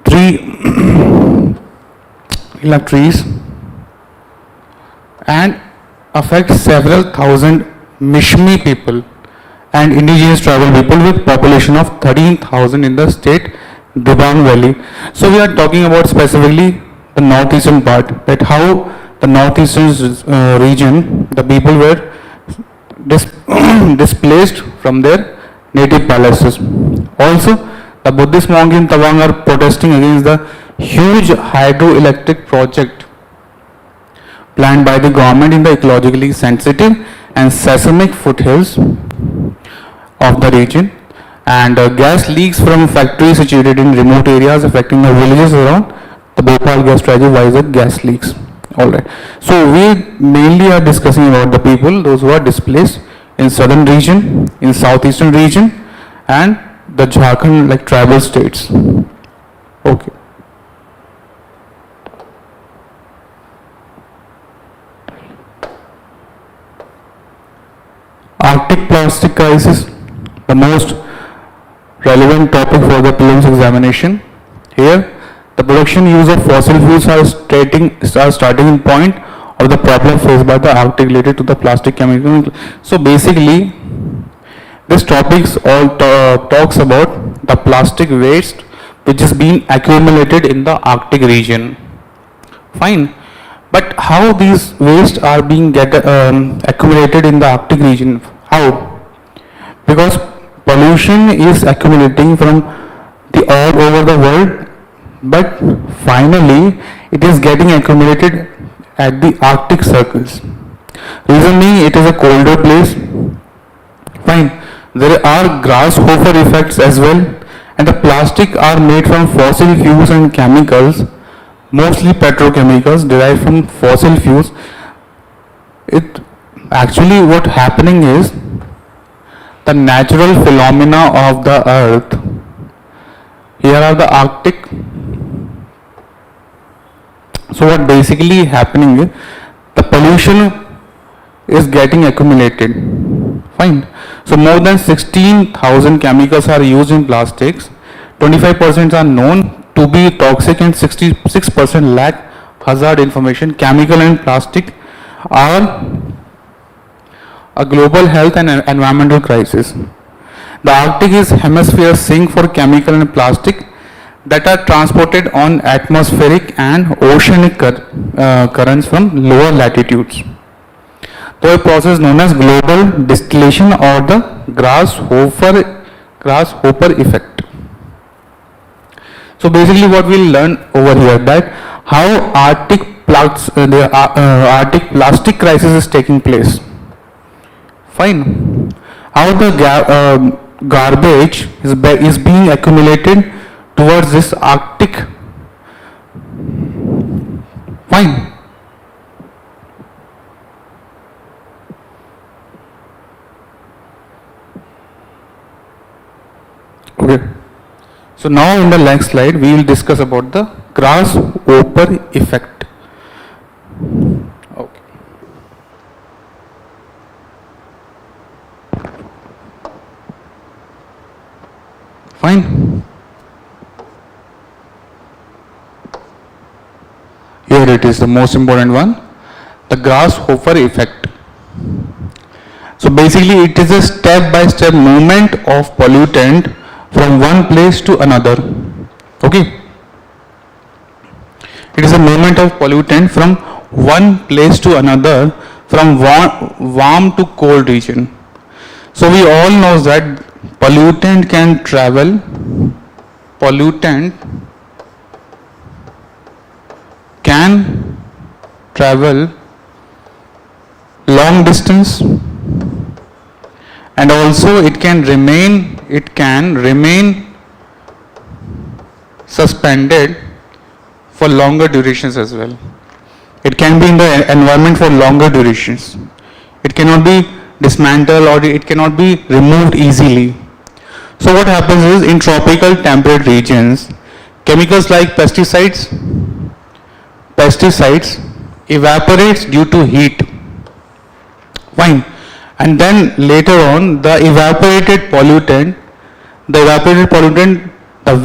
3 lakh trees and affect several thousand Mishmi people and indigenous tribal people with population of 13,000 in the state Dibang Valley. So we are talking about specifically the northeastern part, that how the northeastern region, the people were displaced from their native palaces. Also, the Buddhist monks in Tawang are protesting against the huge hydroelectric project planned by the government in the ecologically sensitive and seismic foothills of the region, and gas leaks from factories situated in remote areas affecting the villages around the Bhopal gas tragedy. Why is it gas leaks? Alright. So we mainly are discussing about the people, those who are displaced in southern region, in southeastern region, and the Jharkhand like tribal states. Okay. Arctic plastic crisis, the most relevant topic for the prelims examination. Here, the production use of fossil fuels are starting point of the problem faced by the Arctic related to the plastic chemical. So basically, this topic all talks about the plastic waste which is being accumulated in the Arctic region. Fine. But how these waste are being accumulated in the Arctic region? How? Because pollution is accumulating from the all over the world, but finally it is getting accumulated at the Arctic circles. Reason being, it is a colder place. Fine. There are grasshopper effects as well, and the plastic are made from fossil fuels and chemicals, mostly petrochemicals derived from fossil fuels. It actually what happening is the natural phenomena of the earth. Here are the Arctic. So what basically happening is the pollution is getting accumulated. Fine. So more than 16,000 chemicals are used in plastics. 25% are known to be toxic and 66% lack hazard information. Chemical and plastic are a global health and environmental crisis. The Arctic is hemisphere sink for chemical and plastic that are transported on atmospheric and oceanic currents from lower latitudes. So a process known as global distillation or the grasshopper effect. So basically what we'll learn over here that how the Arctic plastic crisis is taking place. Fine. How the garbage is being accumulated towards this Arctic. Fine. Okay. So now in the next slide we will discuss about the grasshopper effect. Okay. Fine. Here it is, the most important one, the grasshopper effect. So basically it is a step-by-step movement of pollutant from one place to another. Okay. It is a movement of pollutant from one place to another, from warm to cold region. So we all know that pollutant can travel long distance, and also it can remain suspended for longer durations as well. It can be in the environment for longer durations. It cannot be dismantled or it cannot be removed easily. So what happens is, in tropical temperate regions, chemicals like pesticides evaporates due to heat. Fine. And then later on, the evaporated pollutant, the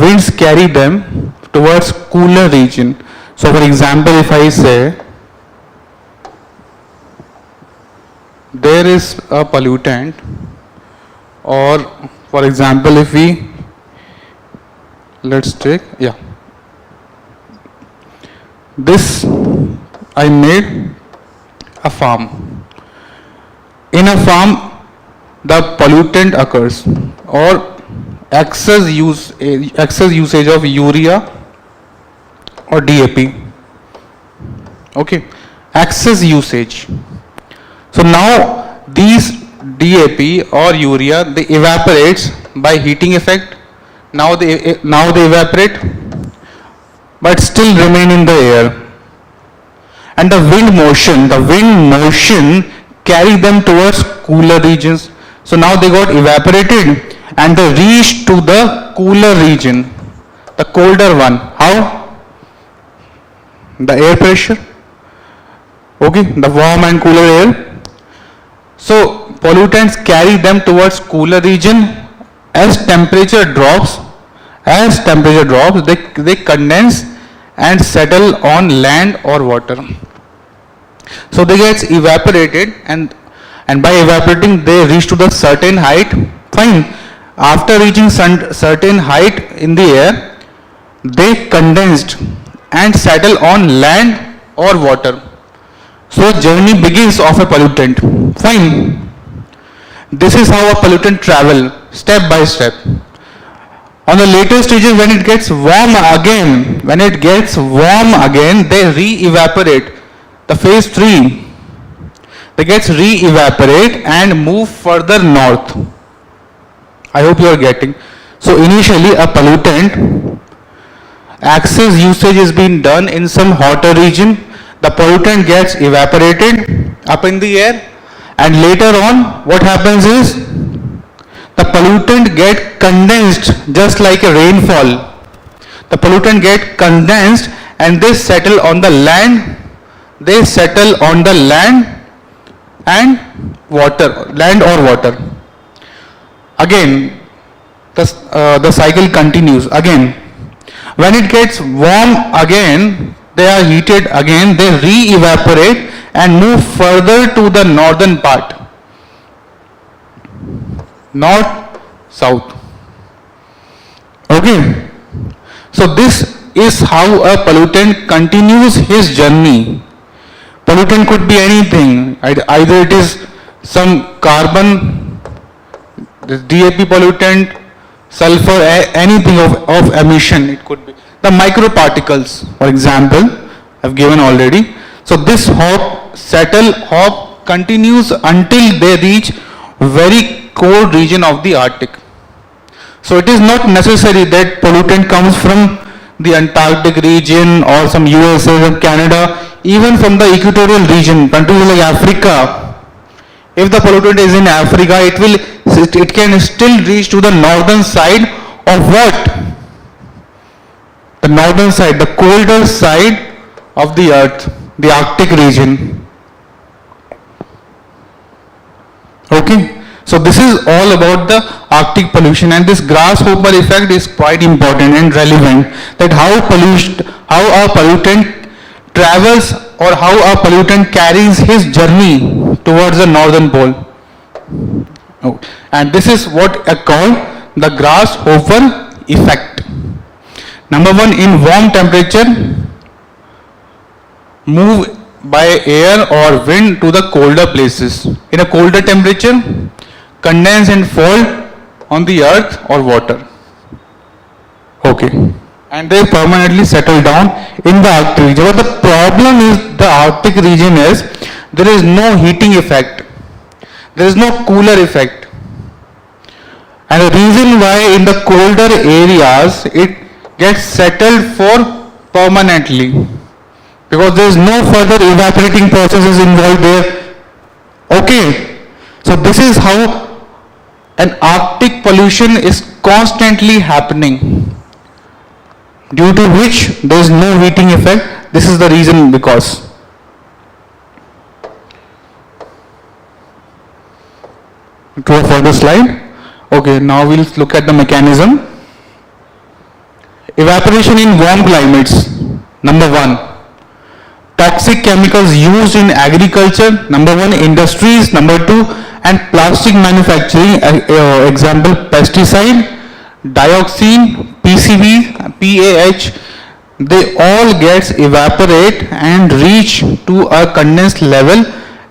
winds carry them towards cooler region. So for example, if I say there is a pollutant, or for example if we let's take this, I made a farm. In a farm the pollutant occurs, or excess usage of urea or DAP. Okay, excess usage. So now these DAP or urea, they evaporates by heating effect. Now they evaporate, but still remain in the air. And the wind motion carry them towards cooler regions. So now they got evaporated and they reached to the cooler region, the colder one. How? The air pressure. Okay, the warm and cooler air. So pollutants carry them towards cooler region. As temperature drops, they condense and settle on land or water. So they get evaporated, and by evaporating they reach to the certain height. Fine. After reaching certain height in the air, they condensed and settle on land or water. So journey begins of a pollutant. Fine. This is how a pollutant travel step by step. On the later stages, when it gets warm again, they re-evaporate. The phase 3, they get re-evaporate and move further north. I hope you are getting. So initially a pollutant, excess usage is being done in some hotter region. The pollutant gets evaporated up in the air, and later on what happens is the pollutant get condensed just like a rainfall. The pollutant get condensed and they settle on the land. And land or water. Again, the cycle continues. Again, when it gets warm again, they are heated again, they re-evaporate and move further to the northern part. south. Okay. So this is how a pollutant continues his journey. Pollutant could be anything. Either it is some carbon, this DAP pollutant, sulfur, anything of emission. It could be the microparticles, for example, I've given already. So this hop continues until they reach very cold region of the Arctic. So it is not necessary that pollutant comes from the Antarctic region or some USA or Canada, even from the equatorial region, countries like Africa. If the pollutant is in Africa, it can still reach to the northern side of what? The northern side, the colder side of the earth, the Arctic region. Okay. So this is all about the Arctic pollution, and this grasshopper effect is quite important and relevant, that how a pollutant travels or how a pollutant carries his journey towards the northern pole. Oh. And this is what I call the grasshopper effect. Number one, in warm temperature, move by air or wind to the colder places. In a colder temperature, condense and fall on the earth or water. Okay. And they permanently settle down in the Arctic region. But the problem is the Arctic region is there is no heating effect. There is no cooler effect. And the reason why in the colder areas it gets settled for permanently, because there is no further evaporating processes involved there. Okay. So this is how an Arctic pollution is constantly happening, due to which there is no heating effect. This is the reason because. To a further slide. Okay, now we'll look at the mechanism. Evaporation in warm climates. Number one, toxic chemicals used in agriculture. Number one, industries. Number two, and plastic manufacturing. Example, pesticide, dioxin, PCB, PAH. They all get evaporate and reach to a condensed level,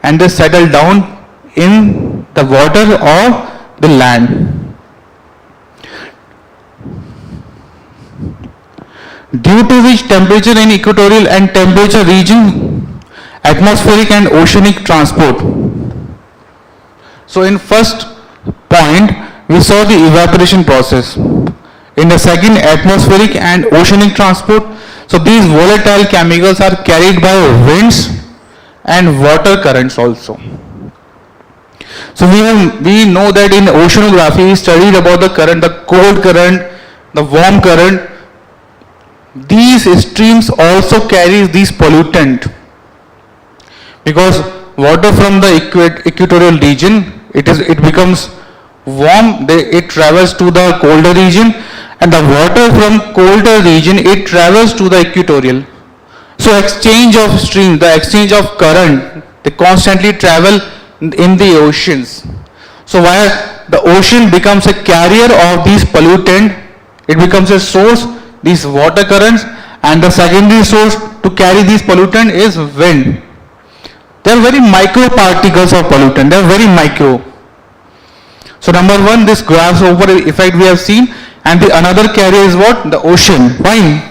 and they settle down in the water or the land. Due to which temperature in equatorial and temperature region, atmospheric and oceanic transport. So in first point, we saw the evaporation process. In the second, atmospheric and oceanic transport. So these volatile chemicals are carried by winds and water currents also. So we know that in oceanography we studied about the current, the cold current, the warm current. These streams also carry these pollutant, because water from the equatorial region, it becomes warm, it travels to the colder region, and the water from colder region, it travels to the equatorial. So exchange of stream, the exchange of current, they constantly travel in the oceans. So while the ocean becomes a carrier of these pollutant, it becomes a source, these water currents, and the secondary source to carry these pollutant is wind. They are very micro particles of pollutant, they are very micro. So number one, this grasshopper effect we have seen, and the another carrier is what? The ocean. Fine.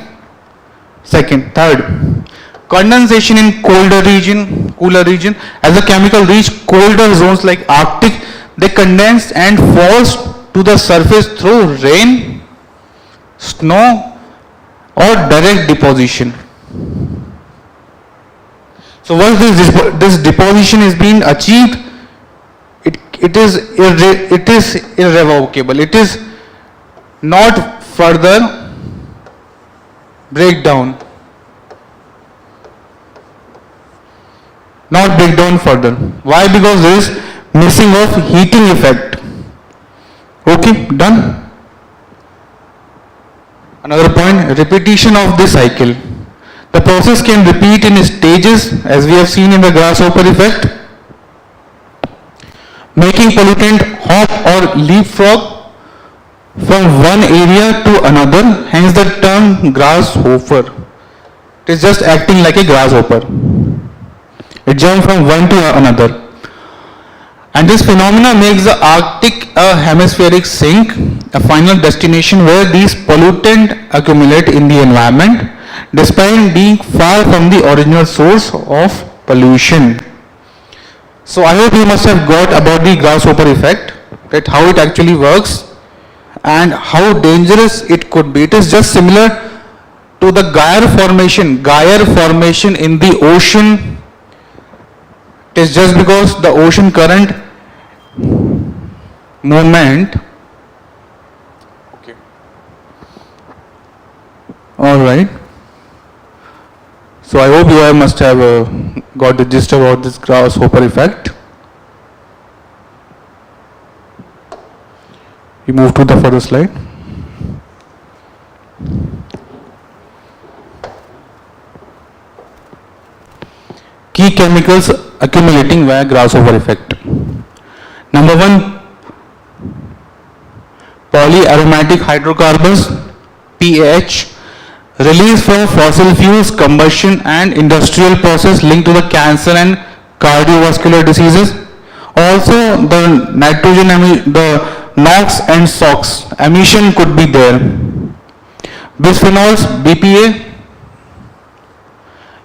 Second, third, condensation in colder region, cooler region. As the chemical reach colder zones like Arctic, they condense and falls to the surface through rain, snow, or direct deposition. So once this deposition is being achieved, it is irrevocable. It is not further breakdown. Not breakdown further. Why? Because there is missing of heating effect. Okay, done. Another point, repetition of the cycle. The process can repeat in stages, as we have seen in the grasshopper effect. Making pollutant hop or leapfrog from one area to another, hence the term grasshopper. It is just acting like a grasshopper. It jumps from one to another. And this phenomena makes the Arctic a hemispheric sink, a final destination where these pollutants accumulate in the environment, despite being far from the original source of pollution. So I hope you must have got about the grasshopper effect, that how it actually works and how dangerous it could be. It is just similar to the gyre formation in the ocean. It is just because the ocean current movement. Okay. All right. So I hope you must have got the gist about this grasshopper effect. We move to the further slide. Key chemicals accumulating via grasshopper effect. Number 1, polyaromatic hydrocarbons, PAH, released from fossil fuels, combustion and industrial process linked to the cancer and cardiovascular diseases. Also, the nitrogen, the NOx and SOx emission could be there. Bisphenols, BPA,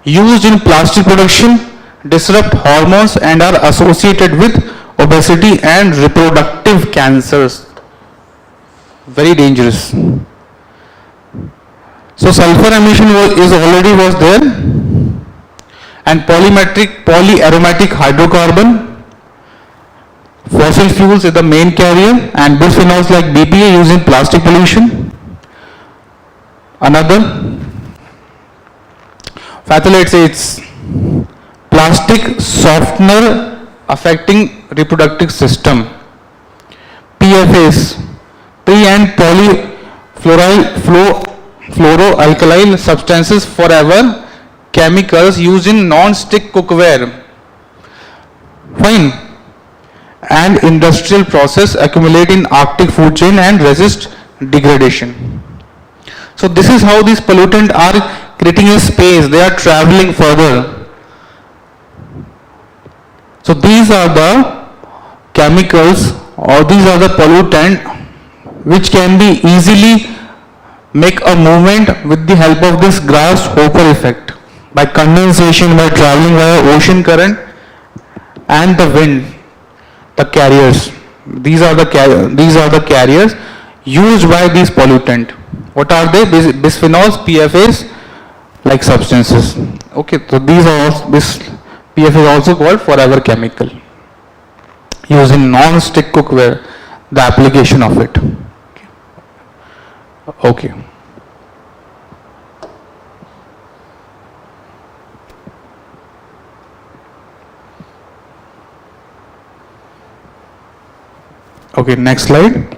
used in plastic production, disrupt hormones and are associated with obesity and reproductive cancers. Very dangerous. So sulfur emission was there, and polyaromatic hydrocarbon, fossil fuels is the main carrier, and bisphenols like BPA used in plastic pollution. Another phthalates, it's plastic softener affecting reproductive system. PFAS, pre and polyfluoroalkyl substances, forever chemicals used in non-stick cookware. Fine. And industrial process accumulate in Arctic food chain and resist degradation. So this is how these pollutants are creating a space, they are traveling further. So these are the chemicals or these are the pollutants which can be easily make a movement with the help of this grasshopper effect, by condensation, by traveling via ocean current and the wind, the carriers. These are the carriers used by these pollutants. What are they? Bisphenols, PFAs, like substances. Okay, so these are also, this PFA is also called forever chemical, used in non-stick cookware, the application of it. Okay. Okay, next slide.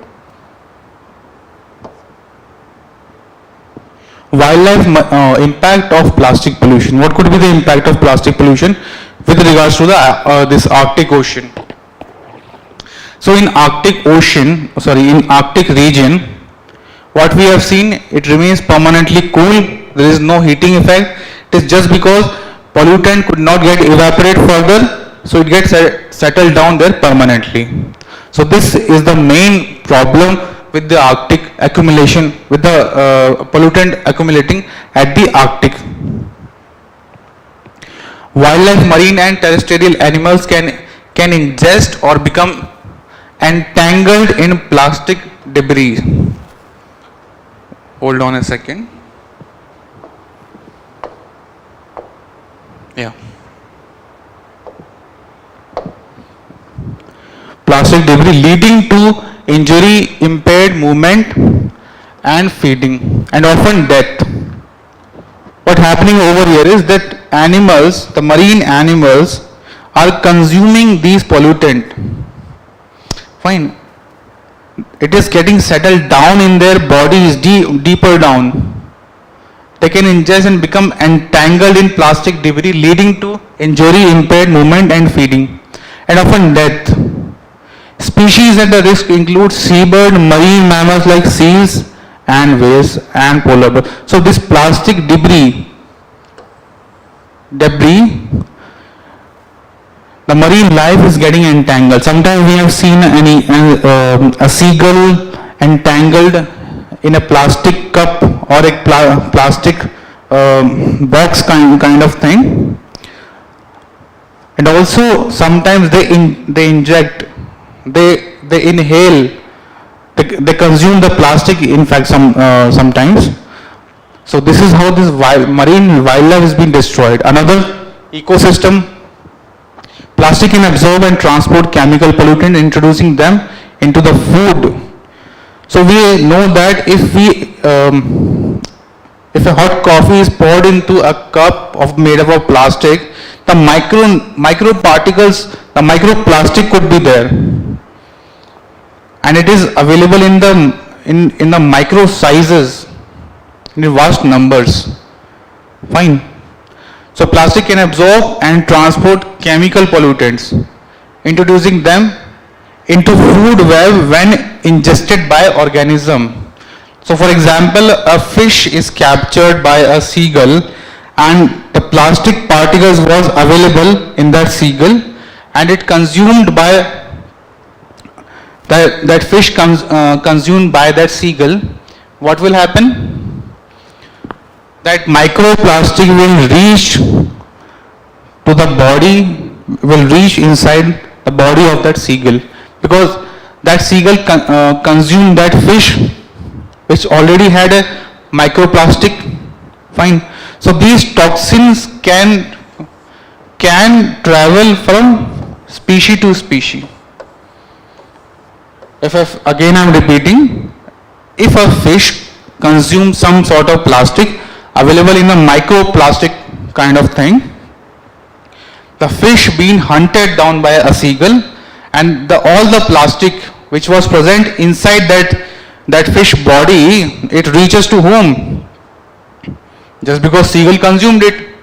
Wildlife impact of plastic pollution. What could be the impact of plastic pollution with regards to the this Arctic Ocean? So in Arctic region, what we have seen, it remains permanently cool. There is no heating effect. It is just because pollutant could not get evaporate further, so it gets settled down there permanently. So this is the main problem with the Arctic accumulation, with the pollutant accumulating at the Arctic. Wildlife, marine and terrestrial animals can ingest or become entangled in plastic debris. Hold on a second. Yeah. Plastic debris leading to injury, impaired movement and feeding, and often death. What happening over here is that animals, the marine animals, are consuming these pollutants. Fine. It is getting settled down in their bodies, deeper down. They can ingest and become entangled in plastic debris, leading to injury, impaired movement and feeding, and often death. Species at the risk include seabird, marine mammals like seals and whales and polar bears. So this plastic debris, the marine life is getting entangled. Sometimes we have seen a seagull entangled in a plastic cup or a plastic box kind of thing. And also sometimes they inject, they inhale, they consume the plastic, in fact sometimes. So this is how this marine wildlife has been destroyed. Another ecosystem, plastic can absorb and transport chemical pollutant, introducing them into the food. So we know that if a hot coffee is poured into a cup made up of plastic, the microparticles, the microplastic could be there, and it is available in the micro sizes, in vast numbers. Fine. So plastic can absorb and transport chemical pollutants, introducing them into food web when ingested by organism. So for example, a fish is captured by a seagull and the plastic particles was available in that seagull, and it consumed by that fish consumed by that seagull. What will happen? That microplastic will reach to the body, will reach inside the body of that seagull, because that seagull consumed that fish which already had a microplastic. Fine. So these toxins can travel from species to species. Again I'm repeating, if a fish consumes some sort of plastic available in a microplastic kind of thing, the fish being hunted down by a seagull, and all the plastic which was present inside that fish body, it reaches to whom? Just because seagull consumed it.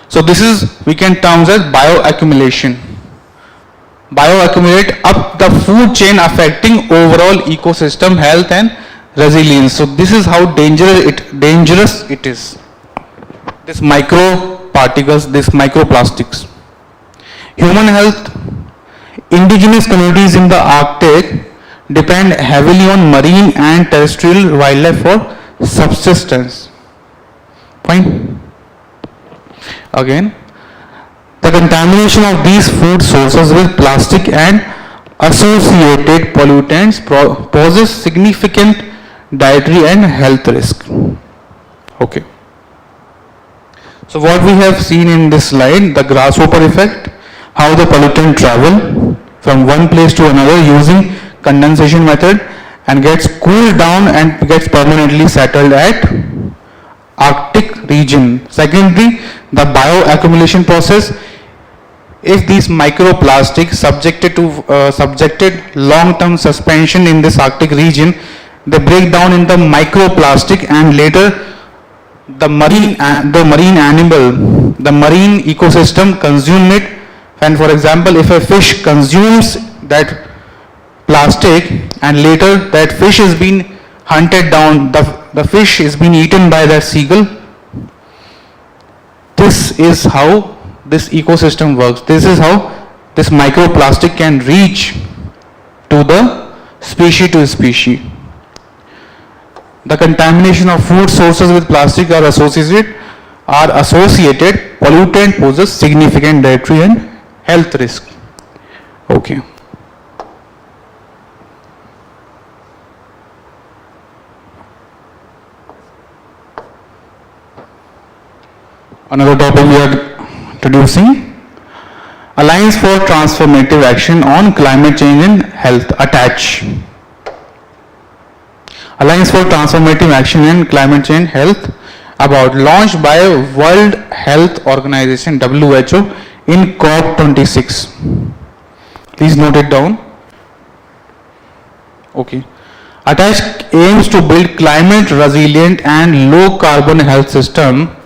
So this is, we can term as bioaccumulation. Bioaccumulate up the food chain, affecting overall ecosystem health and resilience. So this is how dangerous it is. This microparticles, this microplastics. Human health. Indigenous communities in the Arctic depend heavily on marine and terrestrial wildlife for subsistence. Fine. Again, the contamination of these food sources with plastic and associated pollutants poses significant dietary and health risk. Okay. So what we have seen in this slide, the grasshopper effect, how the pollutant travel from one place to another using condensation method and gets cooled down and gets permanently settled at Arctic region. Secondly, the bioaccumulation process. If these microplastics subjected long-term suspension in this Arctic region, they break down into microplastic, and later the marine animal, the marine ecosystem consume it. And for example, if a fish consumes that plastic and later that fish is being hunted down, the fish is being eaten by that seagull. This is how this ecosystem works. This is how this microplastic can reach to the species to species. The contamination of food sources with plastic are associated pollutant poses significant dietary and health risk. Okay. Another topic we are introducing, Alliance for Transformative Action on Climate Change and Health, ATTACH. Alliance for Transformative Action in Climate Change Health, about launched by World Health Organization WHO in COP26. Please note it down. Okay. ATTACH aims to build climate resilient and low carbon health system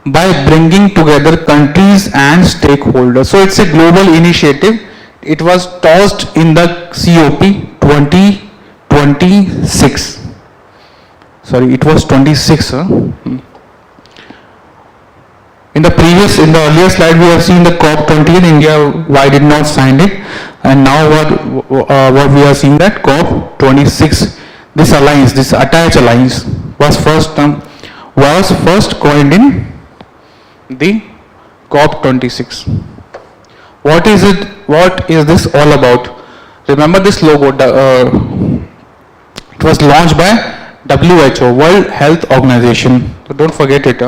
by bringing together countries and stakeholders. So it's a global initiative it was tossed in the COP 2026. Sorry, it was 26. In the earlier slide, we have seen the COP 20 in India. Why did not sign it? And now what we are seeing that COP 26. This alliance, this attached alliance, was first coined in the COP 26. What is it? What is this all about? Remember this logo? It was launched by WHO, World Health Organization. So don't forget it.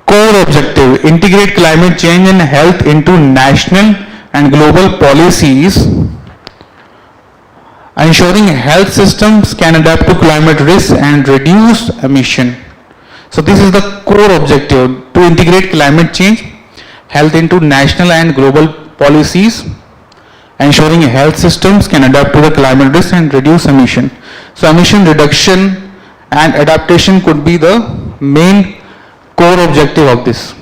Core objective: integrate climate change and health into national and global policies, ensuring health systems can adapt to climate risks and reduce emission. So this is the core objective, to integrate climate change, health into national and global policies, ensuring health systems can adapt to the climate risk and reduce emission. So emission reduction and adaptation could be the main core objective of this.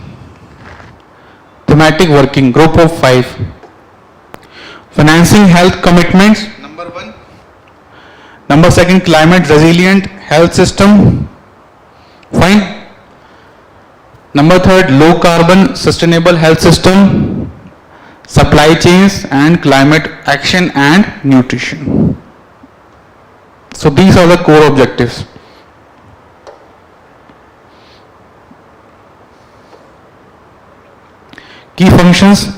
Thematic working group of 5. Financing health commitments, number 1. Number 2, climate resilient health system. Fine. Number 3, low carbon sustainable health system, supply chains and climate action and nutrition. So these are the core objectives. Key functions: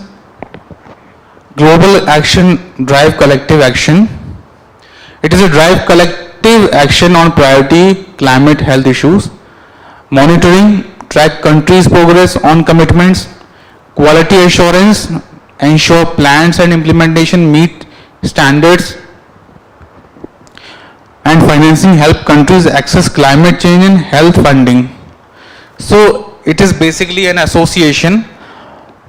global action, drive collective action. It is a drive collective action on priority climate health issues. Monitoring, track countries' progress on commitments. Quality assurance, ensure plans and implementation meet standards. And financing, help countries access climate change and health funding. So it is basically an association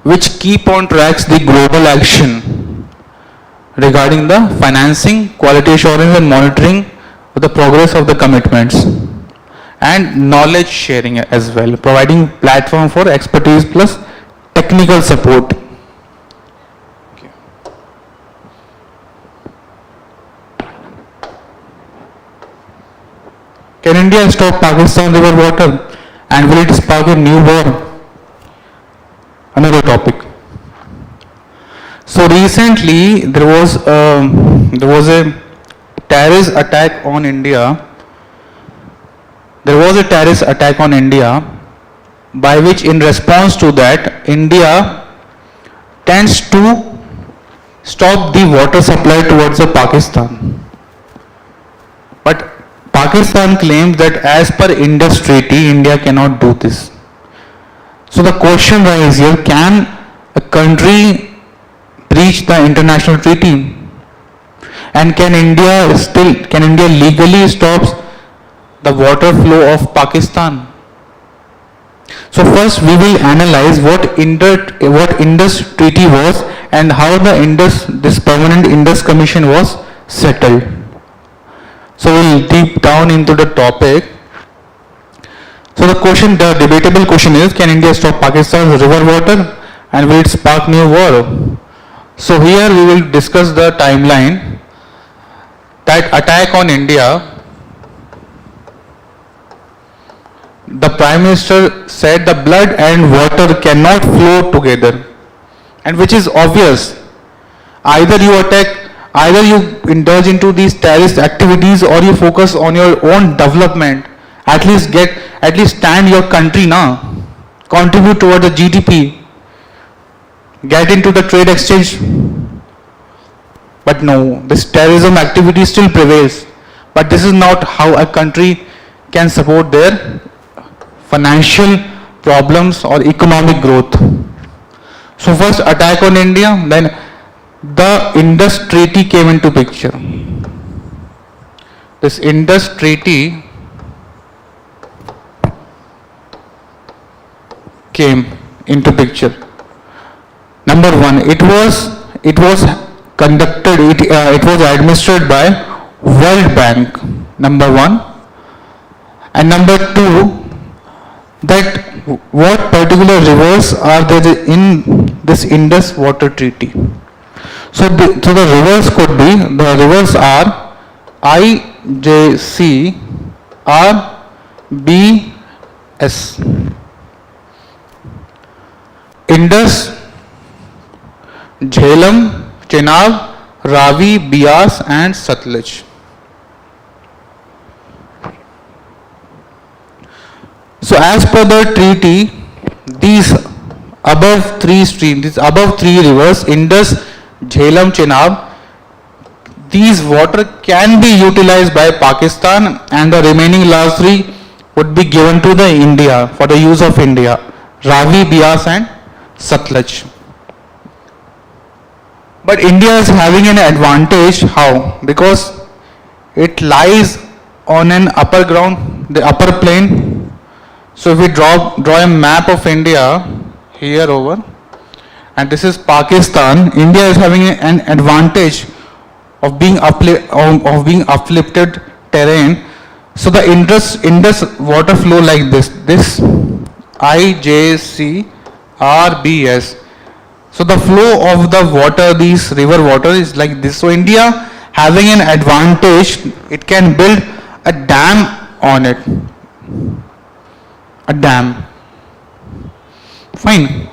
which keep on tracks the global action regarding the financing, quality assurance and monitoring of the progress of the commitments, and knowledge sharing as well, providing platform for expertise plus technical support. Okay. Can India stop Pakistan river water, and will it spark a new war? Another topic. So recently there was a terrorist attack on India. There was a terrorist attack on India, by which in response to that, India tends to stop the water supply towards Pakistan. But Pakistan claims that as per Indus Treaty, India cannot do this. So the question arises here, can a country breach the international treaty? And can India legally stop the water flow of Pakistan? So first we will analyze what Indus Treaty was and how this permanent Indus Commission was settled. So we'll deep down into the topic. So the debatable question is, can India stop Pakistan's river water, and will it spark new war? So here we will discuss the timeline. That attack on India, the Prime Minister said the blood and water cannot flow together, and which is obvious. Either you indulge into these terrorist activities, or you focus on your own development. At least stand your country now, contribute toward the GDP, get into the trade exchange. But no, this terrorism activity still prevails. But this is not how a country can support their financial problems or economic growth. So first attack on India, then the Indus Treaty came into picture. This Indus Treaty came into picture. Number 1, it was administered by World Bank, number 1. And number 2, that what particular rivers are there in this Indus Water Treaty. So the rivers could be, the rivers are IJC, RBS, Indus, Jhelum, Chenab, Ravi, Bias and Satluj. So as per the treaty, these above three streams, these above three rivers, Indus, Jhelum, Chenab, these water can be utilized by Pakistan and the remaining last three would be given to the India for the use of India, Ravi, Bias and Satluj. But India is having an advantage. How? Because it lies on an upper ground, the upper plain. So if we draw a map of India here over, and this is Pakistan, India is having an advantage of being uplifted terrain. So the Indus water flow like this IJCRBS. So the flow of the water, these river water is like this. So India having an advantage, it can build a dam on it. A dam. Fine.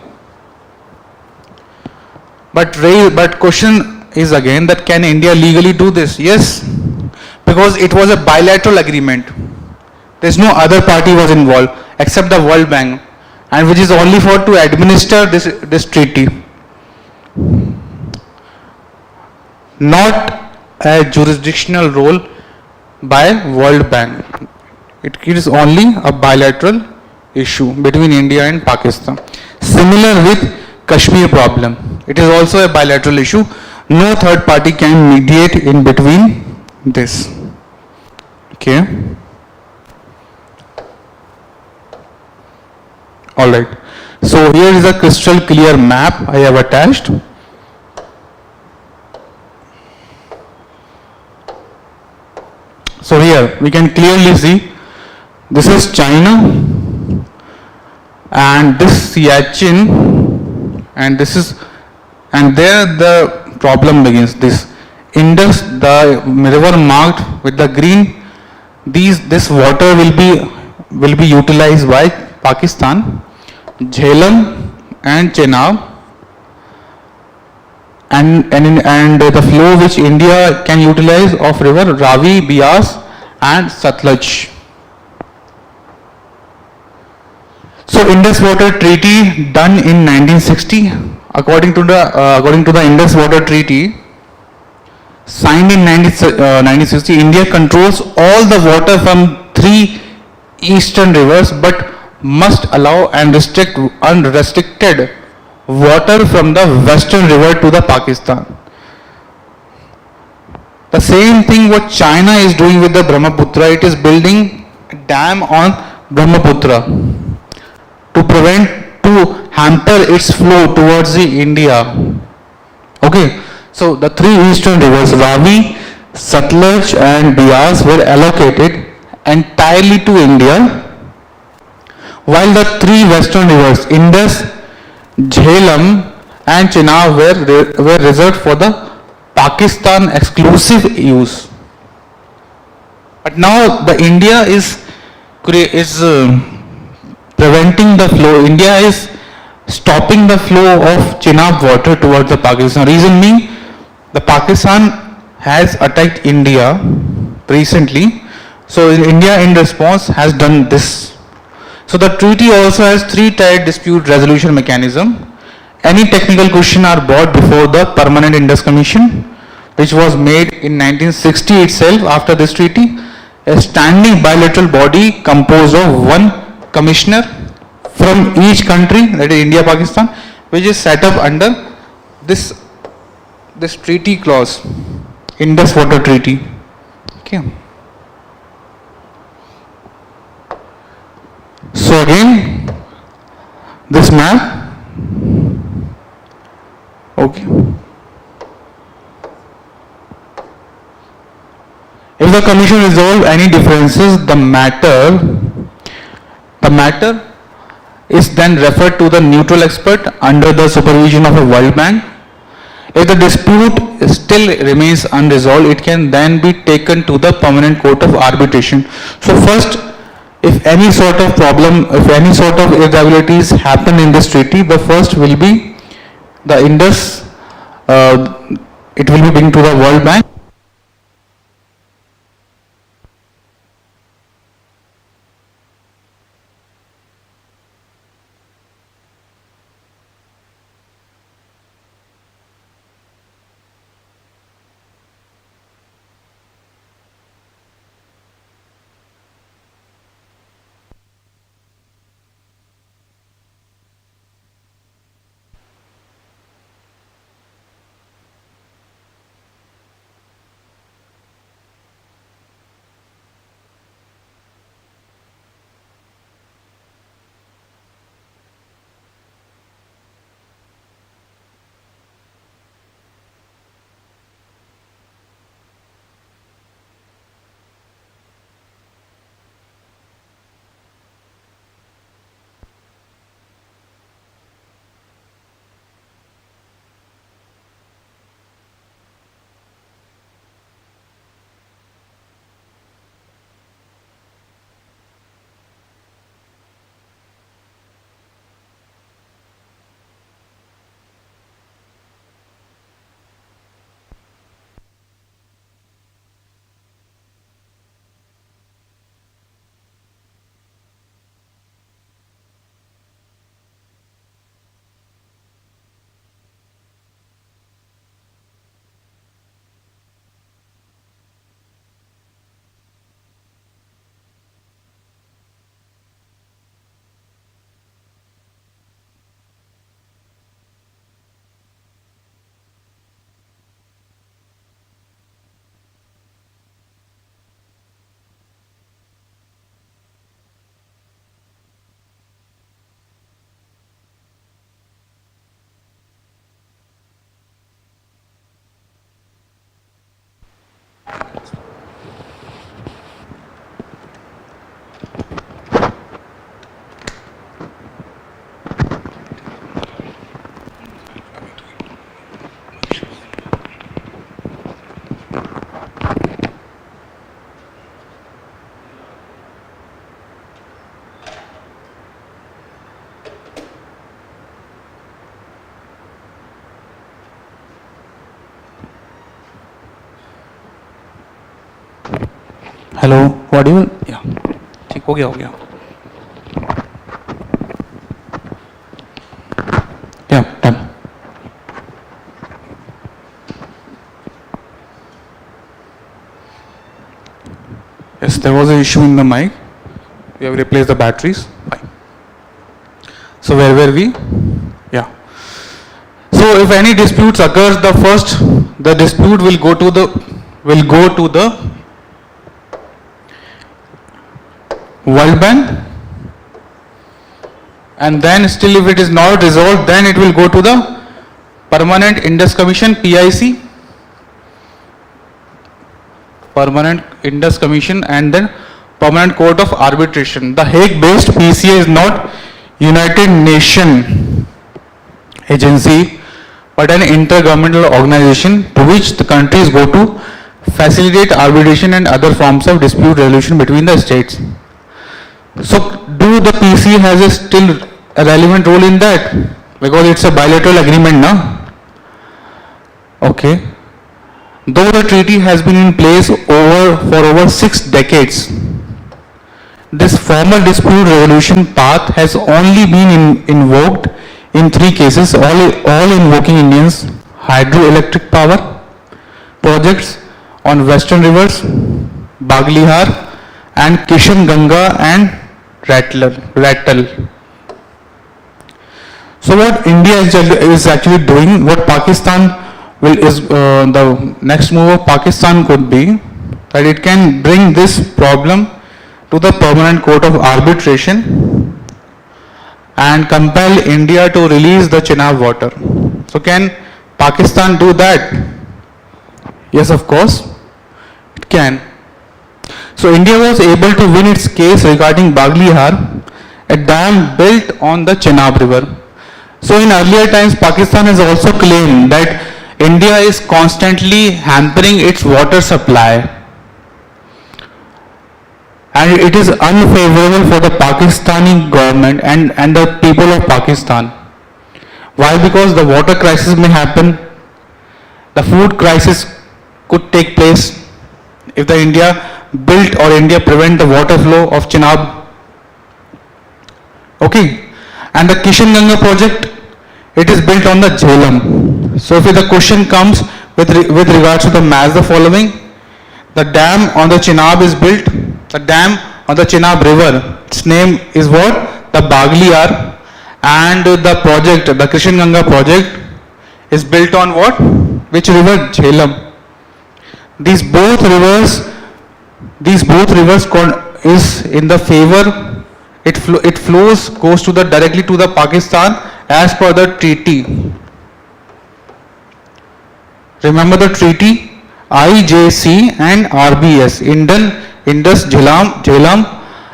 But question is again that can India legally do this? Yes. Because it was a bilateral agreement. There's no other party was involved except the World Bank, and which is only for to administer this treaty. Not a jurisdictional role by World Bank. It is only a bilateral issue between India and Pakistan. Similar with Kashmir problem. It is also a bilateral issue. No third party can mediate in between this. Okay. Alright. So here is a crystal clear map I have attached. So here we can clearly see this is China and this Siachen, and this is, and there the problem begins. This Indus, the river marked with the green, this water will be utilized by Pakistan, Jhelum and Chenab, and the flow which India can utilize of river Ravi, Bias and Satluj. So Indus Water Treaty done in 1960. According to the Indus Water Treaty signed in 1960, India controls all the water from three eastern rivers, but must allow and restrict unrestricted water from the western river to the Pakistan. The same thing what China is doing with the Brahmaputra. It is building a dam on Brahmaputra to hamper its flow towards the India. Okay, so the three eastern rivers Ravi, Satluj and Bias were allocated entirely to India, while the three western rivers Indus, Jhelum and Chenab were reserved for the Pakistan exclusive use. But now the India is preventing the flow. India is stopping the flow of Chenab water towards the Pakistan. Reason being, the Pakistan has attacked India recently. So India in response has done this. So the treaty also has three-tiered dispute resolution mechanism. Any technical question are brought before the Permanent Indus Commission, which was made in 1960 itself after this treaty, a standing bilateral body composed of one commissioner from each country, that is India, Pakistan, which is set up under this treaty clause, Indus Water Treaty. Okay. So again, this map. Okay. If the commission resolve any differences, the matter is then referred to the neutral expert under the supervision of a World Bank. If the dispute still remains unresolved, it can then be taken to the permanent court of arbitration. So first, if any sort of problem, if any sort of irregularities happen in this treaty, the first will be the Indus, it will be bring to the World Bank. Hello Audible या ठीक हो गया या done yes there was an issue in the mic we have replaced the batteries fine so where were we yeah so if any disputes occurs the dispute will go to the World Bank, and then still if it is not resolved, then it will go to the Permanent Indus Commission, PIC, Permanent Indus Commission, and then Permanent Court of Arbitration. The Hague-based PCA is not United Nations agency, but an intergovernmental organization to which the countries go to facilitate arbitration and other forms of dispute resolution between the states. So, do the PC has a still a relevant role in that? Because it's a bilateral agreement, no? Okay. Though the treaty has been in place for over 6 decades, this formal dispute resolution path has only been invoked in 3 cases, all invoking Indians hydroelectric power projects on western rivers, Baglihar and Kishan Ganga and Rattle. So what India is actually doing, what Pakistan the next move of Pakistan could be that it can bring this problem to the Permanent Court of Arbitration and compel India to release the Chenab water. So can Pakistan do that? Yes, of course, it can. So India was able to win its case regarding Baglihar a dam built on the Chenab River. So in earlier times, Pakistan has also claimed that India is constantly hampering its water supply, and it is unfavorable for the Pakistani government and the people of Pakistan. Why? Because the water crisis may happen, the food crisis could take place if the India built or India prevent the water flow of Chenab. Okay, and the Kishan Ganga project, it is built on the Jhelum. So if the question comes with regards to the match the following, the dam on the Chenab is built, the dam on the Chenab river, its name is what? The Bagliyar, and the project, the Kishan Ganga project is built on what? Which river? Jhelum. These both rivers is in the favor. It flows, goes to the directly to the Pakistan as per the treaty. Remember the treaty? IJC and RBS, Indus, Jhelum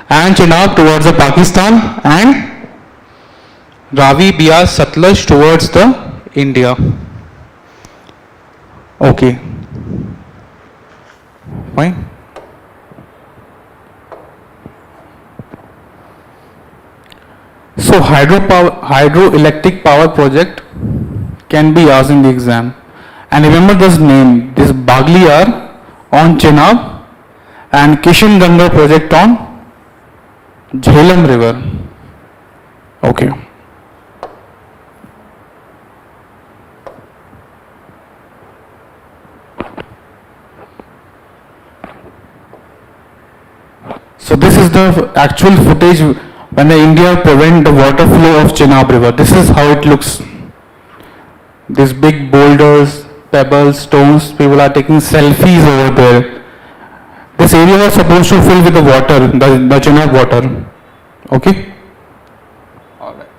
and Chenab towards the Pakistan, and Ravi, Bias, Satluj towards the India. Okay. Fine. So hydroelectric power project can be asked in the exam. And remember this name, this Bagliyar on Chenab and Kishan Ganga project on Jhelum river. Okay. So this is the actual footage when the India prevent the water flow of Chenab river. This is how it looks. These big boulders, pebbles, stones, people are taking selfies over there. This area was supposed to fill with the water, the Chenab water. Okay? Alright.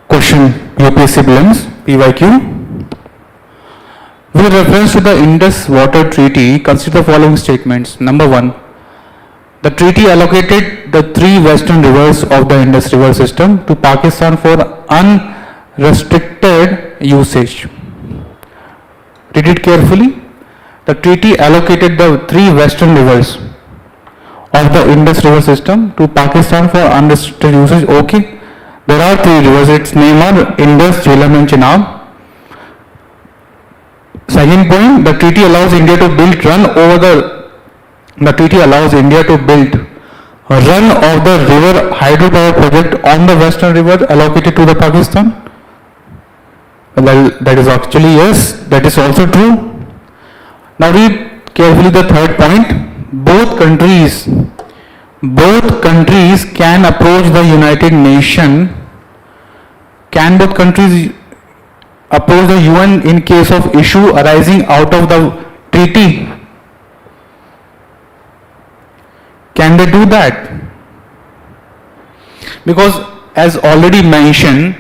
Question UPSC Prelims, PYQ. With reference to the Indus Water Treaty, consider the following statements. Number 1. The treaty allocated the 3 western rivers of the Indus River system to Pakistan for unrestricted usage. Read it carefully. The treaty allocated the 3 western rivers of the Indus River system to Pakistan for unrestricted usage. Okay. There are 3 rivers. Its name are Indus, Jhelum and Chenab. Second point, the treaty allows India to build the treaty allows India to build a run of the river hydropower project on the western river allocated to the Pakistan. Well, that is actually yes, that is also true. Now read carefully the third point. Both countries can approach the United Nations. Can both countries approach the UN in case of issue arising out of the treaty? Can they do that? Because as already mentioned,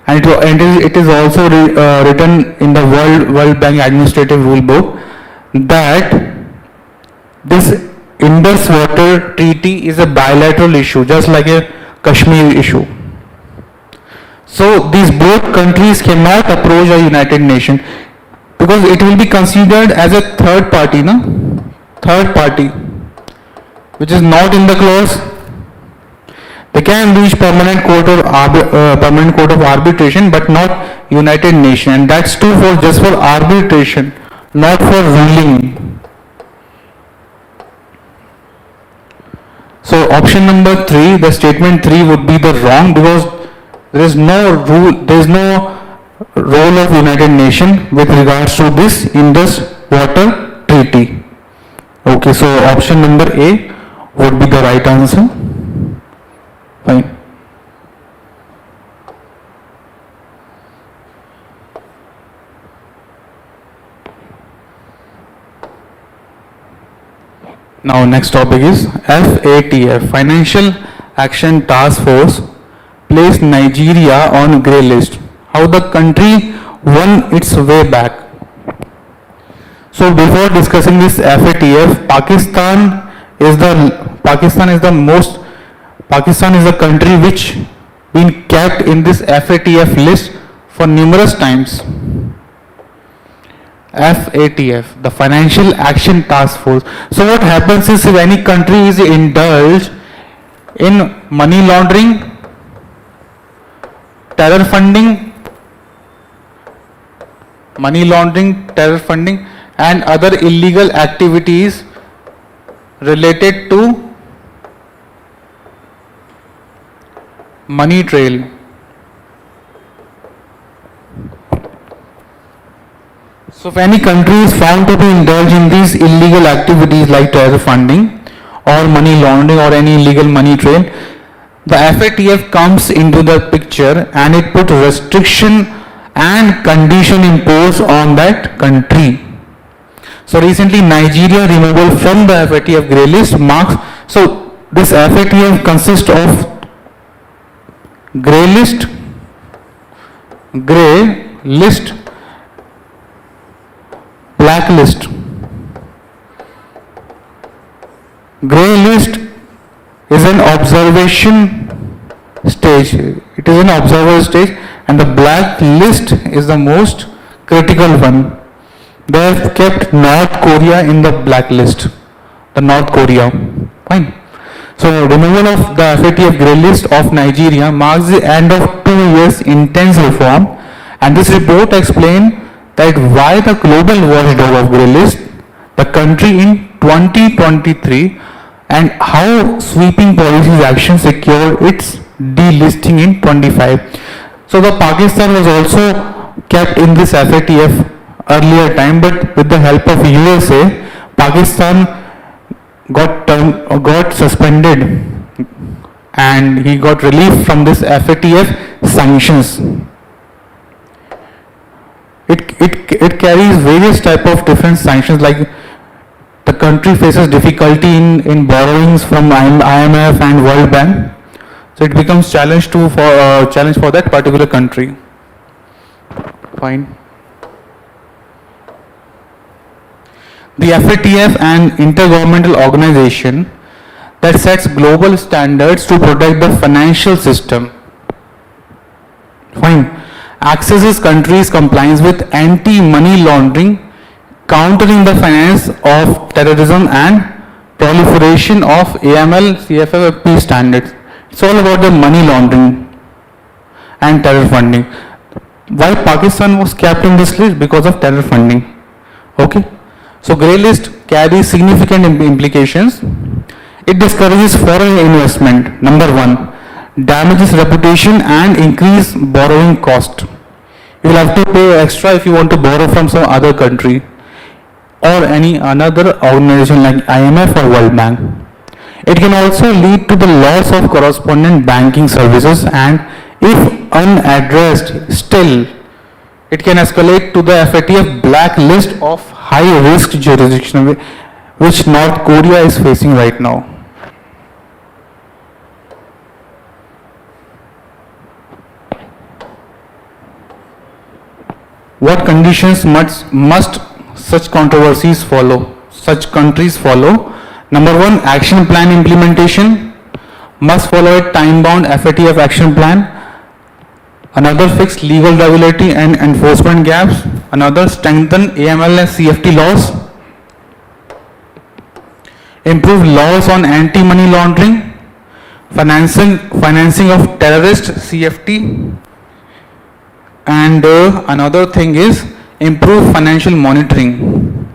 and it is also written in the World Bank Administrative Rule Book, that this Indus Water Treaty is a bilateral issue, just like a Kashmir issue. So these both countries cannot approach the United Nations because it will be considered as a third party, third party, which is not in the clause. They can reach permanent court of arbitration, but not United Nations, and that's true for just for arbitration, not for ruling. So option number 3, the statement 3 would be the wrong, because there is no role of United Nations with regards to this Indus Water Treaty. Okay, so option number A would be the right answer. Fine. Now next topic is FATF, Financial Action Task Force, placed Nigeria on grey list. How the country won its way back. So before discussing this FATF, Pakistan is the country which been kept in this FATF list for numerous times. FATF, the Financial Action Task Force. So what happens is, if any country is indulged in money laundering, terror funding, and other illegal activities related to money trail. So if any country is found to be indulged in these illegal activities like terror funding or money laundering or any illegal money trail, the FATF comes into the picture and it puts restriction and condition imposed on that country. So recently Nigeria removal from the FATF grey list marks, so this FATF consists of grey list, blacklist. Grey list is an observation stage. It is an observer stage, and the black list is the most critical one. They have kept North Korea in the blacklist. The North Korea. Fine. So removal of the FATF grey list of Nigeria marks the end of 2 years intense reform, and this report explains that why the global watchdog of grey list the country in 2023 and how sweeping policies action secured its delisting in 25. So the Pakistan was also kept in this FATF earlier time, but with the help of USA, Pakistan got suspended and he got relief from this FATF sanctions. It carries various type of different sanctions, like the country faces difficulty in borrowings from IMF and World Bank, so it becomes challenge for that particular country. Fine. The FATF, an intergovernmental organization that sets global standards to protect the financial system. Fine. Accesses countries' compliance with anti-money laundering, countering the finance of terrorism and proliferation of AML, CFFP standards. It's all about the money laundering and terror funding. Why Pakistan was kept in this list? Because of terror funding. Okay. So grey list carries significant implications. It discourages foreign investment. Number one, damages reputation and increase borrowing cost. You will have to pay extra if you want to borrow from some other country or any another organization like IMF or World Bank. It can also lead to the loss of correspondent banking services, and if unaddressed, still it can escalate to the FATF blacklist of high risk jurisdiction which North Korea is facing right now. What conditions must such controversies follow? Such countries follow. Number one, action plan implementation must follow a time-bound FATF action plan. Another, fix legal regulatory and enforcement gaps. Another, strengthen AML and CFT laws. Improve laws on anti-money laundering, financing of terrorists, CFT. And another thing is improve financial monitoring.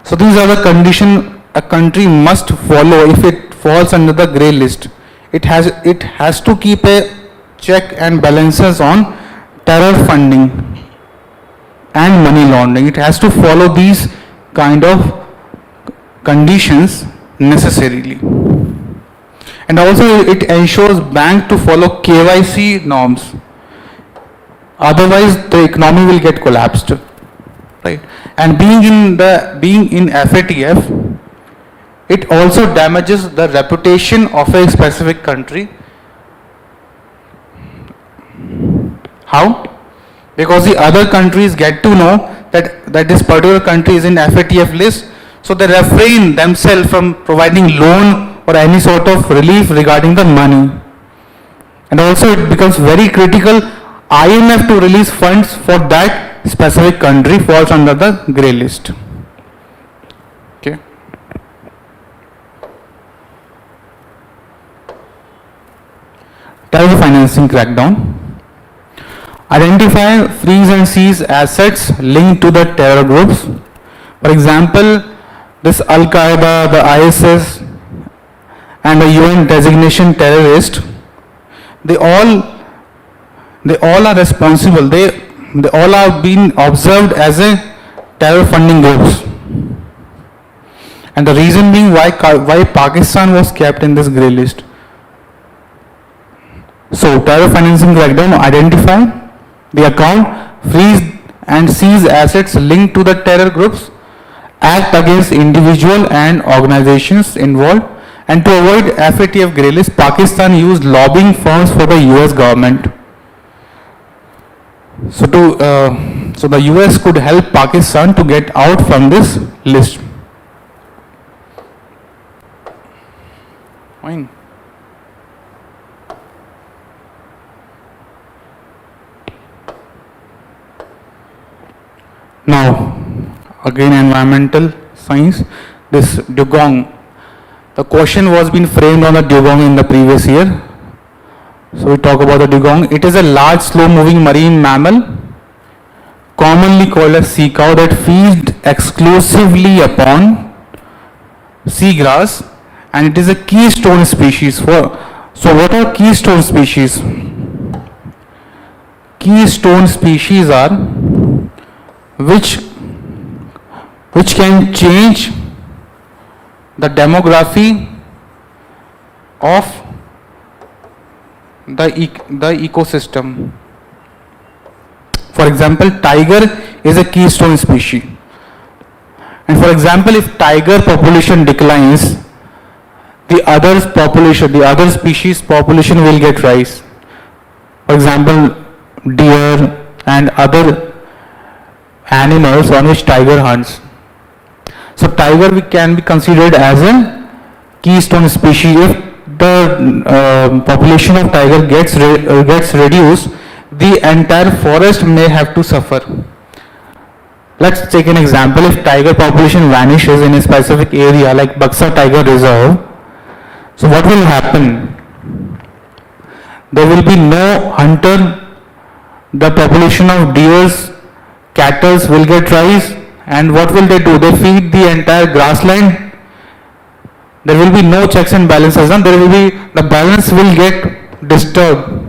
So these are the conditions a country must follow if it falls under the grey list. It has to keep a check and balances on terror funding and money laundering. It has to follow these kind of conditions necessarily. And also it ensures bank to follow KYC norms. Otherwise the economy will get collapsed, right? And being in FATF, it also damages the reputation of a specific country. How? because the other countries get to know that this particular country is in FATF list, so they refrain themselves from providing loan or any sort of relief regarding the money. And also it becomes very critical, IMF to release funds for that specific country falls under the grey list. Okay. Tariff financing crackdown. Identify, freeze and seize assets linked to the terror groups. For example, this Al-Qaeda, the ISIS and the UN designation terrorist, they all are responsible. They all are being observed as a terror funding groups. And the reason being why Pakistan was kept in this grey list. So terror financing crackdown, identify the account, freeze and seize assets linked to the terror groups, act against individual and organizations involved, and to avoid FATF grey list, Pakistan used lobbying firms for the US government. So the US could help Pakistan to get out from this list. Fine. Now, again environmental science, this dugong. The question was being framed on the dugong in the previous year. So we talk about the dugong. It is a large, slow-moving marine mammal, commonly called a sea cow, that feeds exclusively upon seagrass, and it is a keystone species for. So what are keystone species? Keystone species are which can change the demography of the ecosystem. For example, tiger is a keystone species. And for example, if tiger population declines, the other species population will get rise. For example, deer and other animals on which tiger hunts. So tiger can be considered as a keystone species. If the population of tiger gets reduced, the entire forest may have to suffer. Let's take an example. If tiger population vanishes in a specific area like Buxa Tiger Reserve, so what will happen? There will be no hunter, the population of deers, cattle will get rise, and what will they do? They feed the entire grassland. There will be no checks and balances, and the balance will get disturbed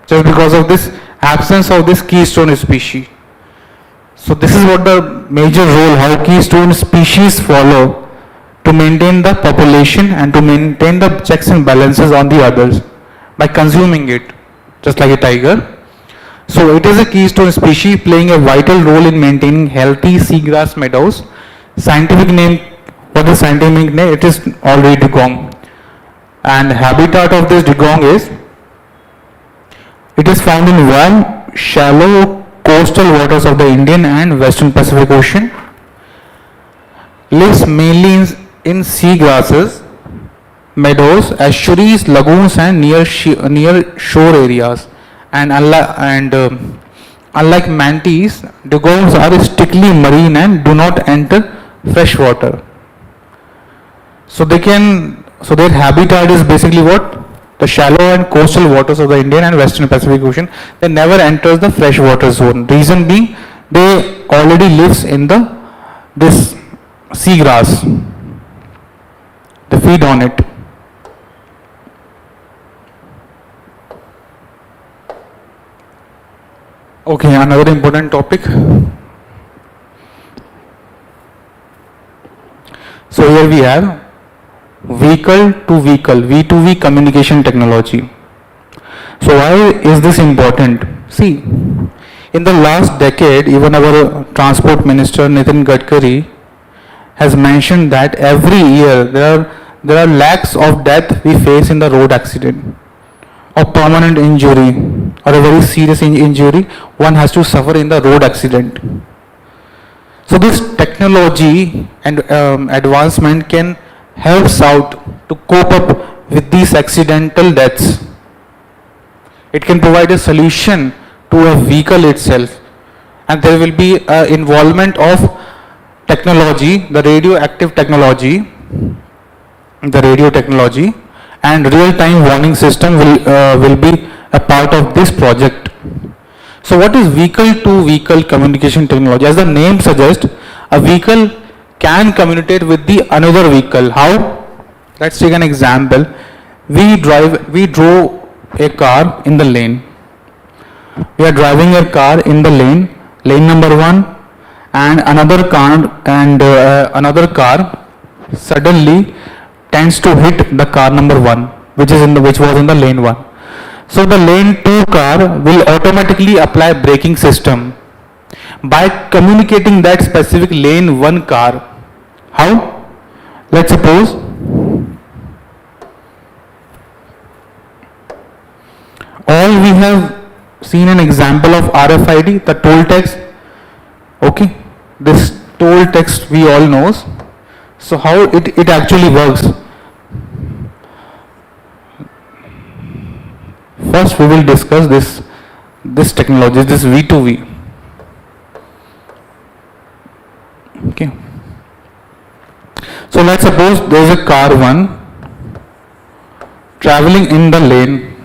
just because of this absence of this keystone species. So this is what the major role, how keystone species follow to maintain the population and to maintain the checks and balances on the others by consuming it, just like a tiger. So it is a keystone species playing a vital role in maintaining healthy seagrass meadows. Scientific name, what is scientific name? It is already dugong. And habitat of this dugong is, it is found in warm, shallow coastal waters of the Indian and Western Pacific Ocean. Lives mainly in seagrasses, meadows, estuaries, lagoons and near shore areas. And unlike manatees, dugongs are strictly marine and do not enter fresh water. So their habitat is basically what? The shallow and coastal waters of the Indian and Western Pacific Ocean. They never enter the freshwater zone. Reason being, they already lives in this seagrass. They feed on it. Okay, another important topic. So here we have vehicle to vehicle, V2V communication technology. So why is this important? See, in the last decade, even our Transport Minister Nitin Gadkari has mentioned that every year there are lakhs of death we face in the road accident, of permanent injury, or a very serious injury one has to suffer in the road accident. So this technology and advancement can help out to cope up with these accidental deaths. It can provide a solution to a vehicle itself, and there will be involvement of technology, the radioactive technology, the radio technology, and real-time warning system will be a part of this project. So what is vehicle-to-vehicle communication technology? As the name suggests, a vehicle can communicate with the another vehicle. How? Let's take an example. We drove a car in the lane. We are driving a car in the lane number 1, and another car suddenly tends to hit the car number 1, which was in the lane 1. So the lane 2 car will automatically apply braking system by communicating that specific lane 1 car. How? Let's suppose all we have seen an example of RFID, the toll text. Okay, this toll text we all knows. So how it actually works? First we will discuss this technology, this V2V. Okay. So let's suppose there is a car 1 traveling in the lane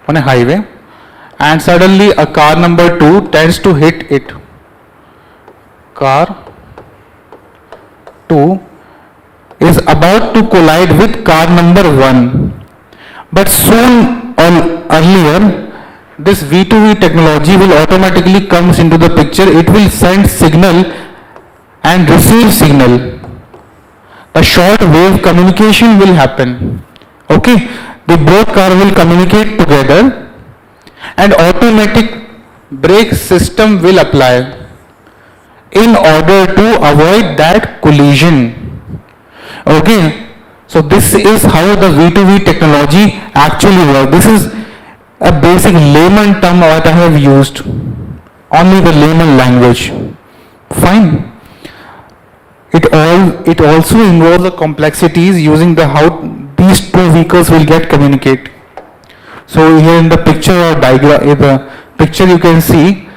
on a highway, and suddenly a car number 2 tends to hit it. Car 2 is about to collide with car number 1, but soon or earlier this V2V technology will automatically comes into the picture. It will send signal and receive signal. A short wave communication will happen. Okay, the both car will communicate together, and automatic brake system will apply in order to avoid that collision. Okay, so this is how the V2V technology actually works. This is a basic layman term that I have used, only the layman language. Fine. It also involves the complexities using the how these two vehicles will get communicate. So here in the picture or diagram, in the picture you can see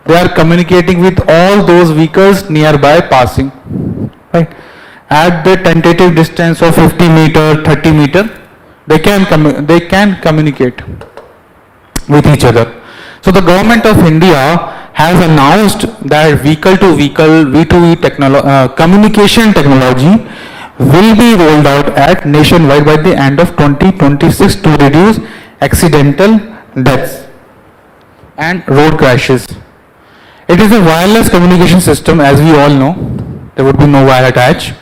they are communicating with all those vehicles nearby passing. Right? At the tentative distance of 50 meter, 30 meter, they can communicate with each other. So the government of India has announced that vehicle-to-vehicle V2V communication technology will be rolled out at nationwide by the end of 2026 to reduce accidental deaths and road crashes. It is a wireless communication system, as we all know. There would be no wire attached,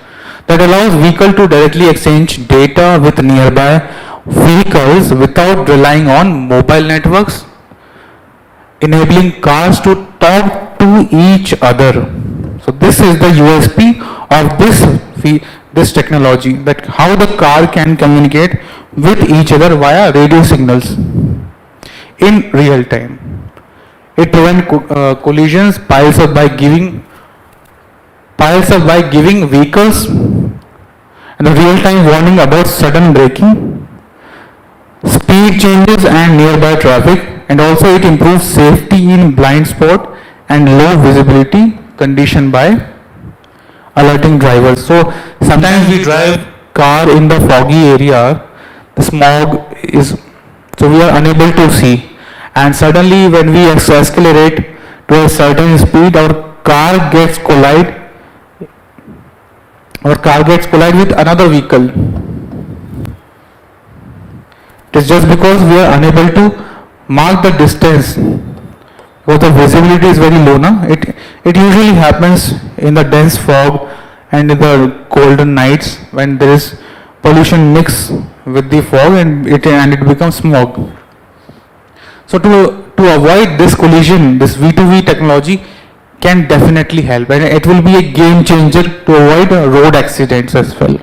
that allows vehicle to directly exchange data with nearby vehicles without relying on mobile networks, enabling cars to talk to each other. So this is the USP of this technology, that how the car can communicate with each other via radio signals in real time. It prevents collisions, piles up by giving vehicles and a real-time warning about sudden braking, speed changes and nearby traffic, and also it improves safety in blind spot and low visibility condition by alerting drivers. So sometimes we drive car in the foggy area, the smog is, so we are unable to see, and suddenly when we accelerate to a certain speed, our car gets collide with another vehicle. It is just because we are unable to mark the distance, because the visibility is very low now. It usually happens in the dense fog and in the golden nights when there is pollution mix with the fog and it becomes smog. So to avoid this collision, this V2V technology can definitely help, and it will be a game changer to avoid road accidents as well.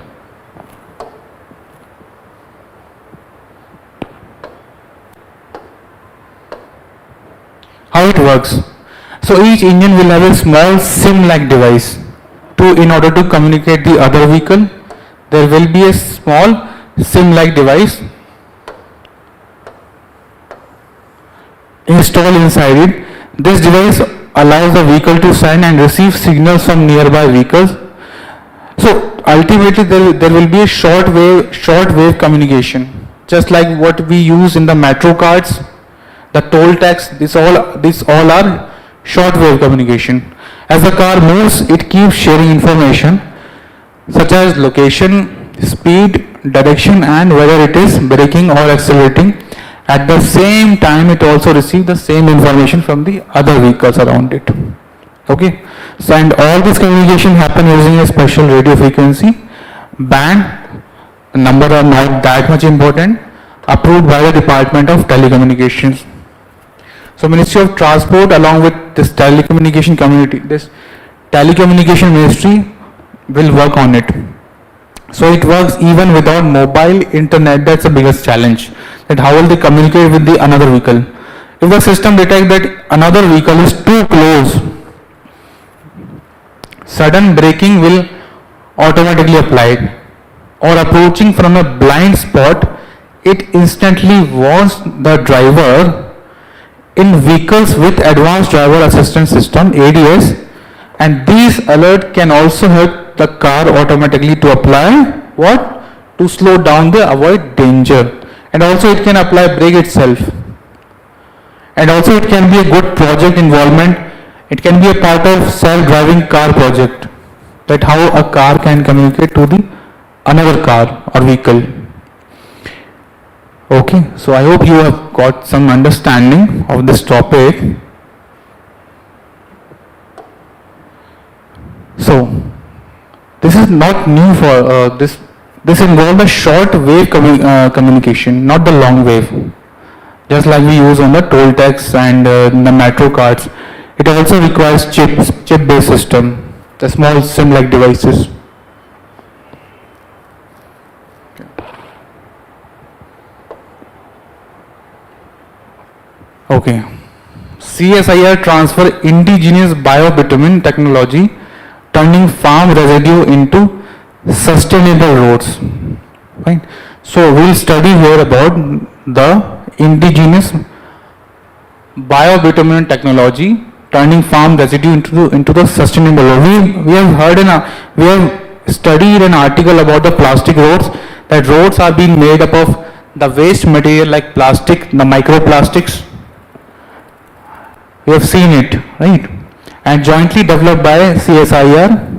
how it works. So each engine will have a small SIM-like device in order to communicate the other vehicle. There will be a small SIM-like device installed inside it. This device allows the vehicle to send and receive signals from nearby vehicles. So ultimately there will be a short wave communication, just like what we use in the metro cards, the toll tax. This all are short wave communication. As the car moves, it keeps sharing information such as location, speed, direction, and whether it is braking or accelerating. At the same time, it also receives the same information from the other vehicles around it. Okay, so and all this communication happen using a special radio frequency band. The number are not that much important, approved by the Department of Telecommunications. So Ministry of Transport, along with this telecommunication community, this telecommunication ministry will work on it. So it works even without mobile internet. That's the biggest challenge. That how will they communicate with the another vehicle? If the system detects that another vehicle is too close, sudden braking will automatically apply. Or approaching from a blind spot, it instantly warns the driver. In vehicles with advanced driver assistance system ADS, and these alert can also help the car automatically to apply what? To slow down the avoid danger. And also it can apply brake itself. And also it can be a good project involvement. It can be a part of self-driving car project, that how a car can communicate to the another car or vehicle. Okay, so I hope you have got some understanding of this topic. So this is not new for this. This involves the short wave communication, not the long wave. Just like we use on the toll tax and the metro cards, it also requires chip-based system, the small SIM-like devices. Okay. CSIR transfer indigenous biobitumen technology, turning farm residue into sustainable roads. Right. So we'll study here about the indigenous biobitumen technology, turning farm residue into the sustainable road. We have studied an article about the plastic roads, that roads are being made up of the waste material like plastic, the microplastics. We have seen it, right? And jointly developed by CSIR,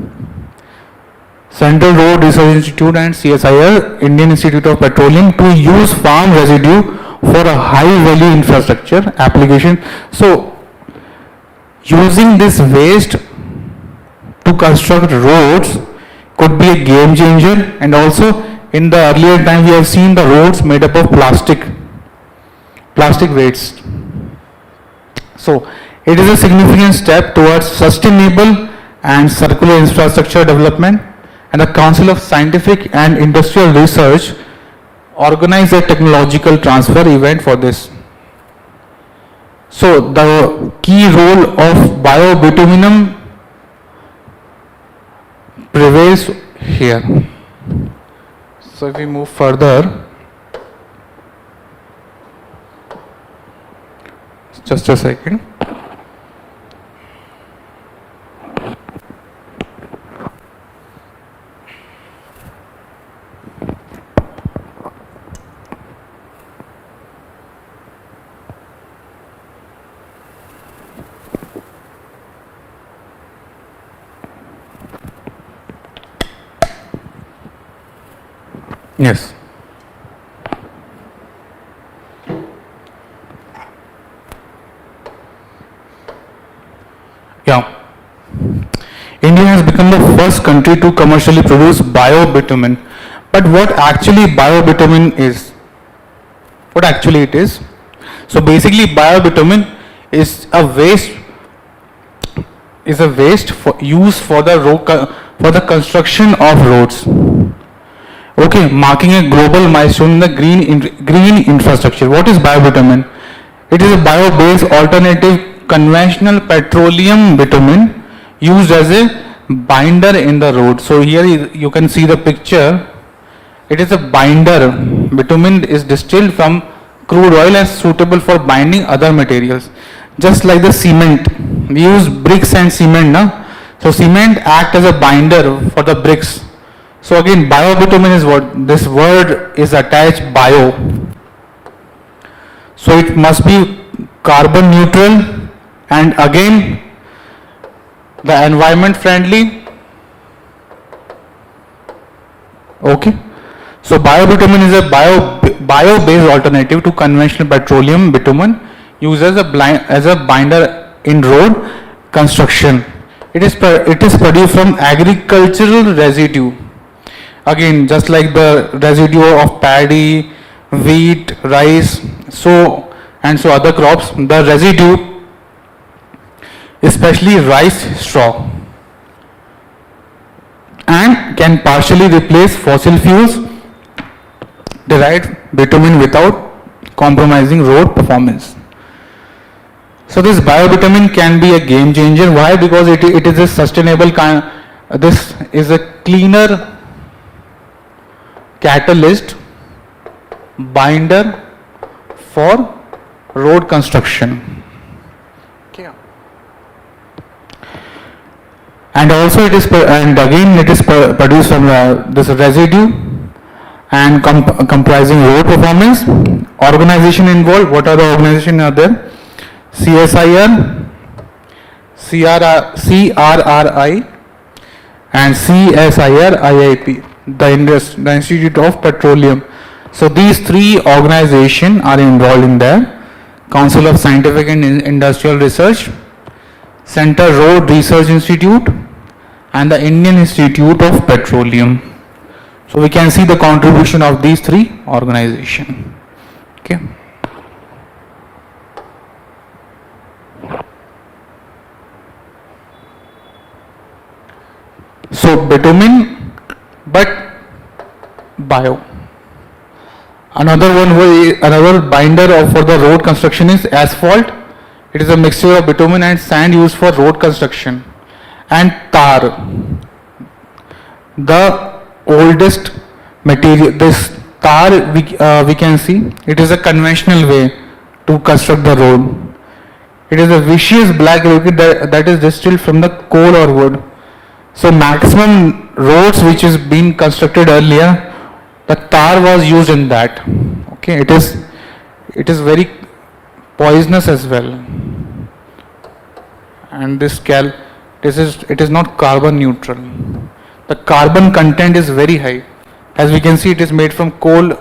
Central Road Research Institute, and CSIR, Indian Institute of Petroleum, to use farm residue for a high value infrastructure application. So using this waste to construct roads could be a game changer. And also in the earlier time we have seen the roads made up of plastic waste. So it is a significant step towards sustainable and circular infrastructure development, and the Council of Scientific and Industrial Research organized a technological transfer event for this. So the key role of biobituminum prevails here. So if we move further, just a second. Yes. Yeah. India has become the first country to commercially produce biobitumen. But what actually biobitumen is? What actually it is? So basically biobitumen is a waste used for the construction of roads. Okay, marking a global milestone in the green infrastructure. What is biobitumen? It is a bio-based alternative conventional petroleum bitumen used as a binder in the road. So here you can see the picture. It is a binder. Bitumen is distilled from crude oil and suitable for binding other materials. Just like the cement, we use bricks and cement, no? So cement act as a binder for the bricks. So again, biobitumen is what this word is attached, bio. So it must be carbon neutral and again the environment friendly. Okay. So biobitumen is a bio-based alternative to conventional petroleum bitumen used as a binder in road construction. It is produced from agricultural residue. Again, just like the residue of paddy, wheat, rice, so other crops, the residue, especially rice straw, and can partially replace fossil fuels derived bitumen without compromising road performance. So this biobitumen can be a game changer. Why? Because it is a sustainable this is a cleaner catalyst binder for road construction. Okay. And also it is produced from this residue and comprising road performance. Organization involved. What are the organizations are there? CSIR, CRRI and CSIR IIP, the Institute of Petroleum. So these three organizations are involved in there. Council of Scientific and Industrial Research, Center Road Research Institute and the Indian Institute of Petroleum. So we can see the contribution of these three organizations. Okay. So bitumen, but bio. Another binder for the road construction is asphalt. It is a mixture of bitumen and sand used for road construction. And tar, the oldest material. This tar we can see it is a conventional way to construct the road. It is a viscous black liquid that is distilled from the coal or wood. So maximum roads which is being constructed earlier, the tar was used in that. Okay, it is very poisonous as well. And it is not carbon neutral. The carbon content is very high. As we can see, it is made from coal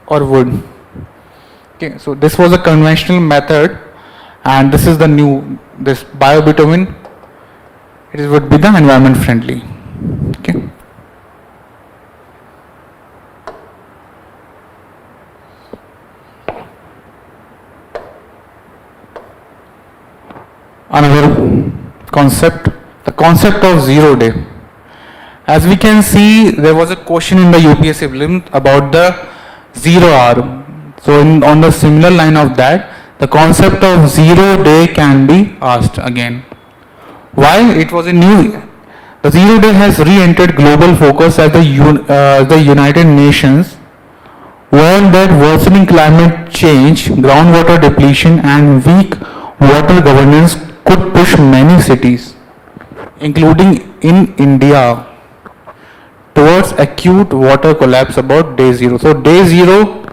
or wood. Okay, so this was a conventional method, and this is the new, this biobitumen. It would be the environment friendly. Okay. Another concept, the concept of 0 day. As we can see, there was a question in the UPSC Prelims about the 0 hour. So on the similar line of that, the concept of 0 day can be asked again. Why? It was a new. The 0 day has re-entered global focus as the United Nations warned that worsening climate change, groundwater depletion and weak water governance could push many cities, including in India, towards acute water collapse about day 0. So day 0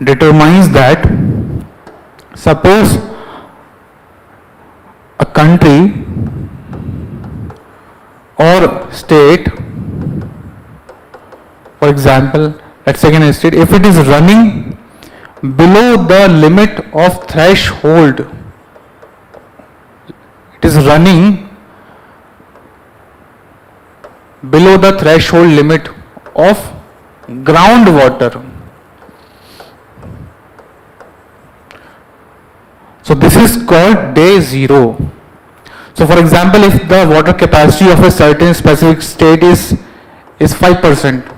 determines that suppose a country or state, for example, let's take an state, if it is running below the limit of threshold, it is running below the threshold limit of groundwater. So this is called day 0. So for example, if the water capacity of a certain specific state is 5%,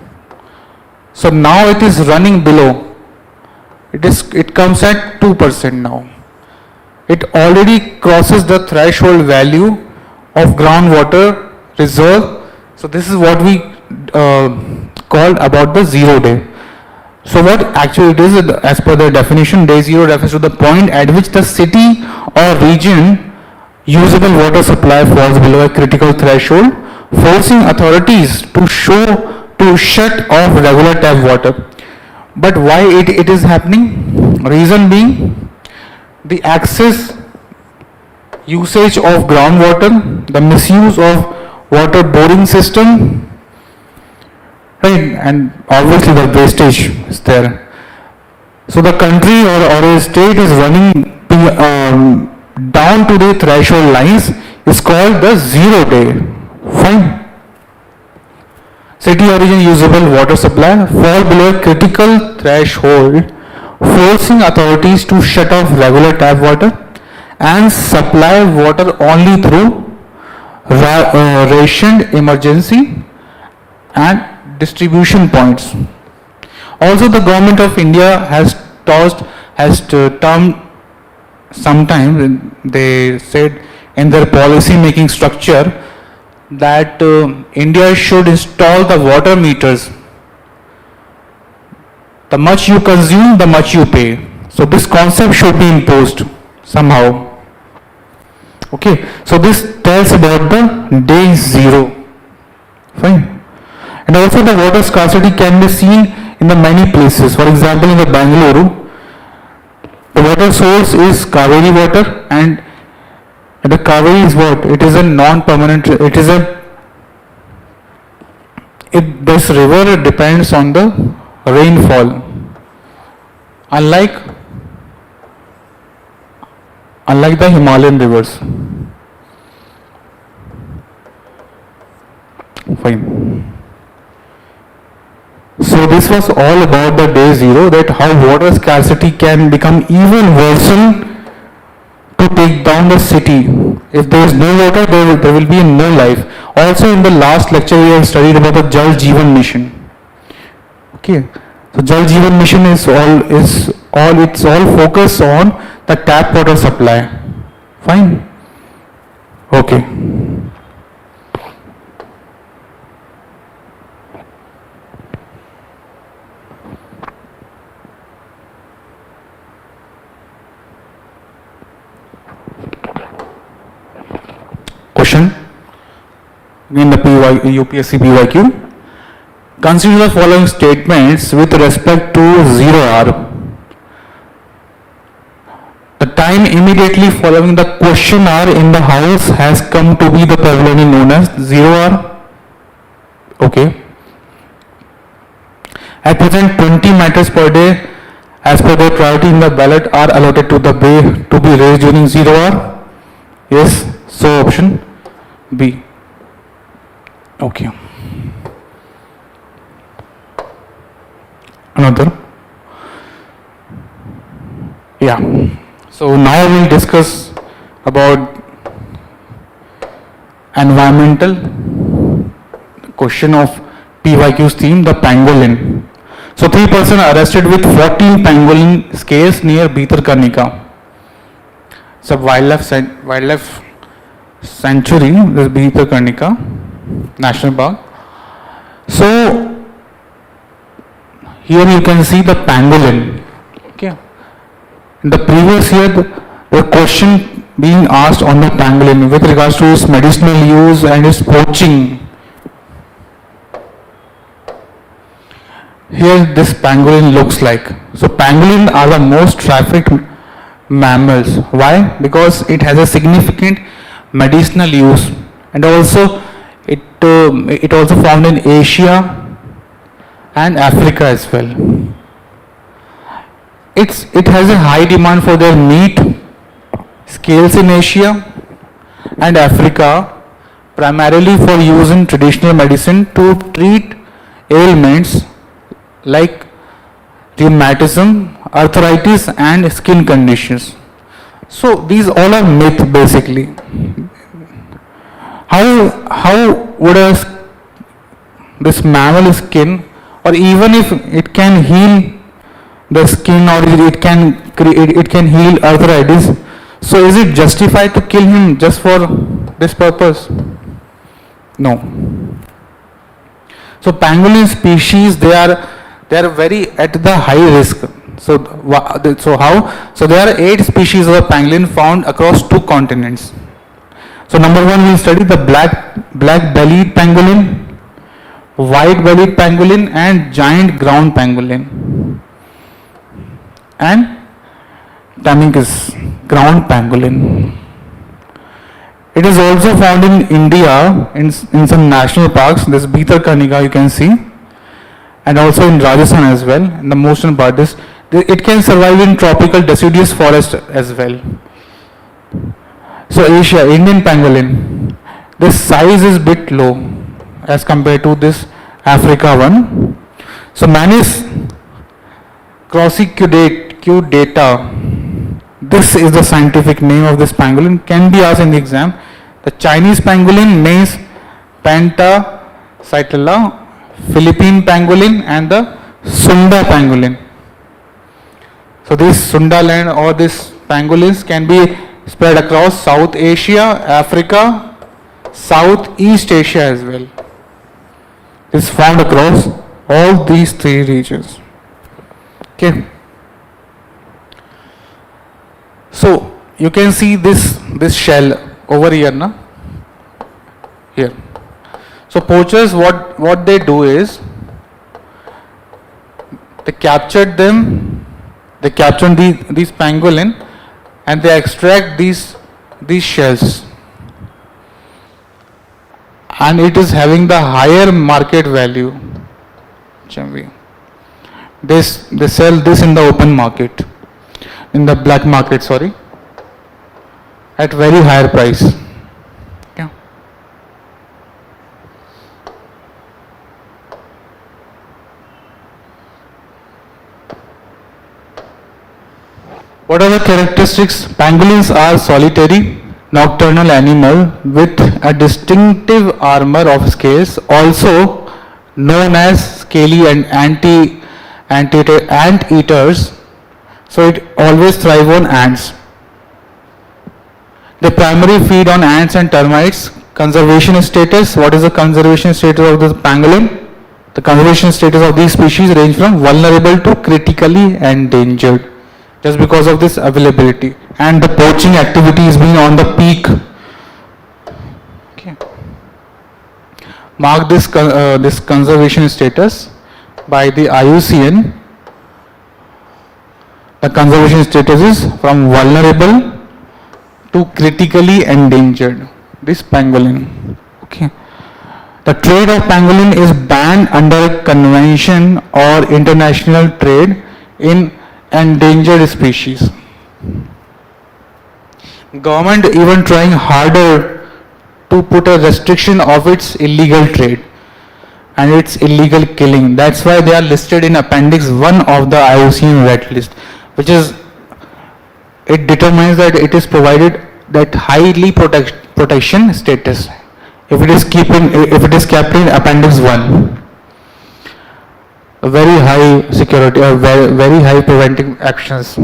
so now it is running below. It comes at 2% now. it already crosses the threshold value of groundwater reserve. So this is what we called about the 0 day. So what actually it is, as per the definition, day 0 refers to the point at which the city or region usable water supply falls below a critical threshold, forcing authorities to shut off regular tap water. But why it is happening? Reason being, the excess usage of groundwater, the misuse of water boring system, right, and obviously the wastage is there. So the country or a state is running down to the threshold lines is called the 0 day. Fine. City origin usable water supply fall below a critical threshold, forcing authorities to shut off regular tap water and supply water only through rationed emergency and distribution points. Also, the government of India has termed sometimes, they said in their policy making structure that India should install the water meters. The much you consume, the much you pay. So this concept should be imposed somehow. Okay, so this tells about the day 0. Fine. And also the water scarcity can be seen in the many places. For example, in the Bangalore, the water source is Kaveri water, and the Kaveri is what? It is a non-permanent, this river depends on the rainfall. Unlike the Himalayan rivers. Fine. So this was all about the day 0, that how water scarcity can become even worsened to take down the city. If there is no water, there will be no life. Also in the last lecture we have studied about the Jal Jeevan Mission. Okay. So Jal Jeevan Mission is all focused on the tap water supply. Fine. Okay. Question in the UPSC PYQ. Consider the following statements with respect to 0R. The time immediately following the question hour in the house has come to be the prevalently known as 0R. Okay. At present, 20 matters per day as per their priority in the ballot are allotted to the bay to be raised during 0R. Yes. So option B. Okay. Another. Yeah. So now we'll discuss about environmental question of PYQ's theme, the pangolin. So 3 persons arrested with 14 pangolin scales near Bhitarkanika. It's a wildlife sanctuary, this Bhitarkanika National Park. So here you can see the pangolin. Okay. In the previous year, the question being asked on the pangolin with regards to its medicinal use and its poaching. Here this pangolin looks like. So pangolin are the most trafficked mammals. Why? Because it has a significant medicinal use, and also it also found in Asia and Africa as well. It has a high demand for their meat, scales in Asia and Africa, primarily for use in traditional medicine to treat ailments like rheumatism, arthritis and skin conditions. So these all are myth basically. How would this mammal skin, or even if it can heal the skin, or it can heal arthritis, So is it justified to kill him just for this purpose? No. So pangolin species, they are very at the high risk. So so how? So there are 8 species of pangolin found across 2 continents. So number 1 we study the black bellied pangolin, white bellied pangolin and giant ground pangolin, and Tamicus ground pangolin. It is also found in India in some national parks. This Bhitarkanika you can see, and also in Rajasthan as well. In the most part, it can survive in tropical deciduous forest as well. So Asia, Indian pangolin, this size is bit low as compared to this Africa one. So Manis crossicudata, this is the scientific name of this pangolin, can be asked in the exam. The Chinese pangolin means Pentacytella, Philippine pangolin and the Sunda pangolin. So this Sundaland or this pangolins can be spread across South Asia, Africa, Southeast Asia as well. It is found across all these 3 regions. Okay. So you can see this shell over here, na? Here. So poachers, what they do is they captured these pangolin and they extract these shells, and it is having the higher market value. They sell this in the open market, in the black market, sorry, at very higher price. Yeah. What are the characteristics? Pangolins are solitary, nocturnal animal with a distinctive armor of scales, also known as scaly and ant eaters. So it always thrive on ants. They primarily feed on ants and termites. Conservation status. What is the conservation status of the pangolin? The conservation status of these species range from vulnerable to critically endangered, just because of this availability, and the poaching activity is being on the peak. Okay. Mark this conservation status by the IUCN. The conservation status is from vulnerable to critically endangered. This pangolin. Okay. The trade of pangolin is banned under convention or international trade in endangered species. Government even trying harder to put a restriction of its illegal trade and its illegal killing. That's why they are listed in Appendix 1 of the IUCN Red List, which is, it determines that it is provided that highly protection status if it is kept in Appendix 1. Very high security or very high preventive actions,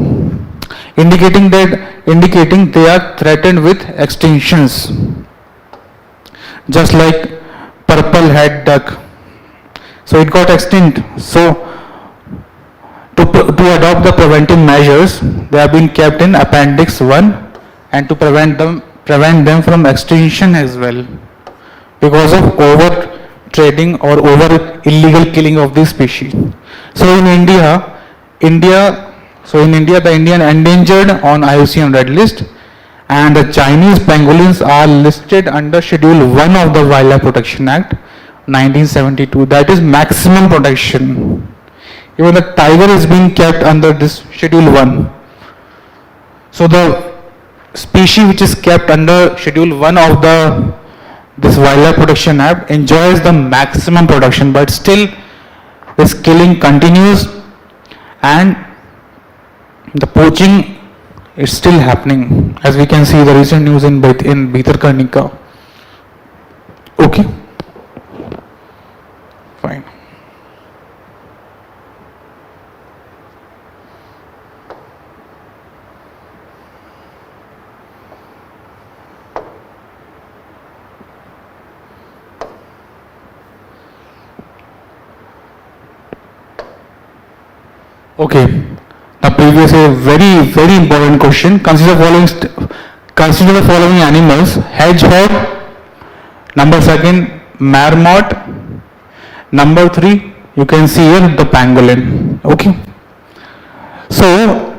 indicating they are threatened with extinctions, just like purple head duck. So it got extinct. So to adopt the preventive measures, they have been kept in Appendix 1, and to prevent them from extinction as well, because of over trading or over illegal killing of this species. So in India, the Indian endangered on IUCN Red List, and the Chinese pangolins are listed under Schedule 1 of the Wildlife Protection Act 1972. That is maximum protection. Even the tiger is being kept under this Schedule 1. So the species which is kept under Schedule 1 of this Wildlife Protection Act enjoys the maximum protection, but still this killing continues and the poaching is still happening, as we can see the recent news in Bhitarkanika. Okay, fine. Okay. Now previous a very important question. Consider the following animals: hedgehog, number second marmot, number 3 you can see here the pangolin. Okay. So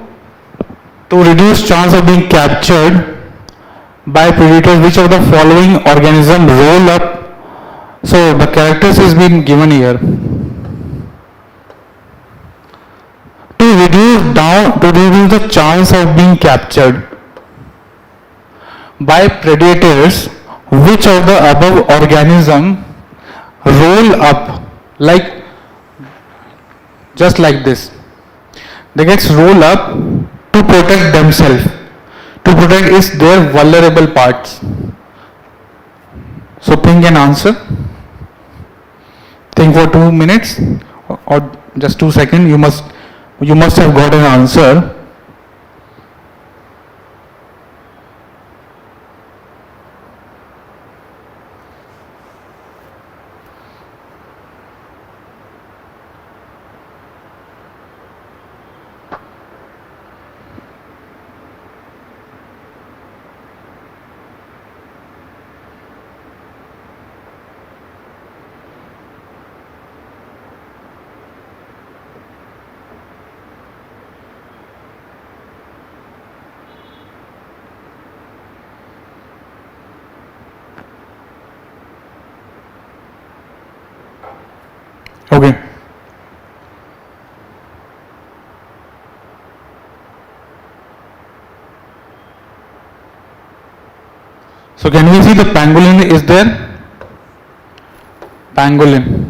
to reduce chance of being captured by predators, which of the following organism roll up? So the characters is been given here. To reduce the chance of being captured by predators, which of the above organism roll up like just like this? They get roll up to protect themselves, to protect their vulnerable parts. So think and answer. Think for 2 minutes or just 2 seconds. You must have got an answer. Okay. So can we see the pangolin is there? Pangolin.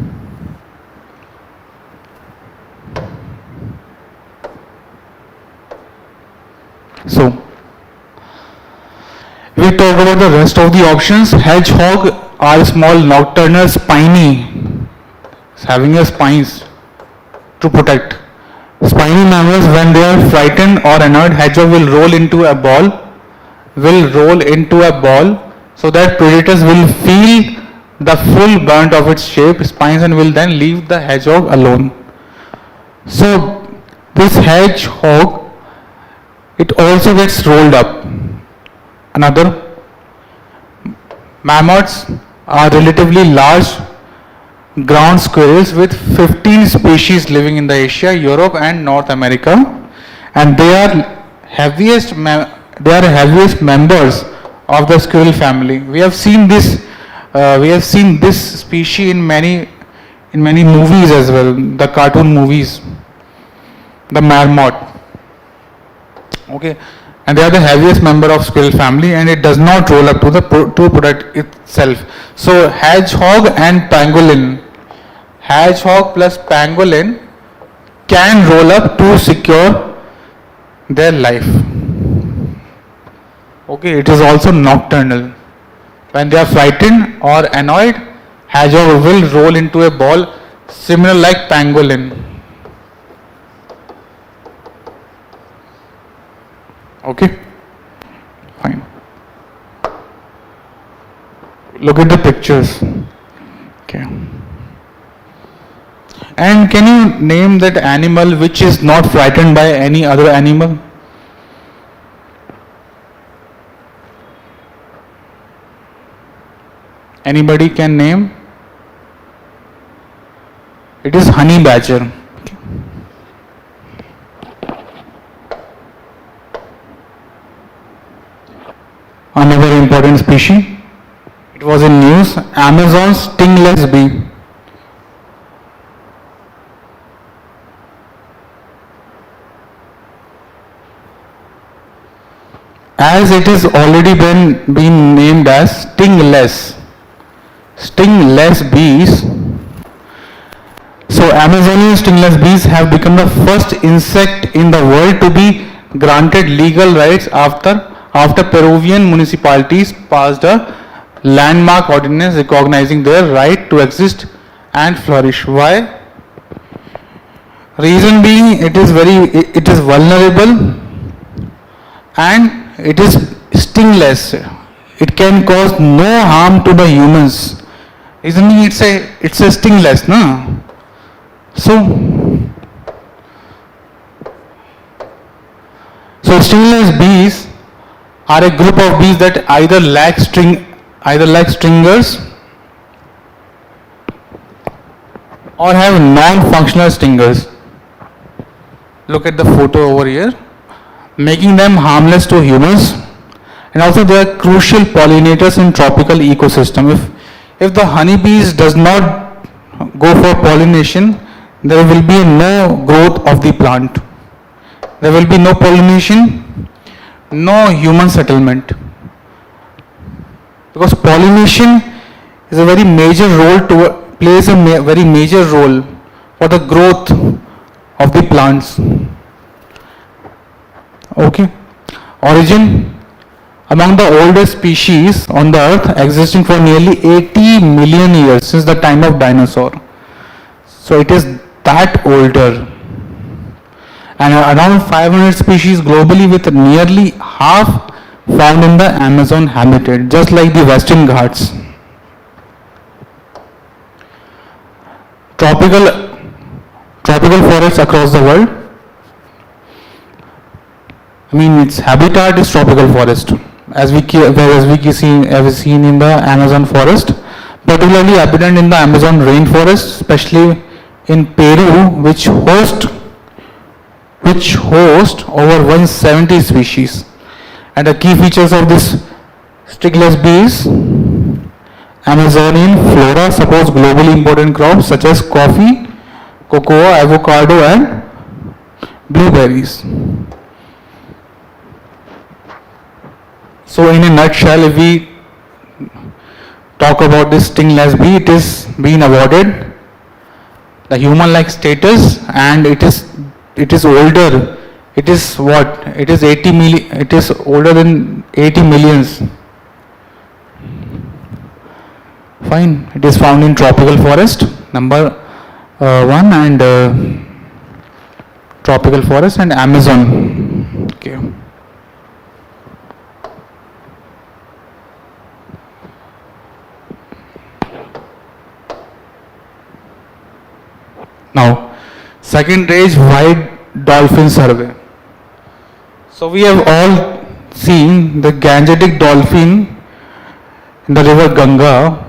So we talk about the rest of the options. Hedgehog are small, nocturnal, spiny, having a spines to protect. Spiny mammals, when they are frightened or annoyed, hedgehog will roll into a ball, so that predators will feel the full brunt of its shape, spines, and will then leave the hedgehog alone. So this hedgehog, it also gets rolled up. Another, mammoths are relatively large ground squirrels with 15 species living in the Asia, Europe and North America, and they are heaviest members of the squirrel family. We have seen this species in many movies as well, the cartoon movies, the marmot. Okay, and they are the heaviest member of squirrel family, and it does not roll up to protect itself. So hedgehog and pangolin, hedgehog plus pangolin can roll up to secure their life. Okay, it is also nocturnal. When they are frightened or annoyed, hedgehog will roll into a ball similar like pangolin. Okay, fine. Look at the pictures. Okay. And can you name that animal which is not frightened by any other animal? Anybody can name? It is honey badger. Another important species. It was in news. Amazon stingless bee. As it is already been named as stingless bees. So Amazonian stingless bees have become the first insect in the world to be granted legal rights after Peruvian municipalities passed a landmark ordinance recognizing their right to exist and flourish. Why? Reason being, it is vulnerable and it is stingless. It can cause no harm to the humans. Isn't it? It's a stingless, no? So So stringless bees are a group of bees that either lack stingers or have non-functional stingers. Look at the photo over here, making them harmless to humans, and also they are crucial pollinators in tropical ecosystem. If the honeybees does not go for pollination, there will be no growth of the plant. There will be no pollination, no human settlement. Because pollination is a very major role plays a very major role for the growth of the plants. Okay. Origin: among the oldest species on the earth, existing for nearly 80 million years, since the time of dinosaur. So it is that older. And around 500 species globally, with nearly half found in the Amazon habitat, just like the Western Ghats. Tropical forests across the world. I mean, its habitat is tropical forest, as we have seen in the Amazon forest, particularly abundant in the Amazon rainforest, especially in Peru, which host over 170 species. And the key features of this stringless bees: Amazonian flora supports globally important crops such as coffee, cocoa, avocado, and blueberries. So in a nutshell, if we talk about this stringless bee, it is being awarded the human-like status, and it is older. It is what? It is 80 million. It is older than 80 millions. Fine. It is found in tropical forest, number 1, and tropical forest and Amazon. Okay. Now, second range white dolphin survey. So we have all seen the Gangetic dolphin in the river Ganga,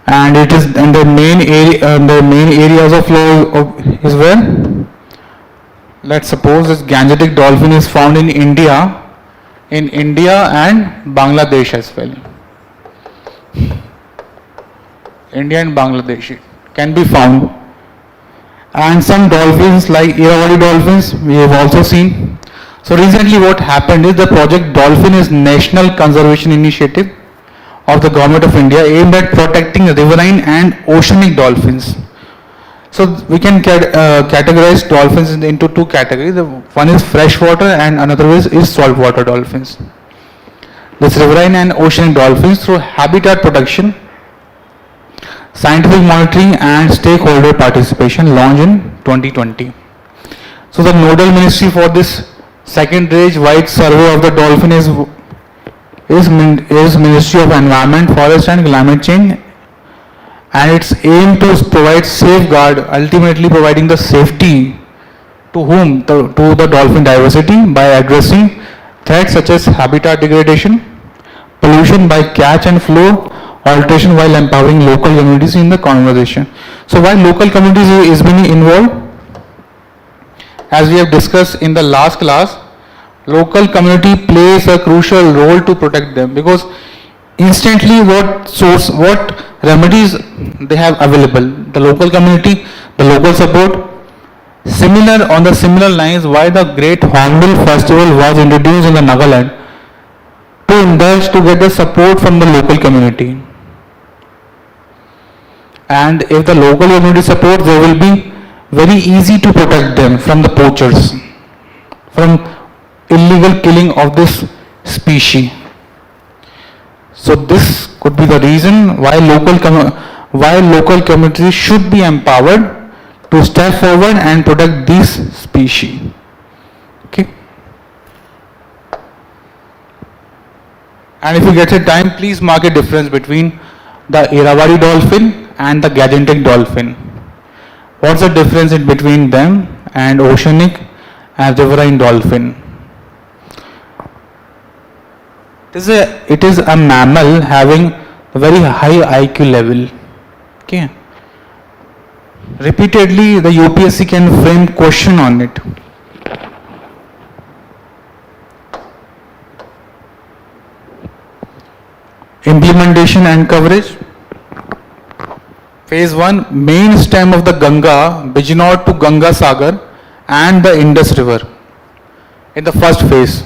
and it is in the main areas of flow is where. Let's suppose this Gangetic dolphin is found in India and Bangladesh as well. India and Bangladesh can be found. And some dolphins like Irrawaddy dolphins we have also seen. So recently what happened is the project Dolphin is National Conservation Initiative of the Government of India aimed at protecting riverine and oceanic dolphins. So we can categorize dolphins into two categories. One is freshwater and another is saltwater dolphins. This riverine and oceanic dolphins, through habitat protection, scientific monitoring and stakeholder participation, launched in 2020. So the nodal ministry for this second range wide survey of the dolphin is Ministry of Environment, Forest and Climate Change, and its aim to provide safeguard, ultimately providing the safety to whom? To the dolphin diversity by addressing threats such as habitat degradation, pollution by catch and flow, alteration, while empowering local communities in the conversation. So why local communities is being involved? As we have discussed in the last class, local community plays a crucial role to protect them, because instantly what remedies they have available, the local community, the local support. On the similar lines, why the Great Hornbill Festival was introduced in the Nagaland, to indulge to get the support from the local community. And if the local community supports, they will be very easy to protect them from the poachers, from illegal killing of this species. So this could be the reason why local communities should be empowered to step forward and protect these species. Okay. And if you get a time, please mark a difference between the Irrawaddy dolphin and the Gangetic dolphin. What's the difference in between them and oceanic and riverine dolphin? It is a mammal having a very high IQ level. Okay. Repeatedly, the UPSC can frame question on it. Implementation and coverage. Phase 1, main stem of the Ganga, Bijnor to Ganga Sagar and the Indus River in the first phase.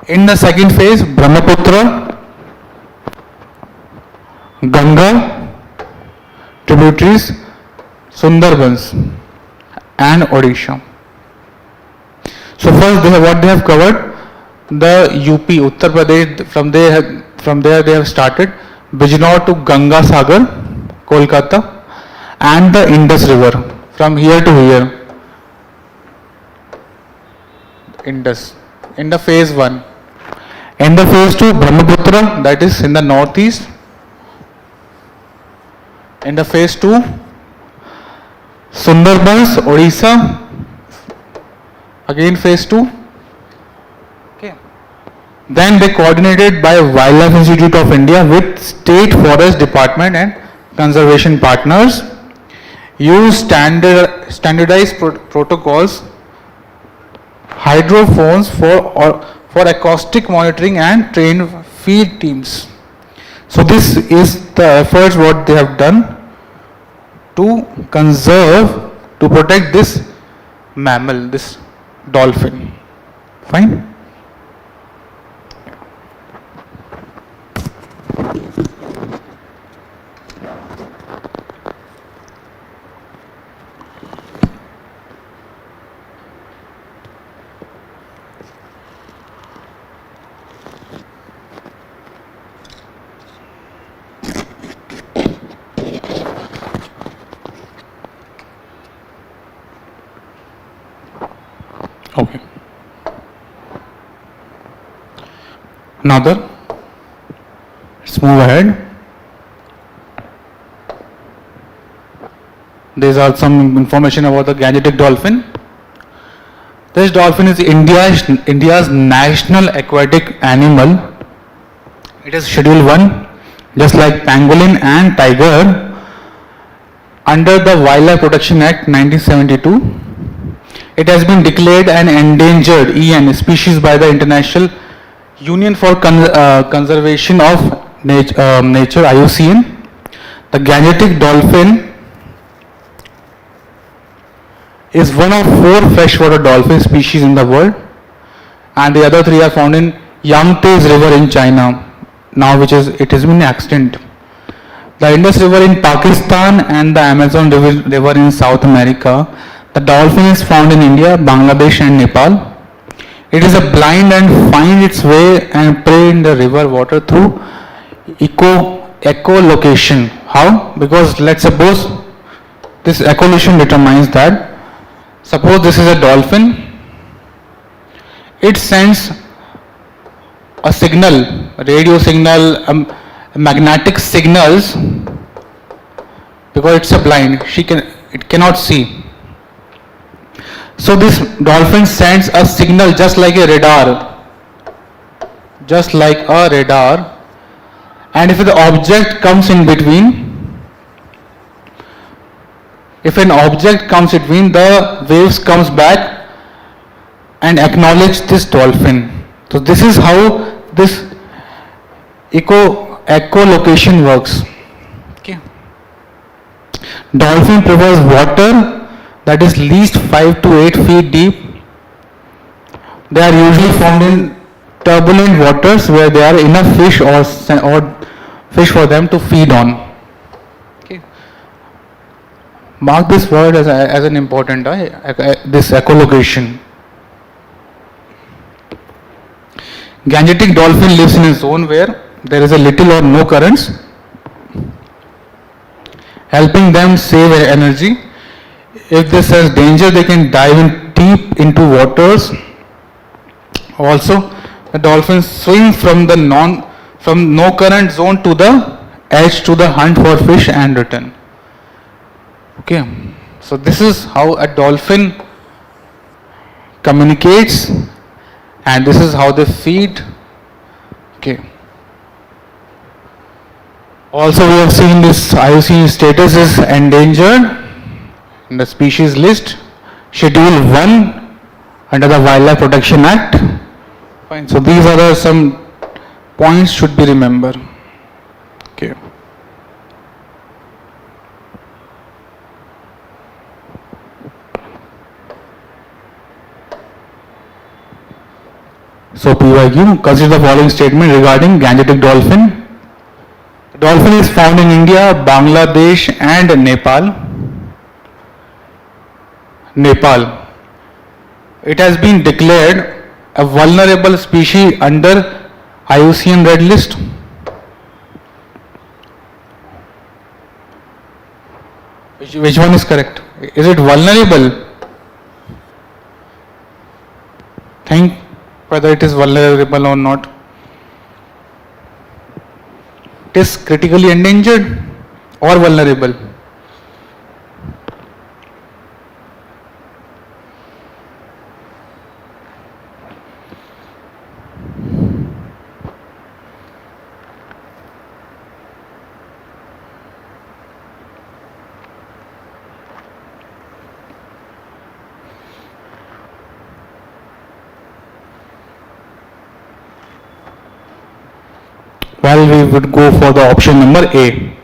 In the second phase, Brahmaputra, Ganga, tributaries, Sundarbans and Odisha. So first what they have covered, the UP, Uttar Pradesh, from there they have started Bijnor to Ganga Sagar, Kolkata, and the Indus River from here to here. Indus in the phase 1. In the phase 2, Brahmaputra, that is in the northeast. In the phase 2, Sundarbans, Odisha, again phase 2. Okay. Then they coordinated by Wildlife Institute of India with State Forest Department and conservation partners, use standardized protocols, hydrophones for acoustic monitoring and trained field teams. So this is the efforts what they have done to conserve, to protect this mammal, this dolphin. Fine? Okay. Another. Let's move ahead. These are some information about the Gangetic dolphin. This dolphin is India's national aquatic animal. It is Schedule 1, just like pangolin and tiger, under the Wildlife Protection Act 1972. It has been declared an endangered EN species by the International Union for Conservation of Nature, IUCN. The Gangetic dolphin is one of 4 freshwater dolphin species in the world, and the other 3 are found in Yangtze River in China, now it has been extinct. The Indus River in Pakistan and the Amazon River in South America. The dolphin is found in India, Bangladesh and Nepal. It is a blind and finds its way and prey in the river water through echolocation. How? Because let's suppose this echolocation determines that, suppose this is a dolphin, it sends a signal, radio signal, magnetic signals, because it's a blind, it cannot see. So this dolphin sends a signal just like a radar, and if the object comes in between, the waves comes back and acknowledge this dolphin. So this is how this echolocation works. Okay. Dolphin prefers water that is least 5 to 8 feet deep. They are usually found in turbulent waters where there are enough fish or fish for them to feed on. Okay. Mark this word as an important, this echolocation. Gangetic dolphin lives in a zone where there is a little or no currents, helping them save energy. If they sense danger, they can dive in deep into waters. Also, the dolphins swim from no current zone to the edge to the hunt for fish and return. Okay, so this is how a dolphin communicates, and this is how they feed Okay. Also, we have seen this IUCN status is endangered in the species list, Schedule 1 under the Wildlife Protection Act. Fine. So these are some points should be remembered. Okay. So PYQ, consider the following statement regarding Gangetic dolphin. The dolphin is found in India, Bangladesh and Nepal. Nepal. It has been declared a vulnerable species under IUCN Red List. Which one is correct? Is it vulnerable? Think whether it is vulnerable or not. It is critically endangered or vulnerable. Well, we would go for the option number A.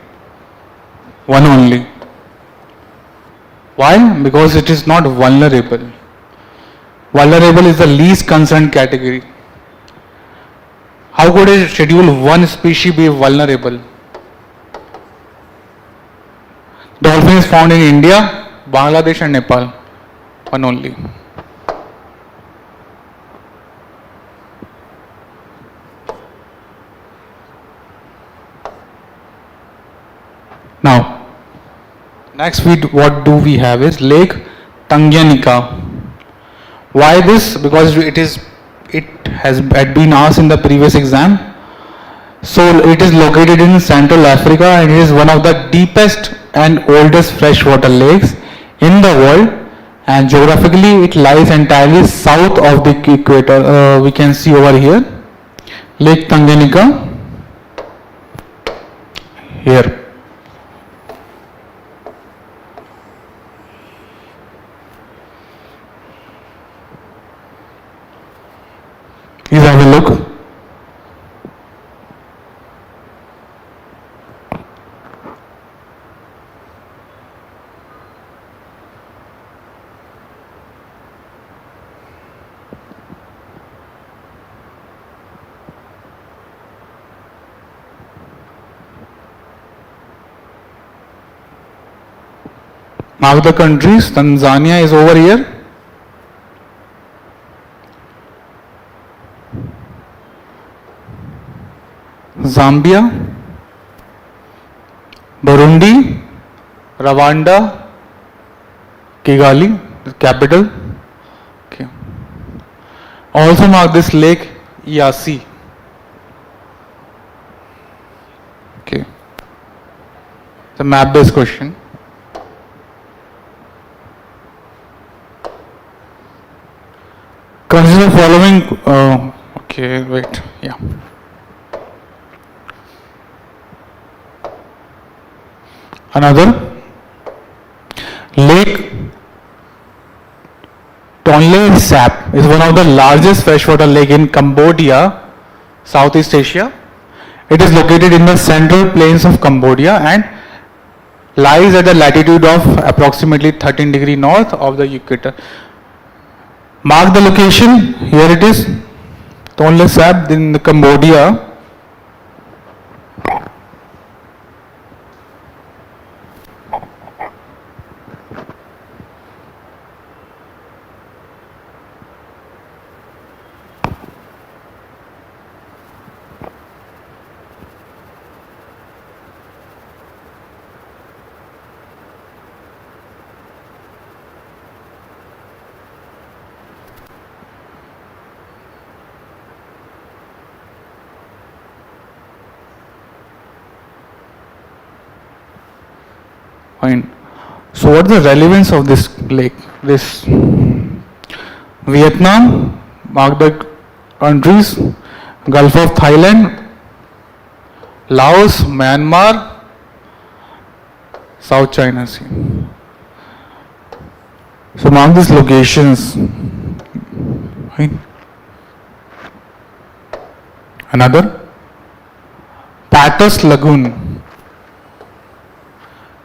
One only. Why? Because it is not vulnerable. Vulnerable is the least concerned category. How could a Schedule 1 species be vulnerable? Dolphin is found in India, Bangladesh and Nepal. One only. Now, next what do we have is Lake Tanganyika. Why this? Because it had been asked in the previous exam. So it is located in Central Africa and it is one of the deepest and oldest freshwater lakes in the world, and geographically it lies entirely south of the equator. We can see over here Lake Tanganyika here. Please have a look. Mark the countries. Tanzania is over here. Zambia, Burundi, Rwanda, Kigali, the capital. Okay. Also mark this lake Eyasi. Okay. It's a map-based question. Consider following. Okay, wait. Yeah. Another Lake Tonle Sap is one of the largest freshwater lake in Cambodia, Southeast Asia. It is located in the central plains of Cambodia and lies at the latitude of approximately 13 degrees north of the equator. Mark the location. Here it is, Tonle Sap in Cambodia. Fine. So what is the relevance of this lake? Vietnam, mark the countries, Gulf of Thailand, Laos, Myanmar, South China Sea. So mark these locations. Right. Another, Patos Lagoon,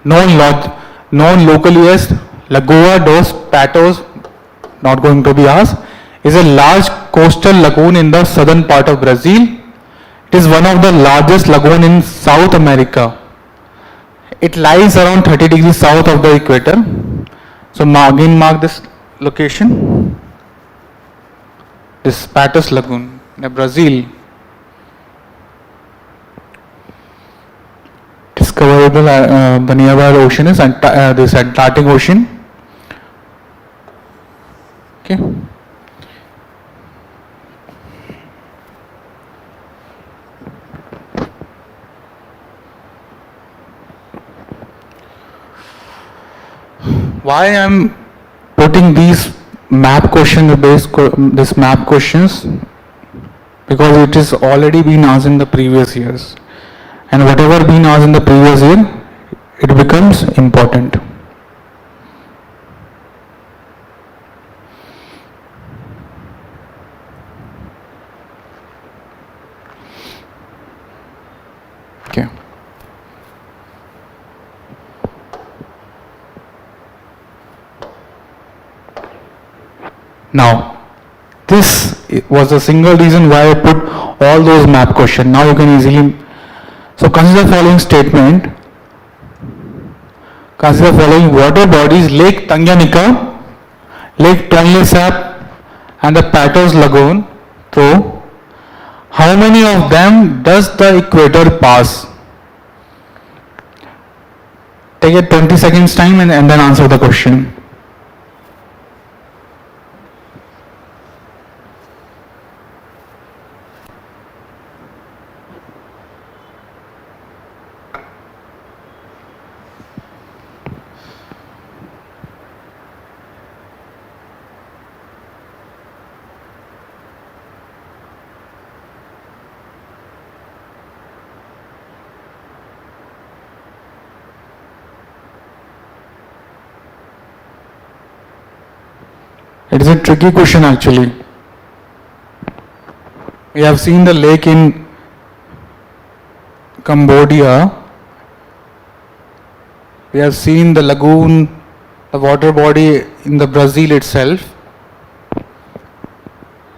known locally as Lagoa dos Patos, not going to be asked, is a large coastal lagoon in the southern part of Brazil. It is one of the largest lagoon in South America. It lies around 30 degrees south of the equator. So again mark this location. This Patos Lagoon in Brazil. Discoverable the nearby ocean is this Atlantic Ocean. Okay. Why I am putting these map questions this map questions, because it is already been asked in the previous years, and whatever been asked in the previous year, it becomes important. Okay. Now, this was a single reason why I put all those map questions. Now you can easily, so consider the following statement. Consider following water bodies: Lake Tanganyika, Lake Tonle Sap, and the Patos Lagoon. So, how many of them does the equator pass? Take a 20 seconds time and then answer the question. It is a tricky question actually. We have seen the lake in Cambodia. We have seen the lagoon, the water body in the Brazil itself.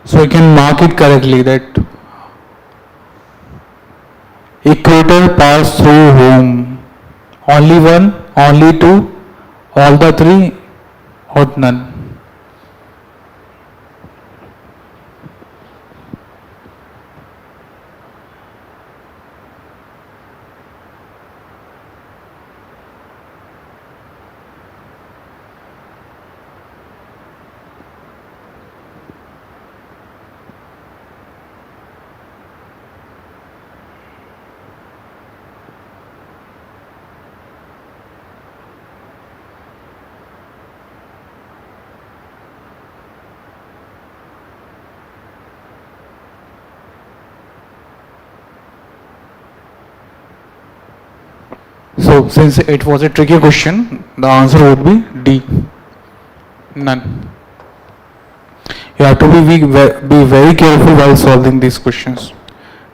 So you can mark it correctly that equator pass through whom? Only one, only two, all the three, or none? So since it was a tricky question, the answer would be D. None. You have to be very careful while solving these questions.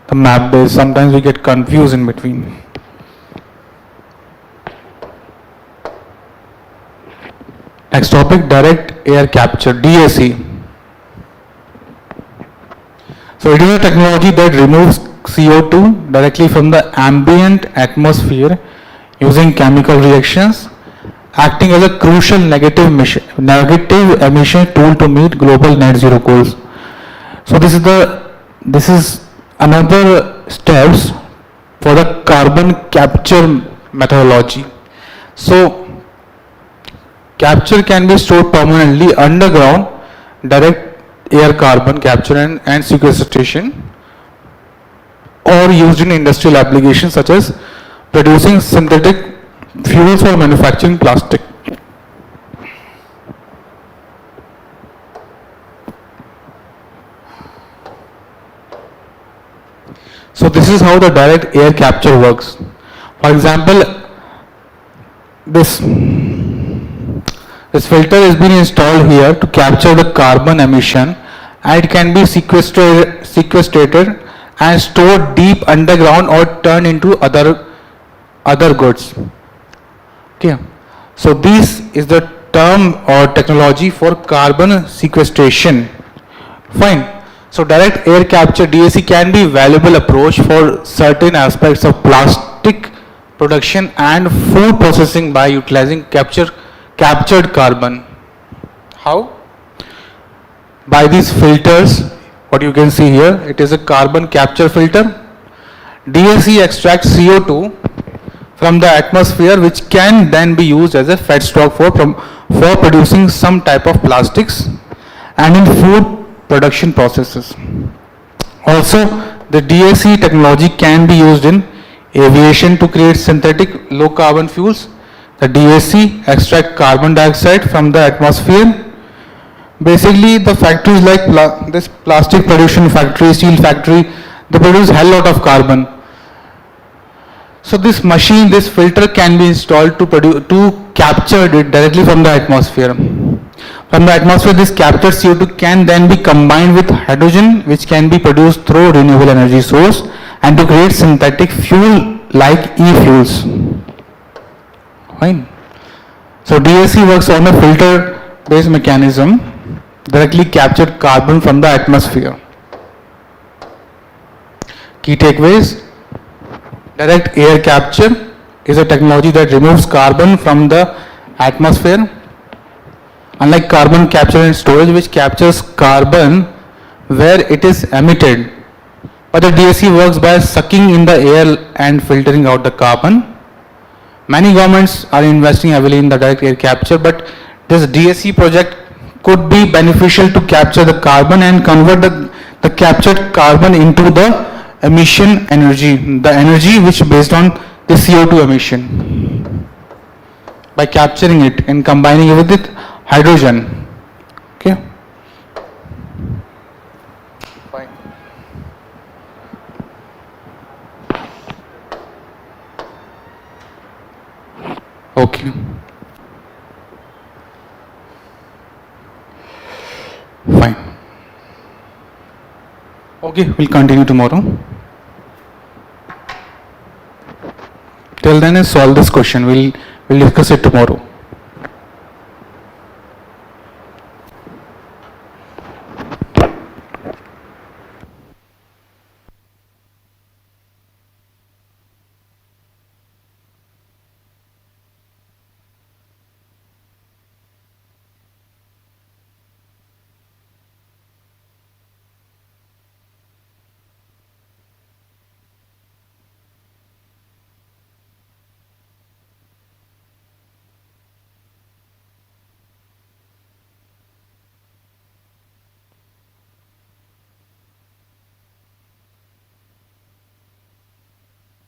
The map based, sometimes we get confused in between. Next topic, direct air capture, DAC. So it is a technology that removes CO2 directly from the ambient atmosphere using chemical reactions, acting as a crucial negative emission tool to meet global net zero goals. So this is another steps for the carbon capture methodology. So capture can be stored permanently underground, direct air carbon capture and sequestration, or used in industrial applications such as producing synthetic fuels for manufacturing plastic. So this is how the direct air capture works. For example, this filter has been installed here to capture the carbon emission, and it can be sequestrated and stored deep underground or turned into other goods. Okay, so this is the term or technology for carbon sequestration. Fine. So direct air capture DAC can be a valuable approach for certain aspects of plastic production and food processing by utilizing captured carbon. How? By these filters, what you can see here, it is a carbon capture filter. DAC extracts CO2 from the atmosphere, which can then be used as a feedstock for producing some type of plastics and in food production processes. Also, the DAC technology can be used in aviation to create synthetic low carbon fuels. The DAC extract carbon dioxide from the atmosphere. Basically, the factories like this plastic production factory, steel factory, they produce hell lot of carbon. So this machine, this filter can be installed to capture it directly from the atmosphere. From the atmosphere, this captured CO2 can then be combined with hydrogen, which can be produced through renewable energy source, and to create synthetic fuel like e-fuels. Fine. So DAC works on a filter-based mechanism, directly captured carbon from the atmosphere. Key takeaways: direct air capture is a technology that removes carbon from the atmosphere. Unlike carbon capture and storage, which captures carbon where it is emitted, but the DAC works by sucking in the air and filtering out the carbon. Many governments are investing heavily in the direct air capture, but this DAC project could be beneficial to capture the carbon and convert the captured carbon into the emission energy, the energy which is based on the CO2 emission, by capturing it and combining it with it hydrogen. Okay. Fine. Okay. Fine. Okay, we'll continue tomorrow. Till then, solve this question. We'll discuss it tomorrow.